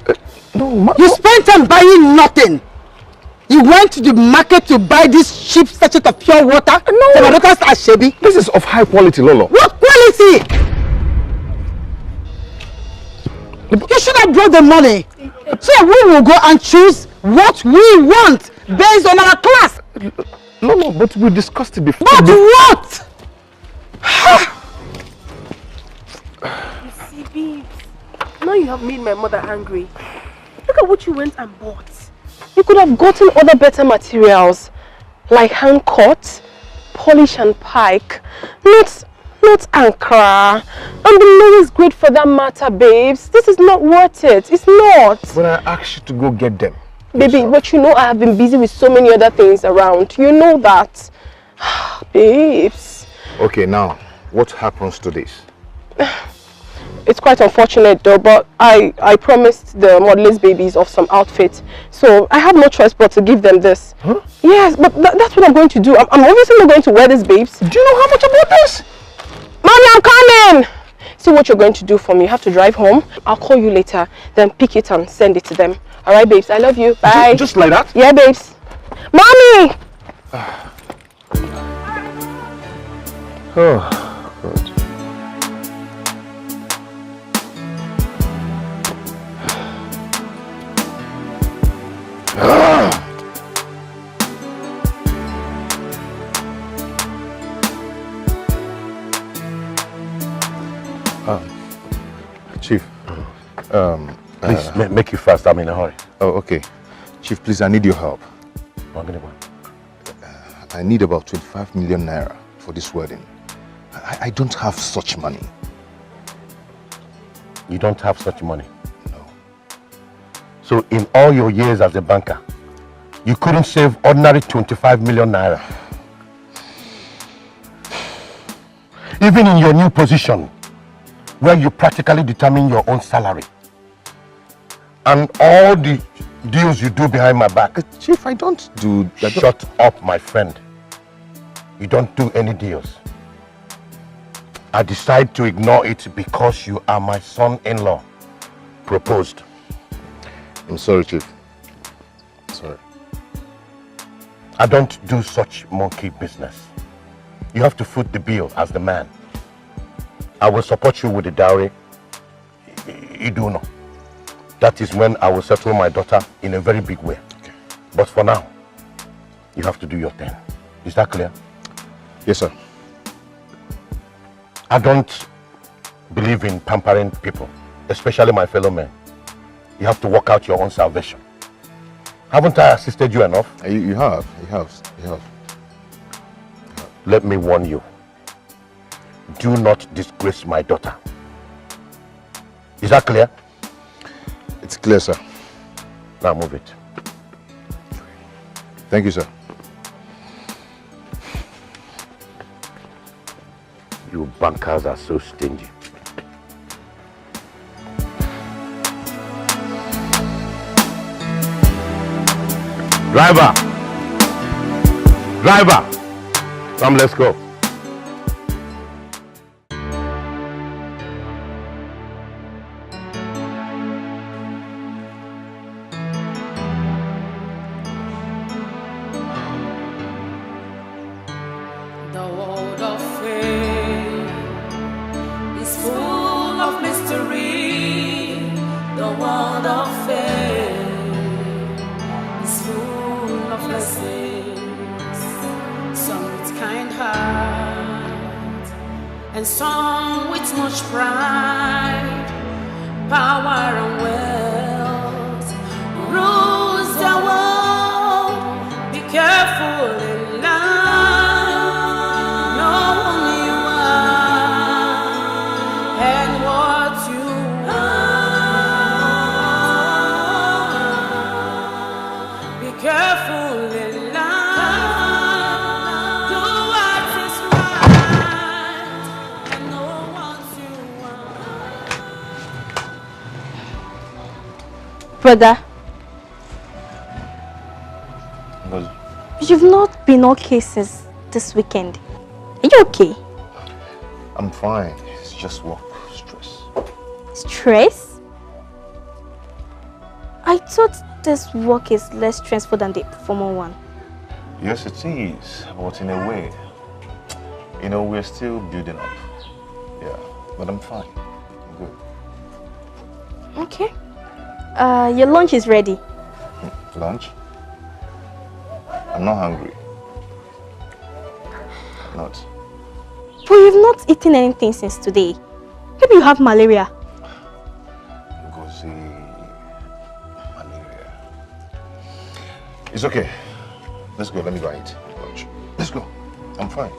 No, you spent time buying nothing. You went to the market to buy this cheap sachet of pure water for my daughter's Ashebi. This is of high quality, Lolo. What quality? You should have brought the money. So we will go and choose what we want based on our class. Lolo, but we discussed it before. But what? You see, babes, now you have made my mother angry. Look at what you went and bought. You could have gotten other better materials, like hand cut, polish and pike, not Ankara. And the lowest grade for that matter, babes. This is not worth it. It's not. When I asked you to go get them. Baby, but you know I have been busy with so many other things around. You know that. Babes. Okay, now, what happens to this? It's quite unfortunate though, but I promised the modelers babies of some outfits. So I have no choice but to give them this. Huh? Yes, but that's what I'm going to do. I'm obviously not going to wear this, babes. Do you know how much I bought this? Mommy, I'm coming! See what you're going to do for me. You have to drive home. I'll call you later, then pick it and send it to them. Alright, babes, I love you. Bye. Just like that? Yeah, babes. Mommy! Oh, God. Chief, please make it fast. I'm in a hurry. Oh, okay. Chief, please, I need your help. I need about 25 million naira for this wedding. I don't have such money. You don't have such money? No. So in all your years as a banker, you couldn't save ordinary 25 million naira? Even in your new position, where you practically determine your own salary, and all the deals you do behind my back. Chief, I don't do that. Shut up, my friend. You don't do any deals. I decide to ignore it because you are my son-in-law. Proposed. I'm sorry, Chief. Sorry. I don't do such monkey business. You have to foot the bill as the man. I will support you with the dowry. You do know. That is when I will settle my daughter in a very big way. Okay. But for now, you have to do your thing. Is that clear? Yes, sir. I don't believe in pampering people, especially my fellow men. You have to work out your own salvation. Haven't I assisted you enough? You have. Let me warn you. Do not disgrace my daughter. Is that clear? It's clear, sir. Now move it. Thank you, sir. You bankers are so stingy. Driver! Come, let's go. And some with much pride, power and wealth rules the world. Be careful in life, know who you are and what you want. Be careful in life, do what is right. Brother, you've not been okay since this weekend. Are you okay? I'm fine. It's just work stress. Stress? I thought this work is less stressful than the former one. Yes, it is, but in a way, you know, we're still building up. Yeah, but I'm fine. I'm good. Okay. Your lunch is ready. Lunch? I'm not hungry. Not. But you've not eaten anything since today. Maybe you have malaria. Malaria. It's okay. Let's go. Let me go eat lunch. Let's go. I'm fine.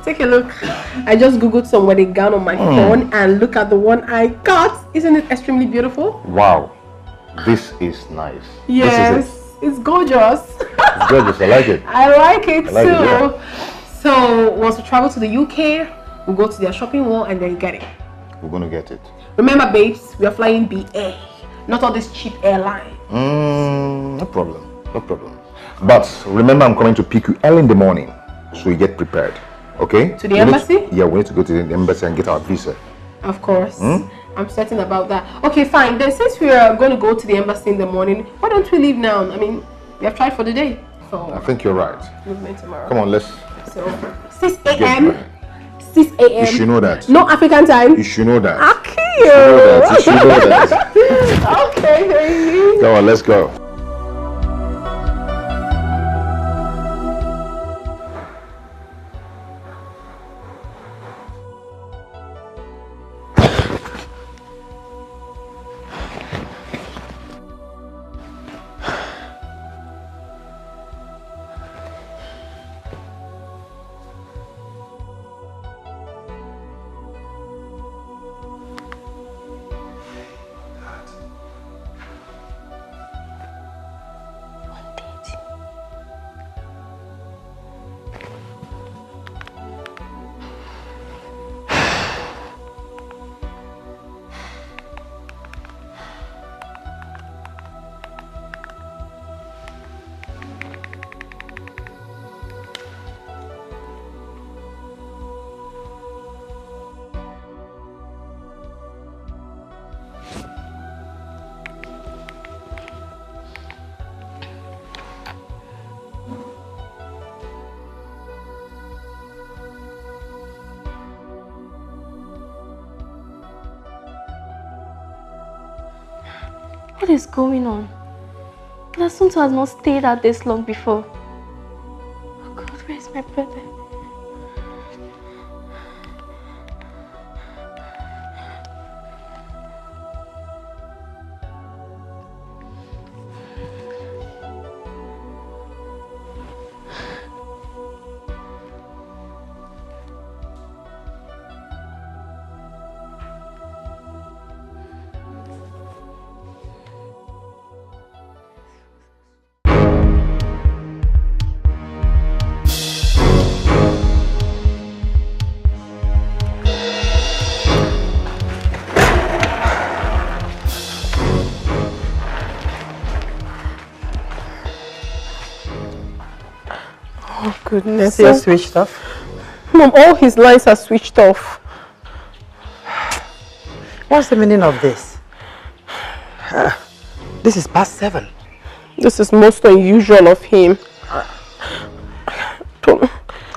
Take a look. I just googled some wedding gown on my phone and look at the one I got. Isn't it extremely beautiful? Wow, this is nice. Yes, it's gorgeous. It's gorgeous. I like it. I like it too. Yeah. So once we travel to the UK, we'll go to their shopping mall and then get it. We're gonna get it. Remember, babes, we are flying BA, not all this cheap airline. No problem. No problem. But remember, I'm coming to pick you early in the morning, so you get prepared. Okay? To the embassy? Yeah, we need to go to the embassy and get our visa. Of course. I'm certain about that. Okay, fine. Then since we are going to go to the embassy in the morning, why don't we leave now? I mean, we have tried for the day. So I think you're right. Movement tomorrow. Come on, let's... So, 6 a.m. 6 a.m. You should know that. No African time. You should know that. Okay. You should know that. Okay, baby. Come on, let's go. What is going on? Tonto has not stayed out this long before. Oh God, where is my brother? Goodness. You're switched off? Mom, all his lines are switched off. What's the meaning of this? This is past 7. This is most unusual of him.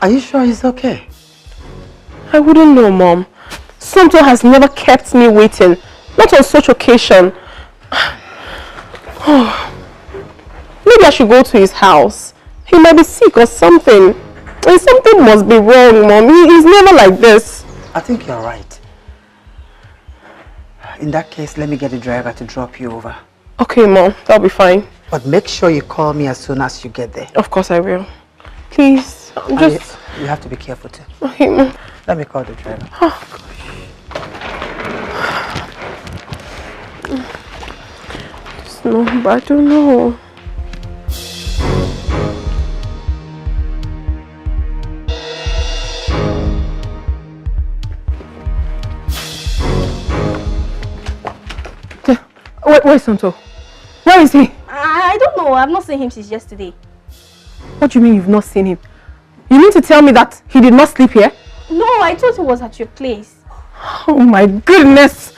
Are you sure he's okay? I wouldn't know, Mom. Tonto has never kept me waiting. Not on such occasion. Maybe I should go to his house. He might be sick or something. And something must be wrong, Mom. He's never like this. I think you're right. In that case, let me get the driver to drop you over. Okay, Mom. That'll be fine. But make sure you call me as soon as you get there. Of course I will. Please, just... You have to be careful too. Okay, Mom. Let me call the driver. Oh, gosh. No, but I don't know. Where's Tonto? Where is he? I don't know. I've not seen him since yesterday. What do you mean you've not seen him? You mean to tell me that he did not sleep here? No, I thought he was at your place. Oh my goodness!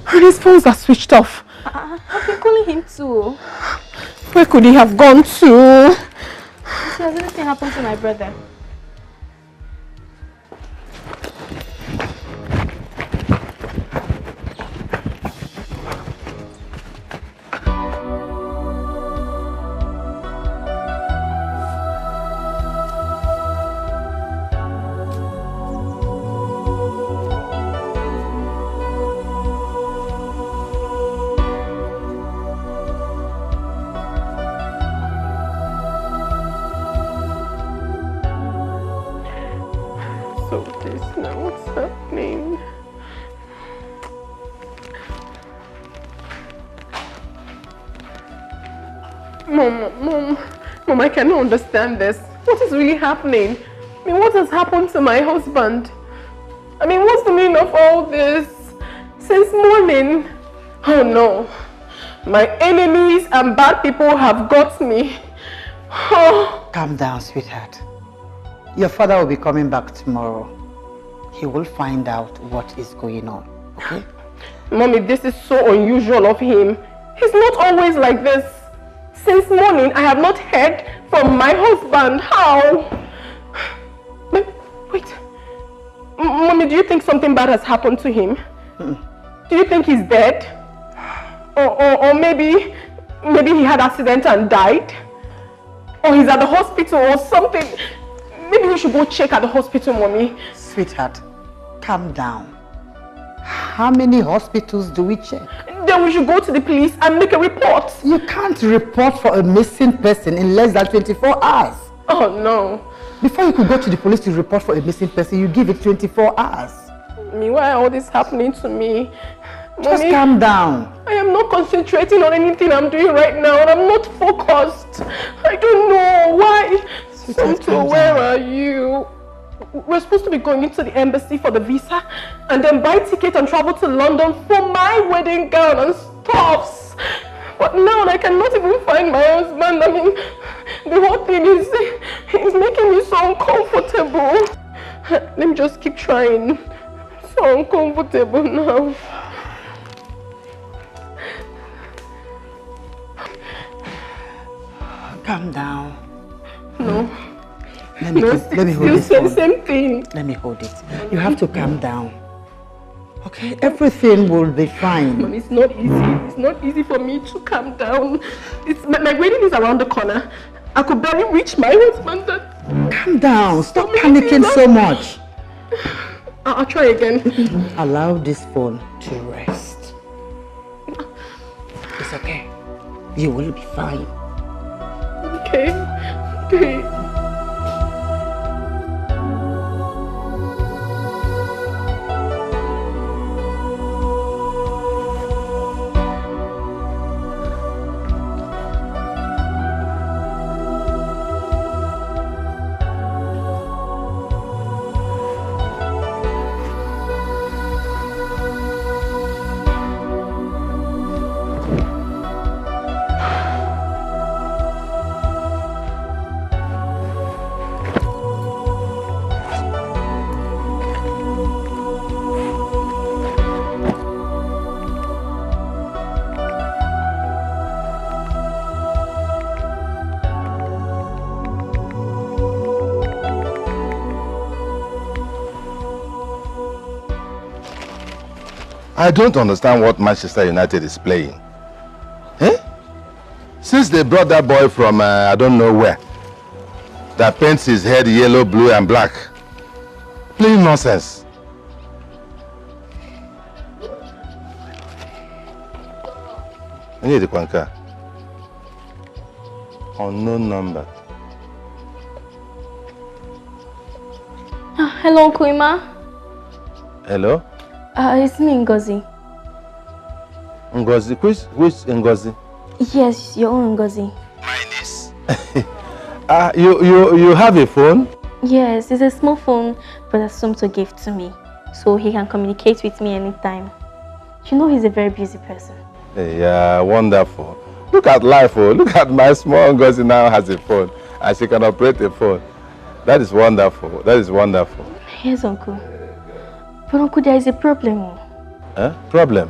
His phones are switched off. I've been calling him too. Where could he have gone to? Has anything happened to my brother? Mom, I cannot understand this. What is really happening? I mean, what has happened to my husband? I mean, what's the meaning of all this? Since morning. Oh no. My enemies and bad people have got me. Oh. Calm down, sweetheart. Your father will be coming back tomorrow. He will find out what is going on, okay? Mommy, this is so unusual of him. He's not always like this. Since morning, I have not heard from my husband. How? Wait. Mommy, do you think something bad has happened to him? Do you think he's dead? Or maybe he had an accident and died? Or he's at the hospital or something? Maybe we should go check at the hospital, Mommy. Sweetheart, calm down. How many hospitals do we check? Then we should go to the police and make a report. You can't report for a missing person in less than 24 hours. Oh no. Before you could go to the police to report for a missing person, you give it 24 hours. Why are all this happening to me? Just Mommy, calm down. I am not concentrating on anything I'm doing right now and I'm not focused. I don't know why. Tonto, where are you? We're supposed to be going into the embassy for the visa and then buy ticket and travel to London for my wedding gown and stuffs. But now I cannot even find my husband. I mean, the whole thing is making me so uncomfortable. Let me just keep trying. So uncomfortable now. Calm down. No. Let me hold this phone. Same thing. Let me hold it. You have to calm down. Okay, everything will be fine. Mom, it's not easy. It's not easy for me to calm down. My wedding is around the corner. I could barely reach my husband. Calm down. Stop panicking so much. I'll try again. Allow this phone to rest. It's okay. You will be fine. Okay. Okay. I don't understand what Manchester United is playing. Eh? Since they brought that boy from I don't know where, that paints his head yellow, blue and black. Playing nonsense. I need the Kwanka. Unknown number. Hello, Uncle Ima. Hello? It's me, Ngozi. Ngozi? Which Ngozi? Yes, your own Ngozi. You have a phone? Yes, it's a small phone Brother Sumto gave to me, so he can communicate with me anytime. You know he's a very busy person. Yeah, wonderful. Look at life, oh. Look at my small Ngozi now has a phone, and she can operate a phone. That is wonderful. That is wonderful. Yes, Uncle. But Uncle, there is a problem. Huh? Problem?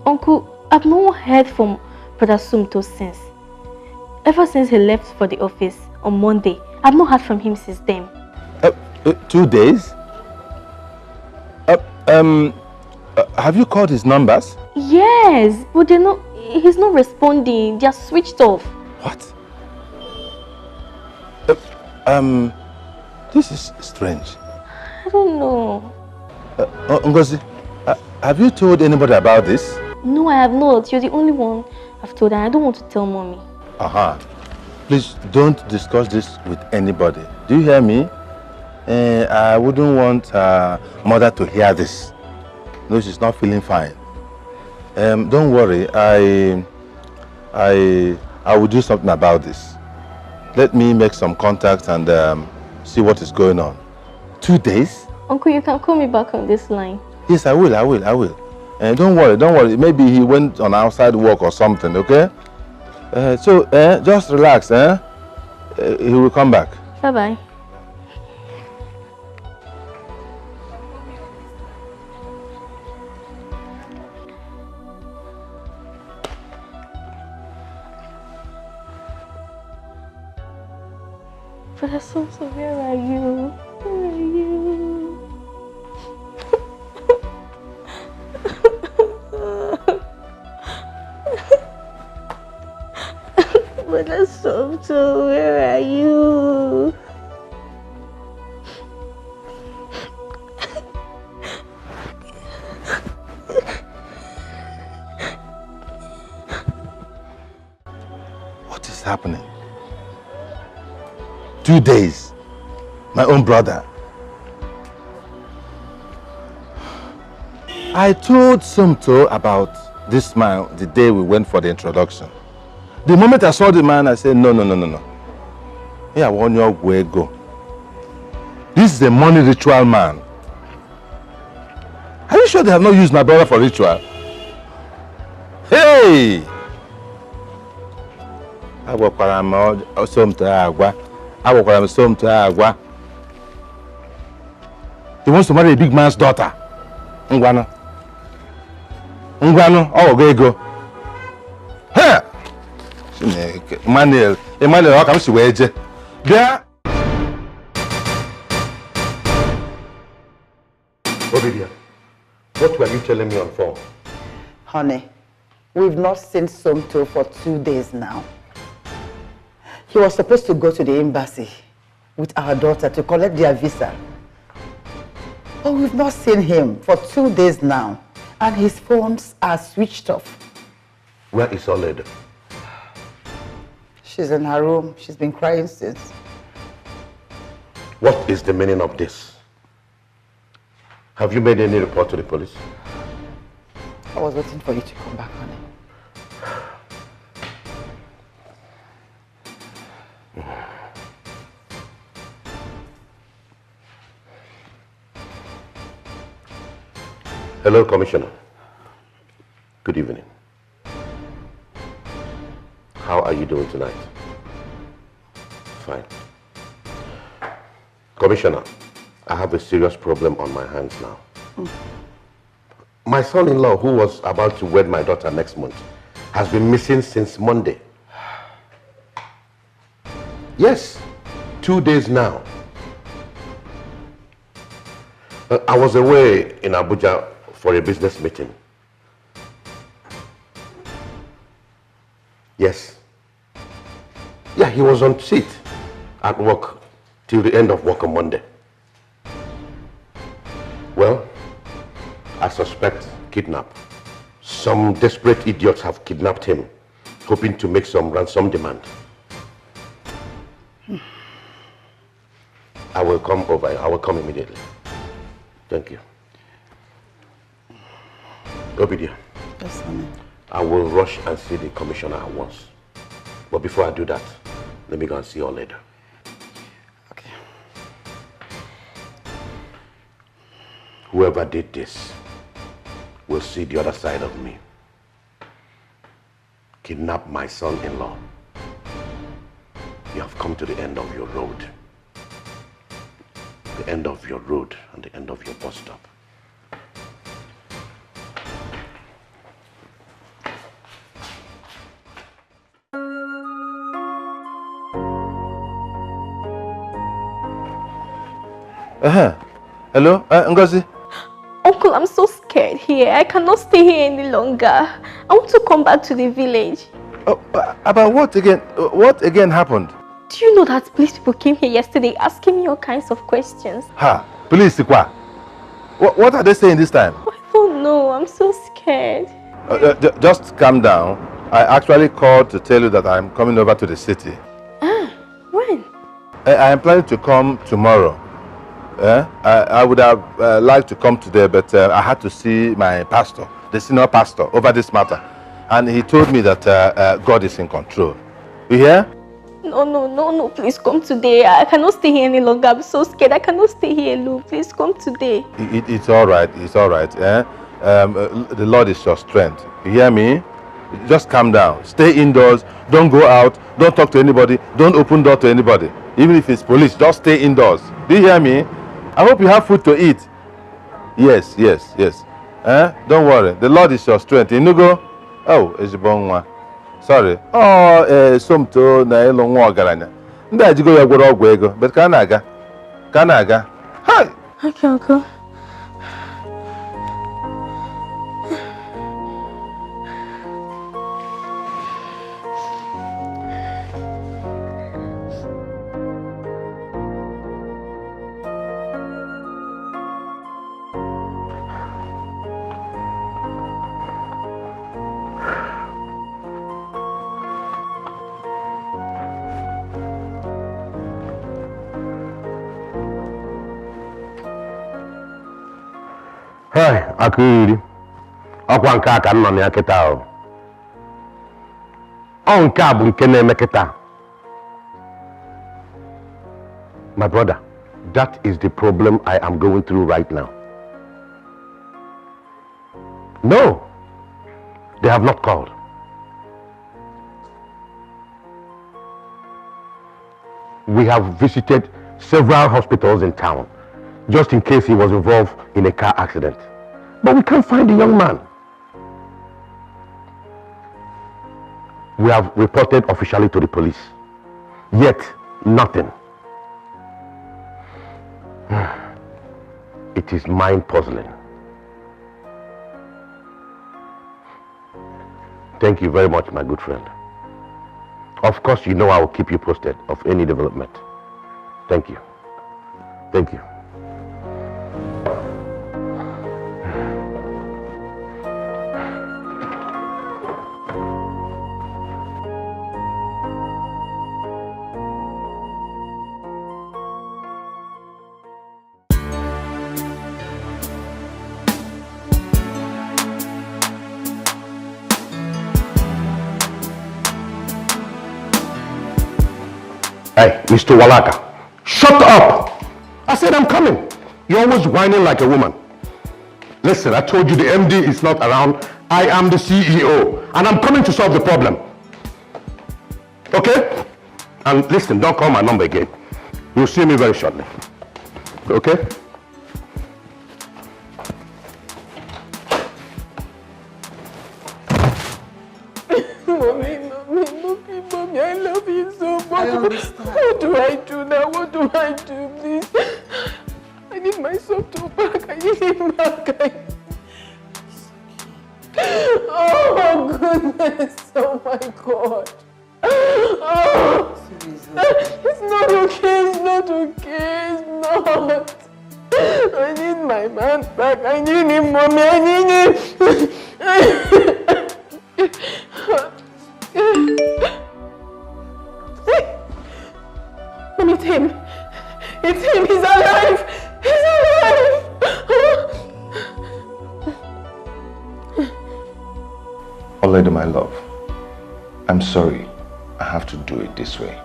Uncle, I've not heard from Brother Sumto since. Ever since he left for the office on Monday, I've not heard from him since then. 2 days? Have you called his numbers? Yes, but he's not responding. They are switched off. What? This is strange. I don't know. Ngozi, have you told anybody about this? No, I have not. You're the only one I've told, and I don't want to tell Mommy. Please don't discuss this with anybody. Do you hear me? I wouldn't want mother to hear this. No, she's not feeling fine. Don't worry. I will do something about this. Let me make some contacts and see what is going on. 2 days? Uncle, you can call me back on this line. Yes, I will. Don't worry. Maybe he went on outside work or something, okay? So just relax, he will come back. Bye-bye. Brother Sumto, where are you? Where are you? Brother Sumto, where are you? What is happening? 2 days. My own brother. I told Sumto about this man the day we went for the introduction. The moment I saw the man, I said, no. Here, one your way go. This is a money ritual man. Are you sure they have not used my brother for ritual? Hey! He wants to marry a big man's daughter. Ngwano, go. Hey! Emmanuel, how come she wear je? There. Obidia, What were you telling me on phone? Honey, we've not seen Somto for 2 days now. He was supposed to go to the embassy with our daughter to collect their visa. But we've not seen him for 2 days now, and his phones are switched off. Where is Oledo? She's in her room. She's been crying since. What is the meaning of this? Have you made any report to the police? I was waiting for you to come back, honey. Hello, Commissioner. Good evening. How are you doing tonight? Fine. Commissioner, I have a serious problem on my hands now. My son-in-law, who was about to wed my daughter next month, has been missing since Monday. Yes, 2 days now. I was away in Abuja for a business meeting. Yes. Yeah, he was on seat at work till the end of work on Monday. Well, I suspect kidnap. Some desperate idiots have kidnapped him, hoping to make some ransom demand. I will come over. I will come immediately. Thank you. Obidia. Yes, honey. I will rush and see the commissioner at once. But before I do that, let me go and see you all later. Okay. Whoever did this will see the other side of me. Kidnap my son-in-law. You have come to the end of your road. The end of your road and the end of your bus stop. Hello, Ngozi? Uncle, I'm so scared here. I cannot stay here any longer. I want to come back to the village. Oh, about what again? What again happened? Do you know that police people came here yesterday asking me all kinds of questions? Ha! Police, what are they saying this time? I don't know. I'm so scared. Just calm down. I actually called to tell you that I'm coming over to the city. When? I am planning to come tomorrow. I would have liked to come today, but I had to see my pastor, the senior pastor, over this matter. And he told me that God is in control. You hear? No, please come today. I cannot stay here any longer. I'm so scared. I cannot stay here alone. Please come today. It's all right. It's all right. The Lord is your strength. You hear me? Just calm down. Stay indoors. Don't go out. Don't talk to anybody. Don't open door to anybody. Even if it's police, just stay indoors. Do you hear me? I hope you have food to eat. Yes. Don't worry. The Lord is your strength. Inugo? Oh, Ejibonwa. Sorry. Oh, Somto na elo nwa ogaranya. Ndị ajigo ya gwọrọ ọgwụ ego. But ka na-aga. Hi. Okay, uncle. Hey, Akiri. Ọkwa nke a ka nọ na ya kịta ahụ. Ọ nke a bụ nke na-eme kịta. My brother, that is the problem I am going through right now. No, they have not called. We have visited several hospitals in town, just in case he was involved in a car accident. But we can't find the young man. We have reported officially to the police. Yet, nothing. It is mind-puzzling. Thank you very much, my good friend. Of course, you know I will keep you posted of any development. Thank you. Thank you. Hey, Mr. Walaka, shut up! I said I'm coming. You're always whining like a woman. Listen, I told you the MD is not around. I am the CEO, and I'm coming to solve the problem. Okay? And listen, don't call my number again. You'll see me very shortly. Okay? Mommy, I love you so much. I understand. What do I do now? What do I do, please? I need my son to back. I need him back. Oh, goodness. Oh, my God. Oh, it's not okay. It's not okay. It's not. I need my man back. I need him, Mommy. I need him. Mommy, it's him. It's him. He's alive. He's alive. Lady, my love, I'm sorry. I have to do it this way.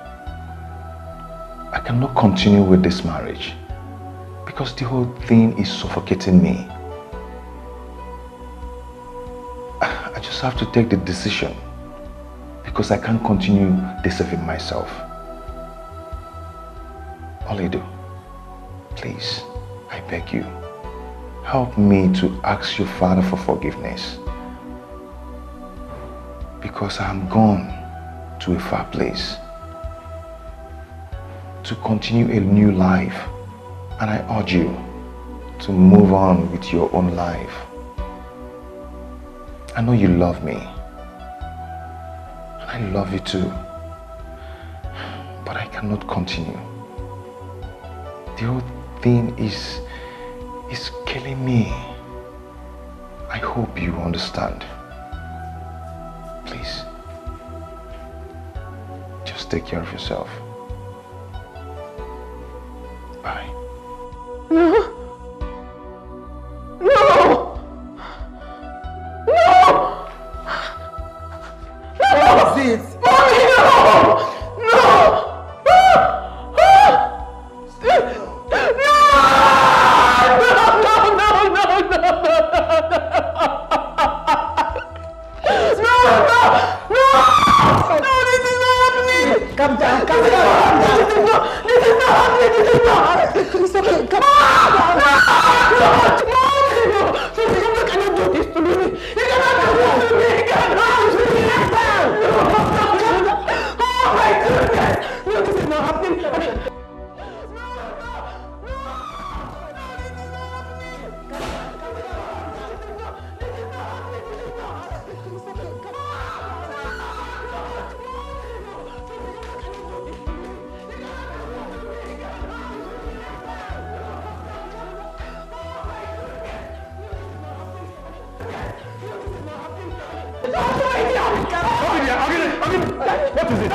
I cannot continue with this marriage because the whole thing is suffocating me. I just have to take the decision because I can't continue deceiving myself. Oledo, please, I beg you, help me to ask your father for forgiveness because I am gone to a far place to continue a new life, and I urge you to move on with your own life. I know you love me, and I love you too, but I cannot continue. The whole thing is killing me. I hope you understand. Please, just take care of yourself. Bye. No! No! No! What is it? Mommy, no! No! Calm down, calm down. This is not happening. This is not happening. It's okay. Come on. No. You cannot do this to me. You cannot do this to me. You cannot do this to me. Oh my goodness. No, this is not happening. What is it?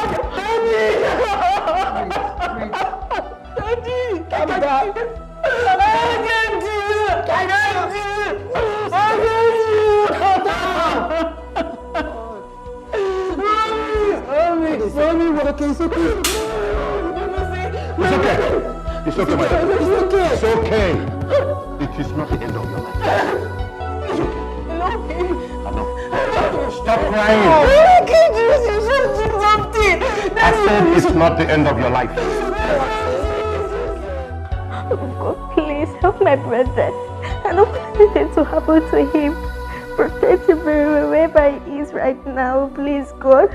Daddy! Calm down. I can't do it. I can't do it. I can't do it. Mommy, okay, it's okay. It's okay. It's okay, my dear. It's okay. It's okay. It is not the end of your life. It's okay. I know. Stop crying. I can't do this. You should do something. I said it's not the end of your life. Oh God, please help my brother. I don't want anything to happen to him. Protect him wherever he is right now, please, God.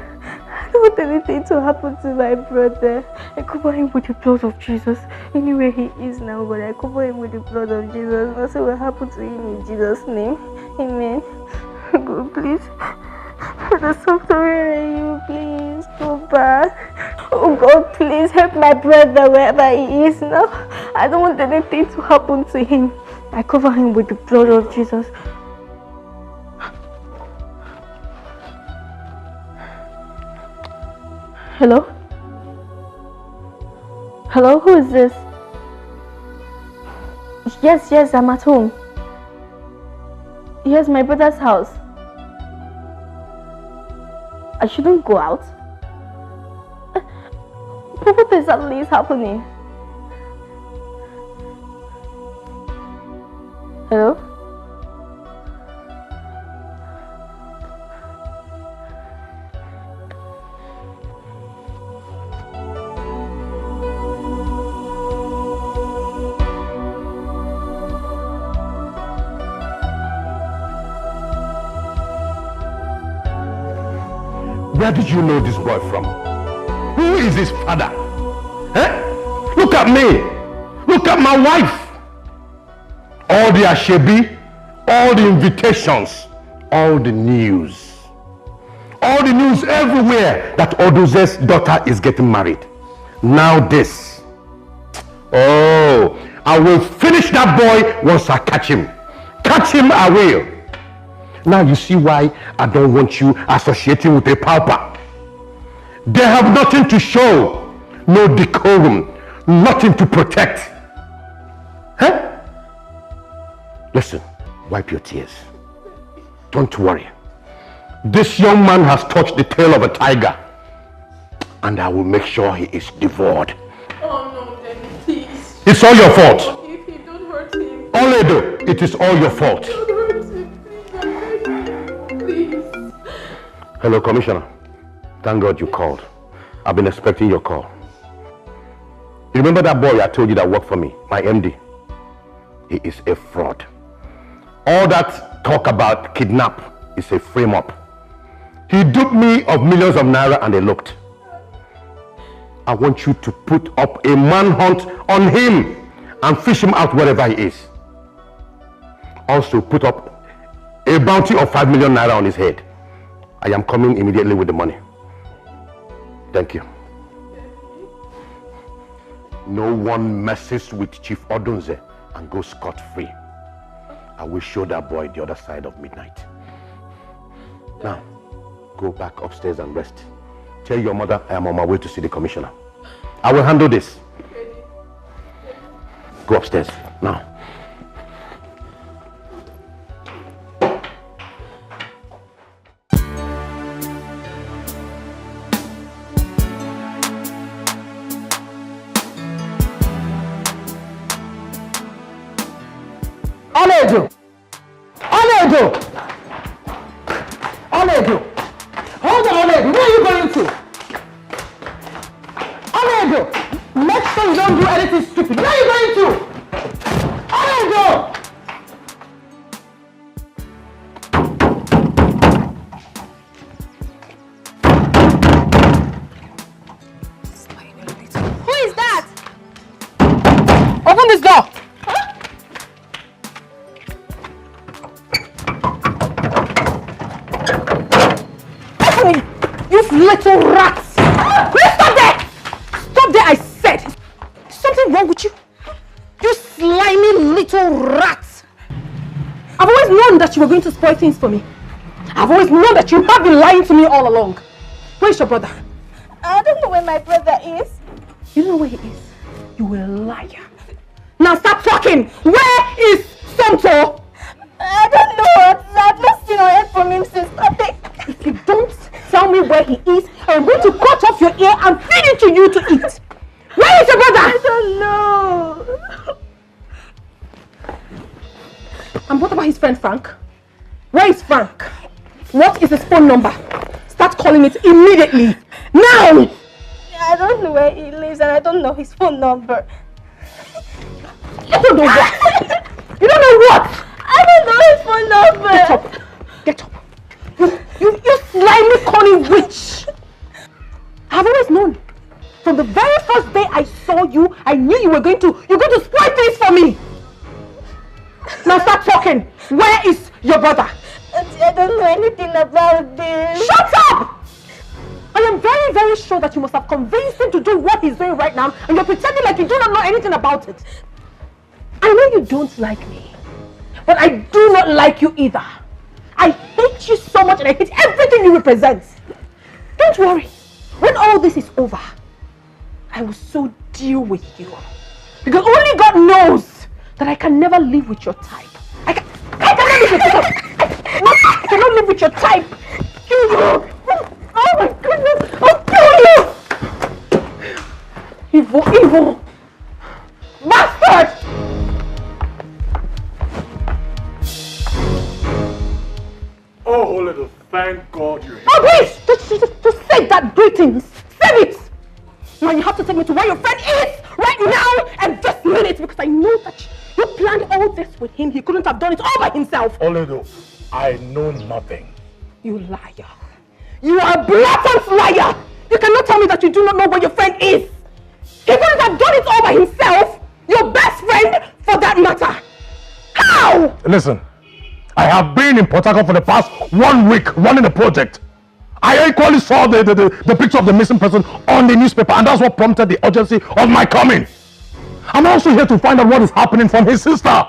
I don't want anything to happen to my brother. I cover him with the blood of Jesus. Anywhere he is now, but I cover him with the blood of Jesus. Nothing will happen to him in Jesus' name. Amen. God, please. There's something in you, please go back. Oh God, please help my brother wherever he is now. I don't want anything to happen to him. I cover him with the blood of Jesus. Hello? Hello, who is this? Yes, I'm at home. Here's my brother's house. I shouldn't go out. But what exactly is happening? Hello? Where did you know this boy from? Who is his father? Eh? Look at me. Look at my wife. All the ashebi, all the invitations, all the news. All the news everywhere that Oduze's daughter is getting married. Now this. Oh, I will finish that boy once I catch him. Catch him, I will. Now you see why I don't want you associating with a pauper. They have nothing to show, no decorum, nothing to protect. Huh? Listen, wipe your tears. Don't worry. This young man has touched the tail of a tiger, and I will make sure he is devoured. Oh no, Daddy, please. It's all your fault. If you don't hurt him. Oledo, it is all your fault. Don't hurt him, please. Hello, Commissioner. Thank God you called. I've been expecting your call. You remember that boy I told you that worked for me, my MD? He is a fraud. All that talk about kidnap is a frame-up. He duped me of millions of naira and they looked. I want you to put up a manhunt on him and fish him out wherever he is. Also put up a bounty of 5 million naira on his head. I am coming immediately with the money. Thank you. No one messes with Chief Odunze and goes scot-free. I will show that boy the other side of midnight. Now, go back upstairs and rest. Tell your mother I am on my way to see the commissioner. I will handle this. Go upstairs now. Oledo! Oledo! Oledo! Hold on, Oledo. Where are you going to? Oledo! Make sure you don't do anything stupid. Where are you going to? Oledo! Who is that? Open this door! You little rats! Will you stop there? Stop there, I said! Is something wrong with you? You slimy little rats! I've always known that you were going to spoil things for me. I've always known that you have been lying to me all along. Where's your brother? I don't know where my brother is. You don't know where he is? You a liar. Now stop talking! Where is Tonto? I don't know. I've not seen or heard from him since nothing. If you don't tell me where he is, I'm going to cut off your ear and feed it to you to eat. Where is your brother? I don't know. And what about his friend Frank? Where is Frank? What is his phone number? Start calling it immediately. Now! I don't know where he lives and I don't know his phone number. You don't know what? You don't know what? I don't know his phone number. Get up. Get up. You slimy, cunning witch. I've always known. From the very first day I saw you, I knew you're going to spoil things for me. Now start talking. Where is your brother? I don't know anything about this. Shut now and you're pretending like you do not know anything about it. I know you don't like me, but I do not like you either. I hate you so much and I hate everything you represent. Don't worry. When all this is over, I will so deal with you. Because only God knows that I can never live with your type. I cannot live with your type. I cannot live with your type. Oh my goodness, I'll kill you! Evil bastard! Oh, Oledo, thank God you're here. Oh please, just say that greetings. Say it! Now you have to take me to where your friend is right now and this minute, because I know that you planned all this with him. He couldn't have done it all by himself. Oledo, I know nothing. You liar. You are a blatant liar. You cannot tell me that you do not know where your friend is. He couldn't have done it all by himself. Your best friend, for that matter. How? Listen, I have been in Port Harcourt for the past 1 week running a project. I equally saw the picture of the missing person on the newspaper, and that's what prompted the urgency of my coming. I'm also here to find out what is happening from his sister.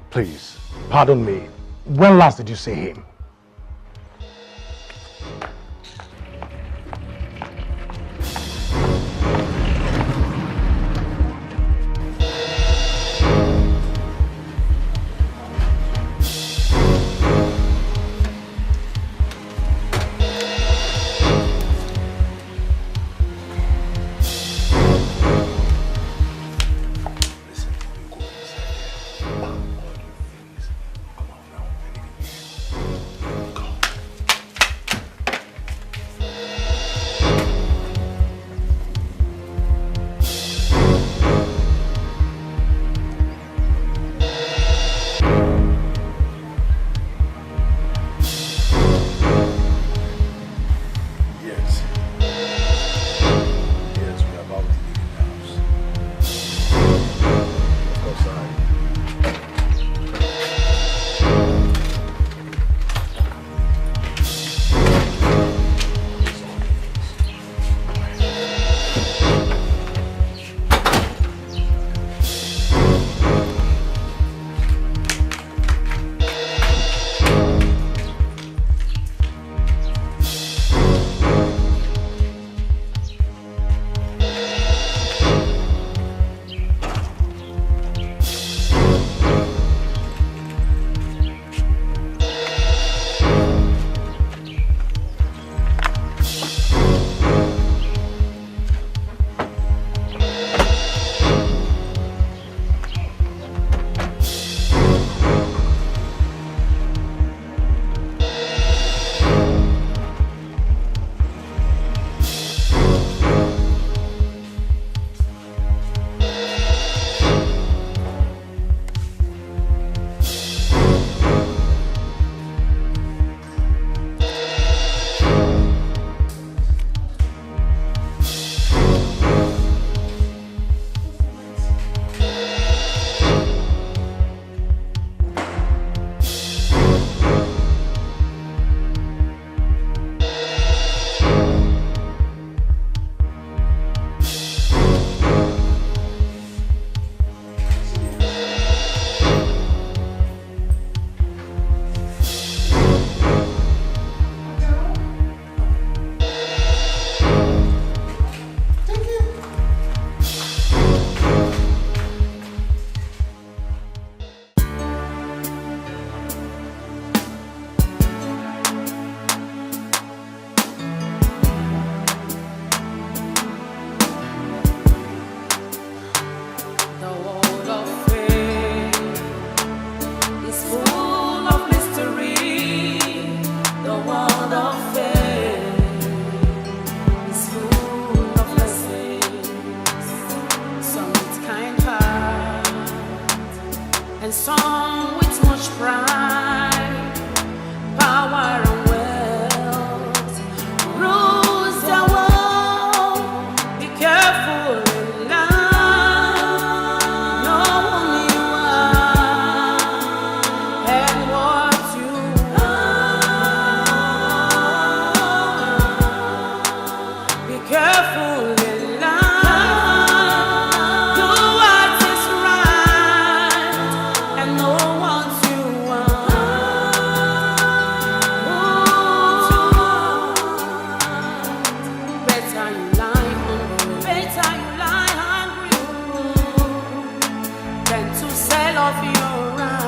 Please, pardon me. When last did you see him? better you lie hungry. Better you lie hungry than to sell off your right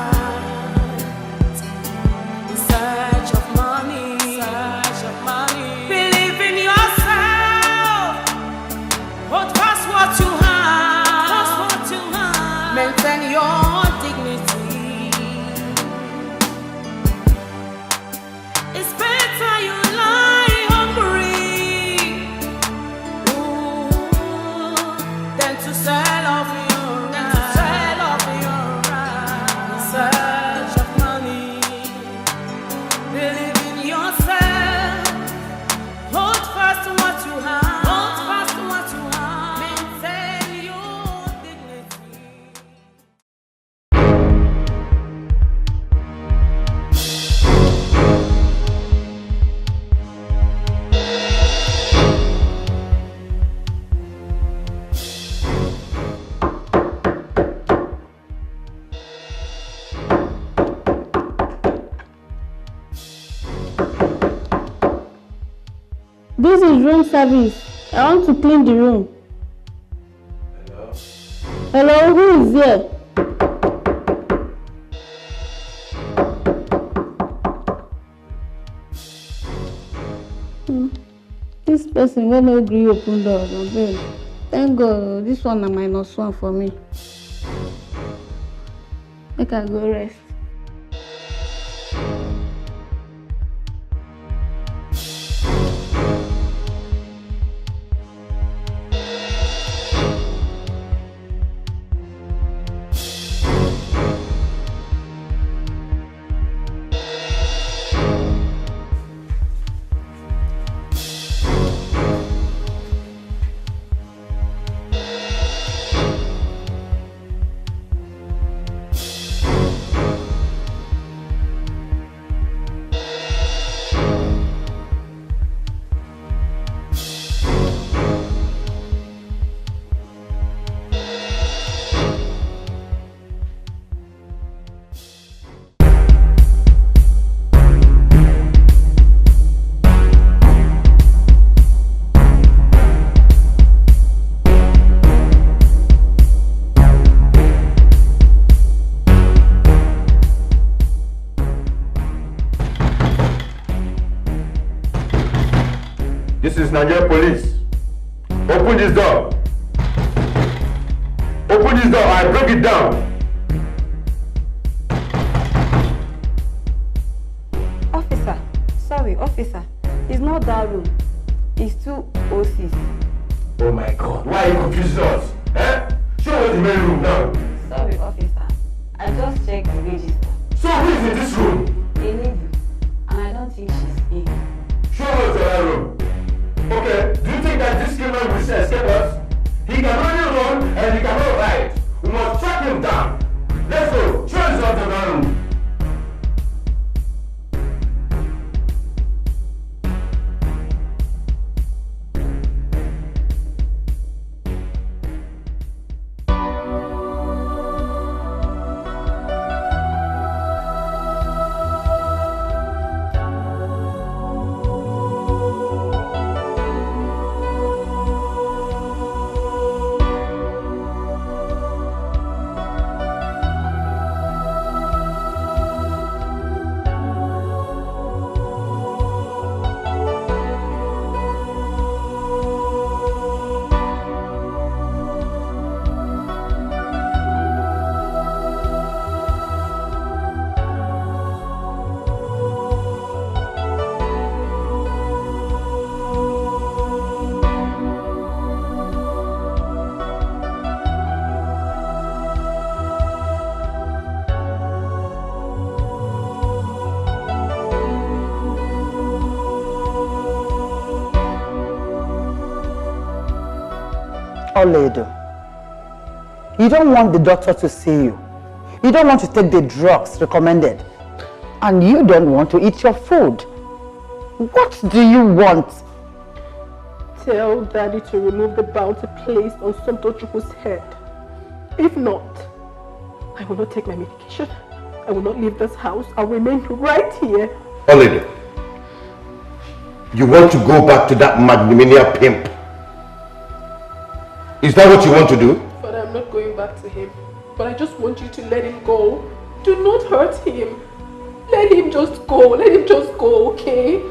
in search of money. Search of money. Believe in yourself. Hold fast what you have. Fast what you have. Maintain your dignity. It's better you lie hungry than to sell off your right in search of money. Believe in yourself. Hold fast to what you have. Hold fast to what you have. Maintain your dignity. This is room service. I want to clean the room. Hello, who is here? This person will not agree open doors. Thank God, this one is -1 for me. Make I go rest. This is Nigerian police. Open this door. Open this door, I break it down. Officer, sorry, officer. It's not that room. It's 2 OCs. Oh my God, why are you confusing us? Eh? Show us the main room now. Sorry, officer. I just checked the register. So who is in this room? Ini Edo. And I don't think she's in. Show us the other room. Okay, do you think that this criminal will escape us? He can only run and he cannot ride. We must track him down. Let's go. Show us the other room. Ini Edo, you don't want the doctor to see you. You don't want to take the drugs recommended. And you don't want to eat your food. What do you want? Tell Daddy to remove the bounty placed on Somtochukwu's head. If not, I will not take my medication. I will not leave this house. I'll remain right here. Ini Edo, you want to go back to that magnanimous pimp Is that what you want to do? Father, I'm not going back to him. But I just want you to let him go. Do not hurt him. Let him just go. Let him just go, okay?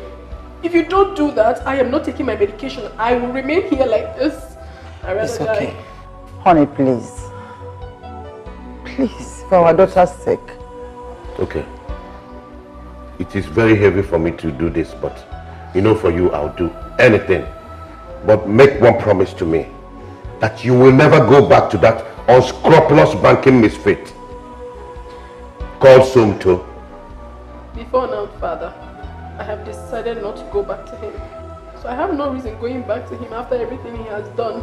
If you don't do that, I am not taking my medication. I will remain here like this. I'd rather It's okay. die. Honey, please. Please, for our daughter's sake. Okay. It is very heavy for me to do this, but you know, for you, I'll do anything. But make one promise to me, that you will never go back to that unscrupulous banking misfit called Somto. Before now, Father, I have decided not to go back to him. So I have no reason going back to him after everything he has done.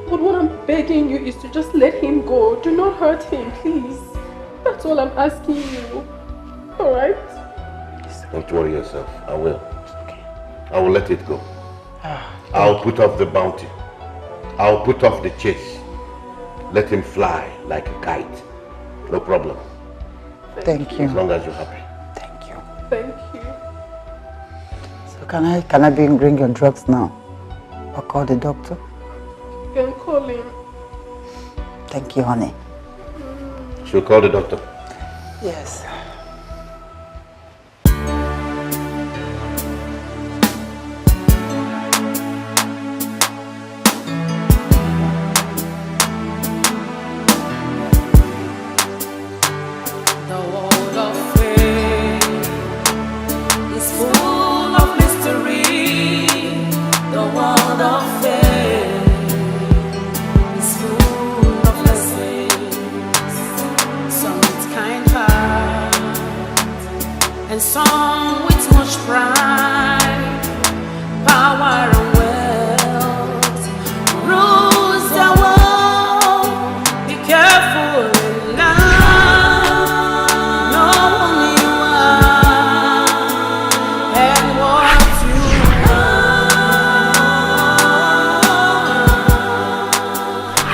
But what I'm begging you is to just let him go. Do not hurt him, please. That's all I'm asking you. Alright? Don't worry yourself. I will. I will let it go. I'll put off the bounty. I'll put off the chase. Let him fly like a kite. No problem. Thank you. As long as you're happy. Thank you. So can I bring your drugs now? Or call the doctor? You can call him. Thank you, honey. She'll call the doctor. Yes. And some with much pride, power and wealth rules the world. Be careful in life, know who you are and what you are.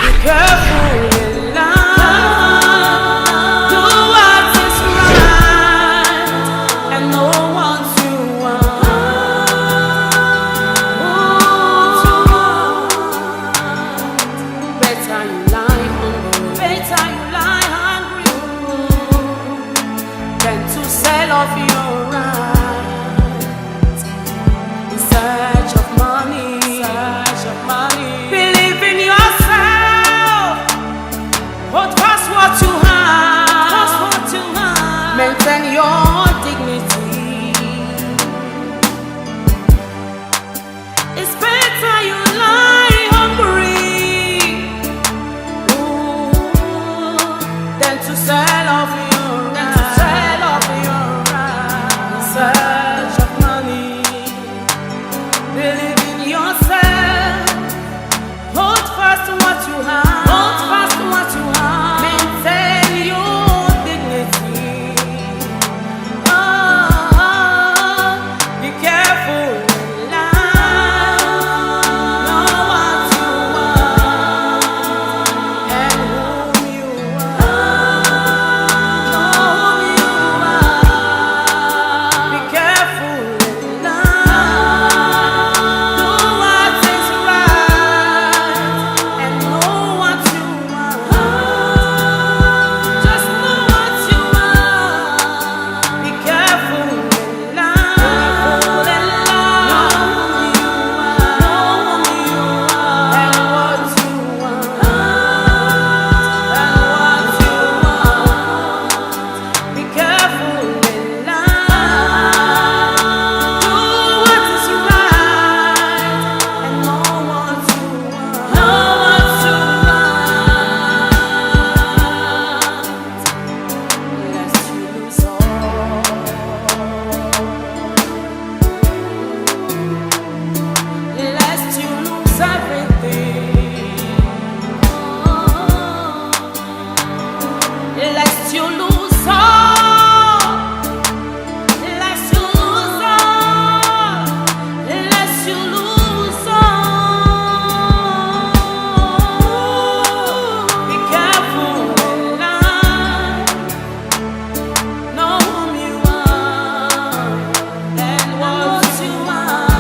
Be careful in life, do what is right and know what you want. Better you lie hungry than to sell off your right in search of money. Believe in yourself. Hold fast what you have. Maintain your dignity. It's better you lie hungry than to sell off your right in search of money. Believe in yourself. Hold fast what you have. Maintain your dignity. Be careful in life. Know what you want and whom you are. Be careful in life. Do what is right and know what you want. Just know what you want. Be careful in life. Know who you are and what you want. Be careful in life. Do what is right and know what you want. Lest you lose lest you lose everything. Lest you lose all. Lest you lose all. Lest you lose all. Be careful in life. Know whom you are and what you want.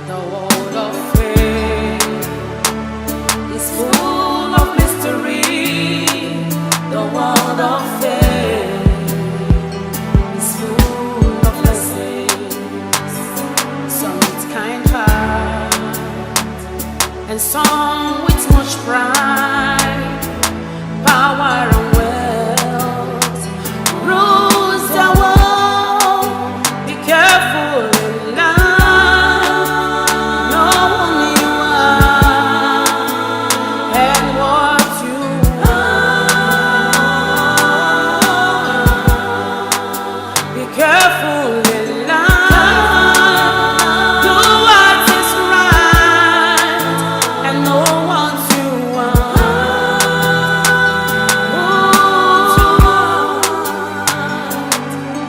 The world of faith is full of mystery. The world of faith is full of blessings. Some with kind heart, and some with much pride, power and wealth rules the world. Be careful in life, know who you are and what you are. Be careful in life, do what is right and know what you want.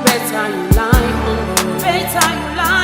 Better you lie on, better you lie.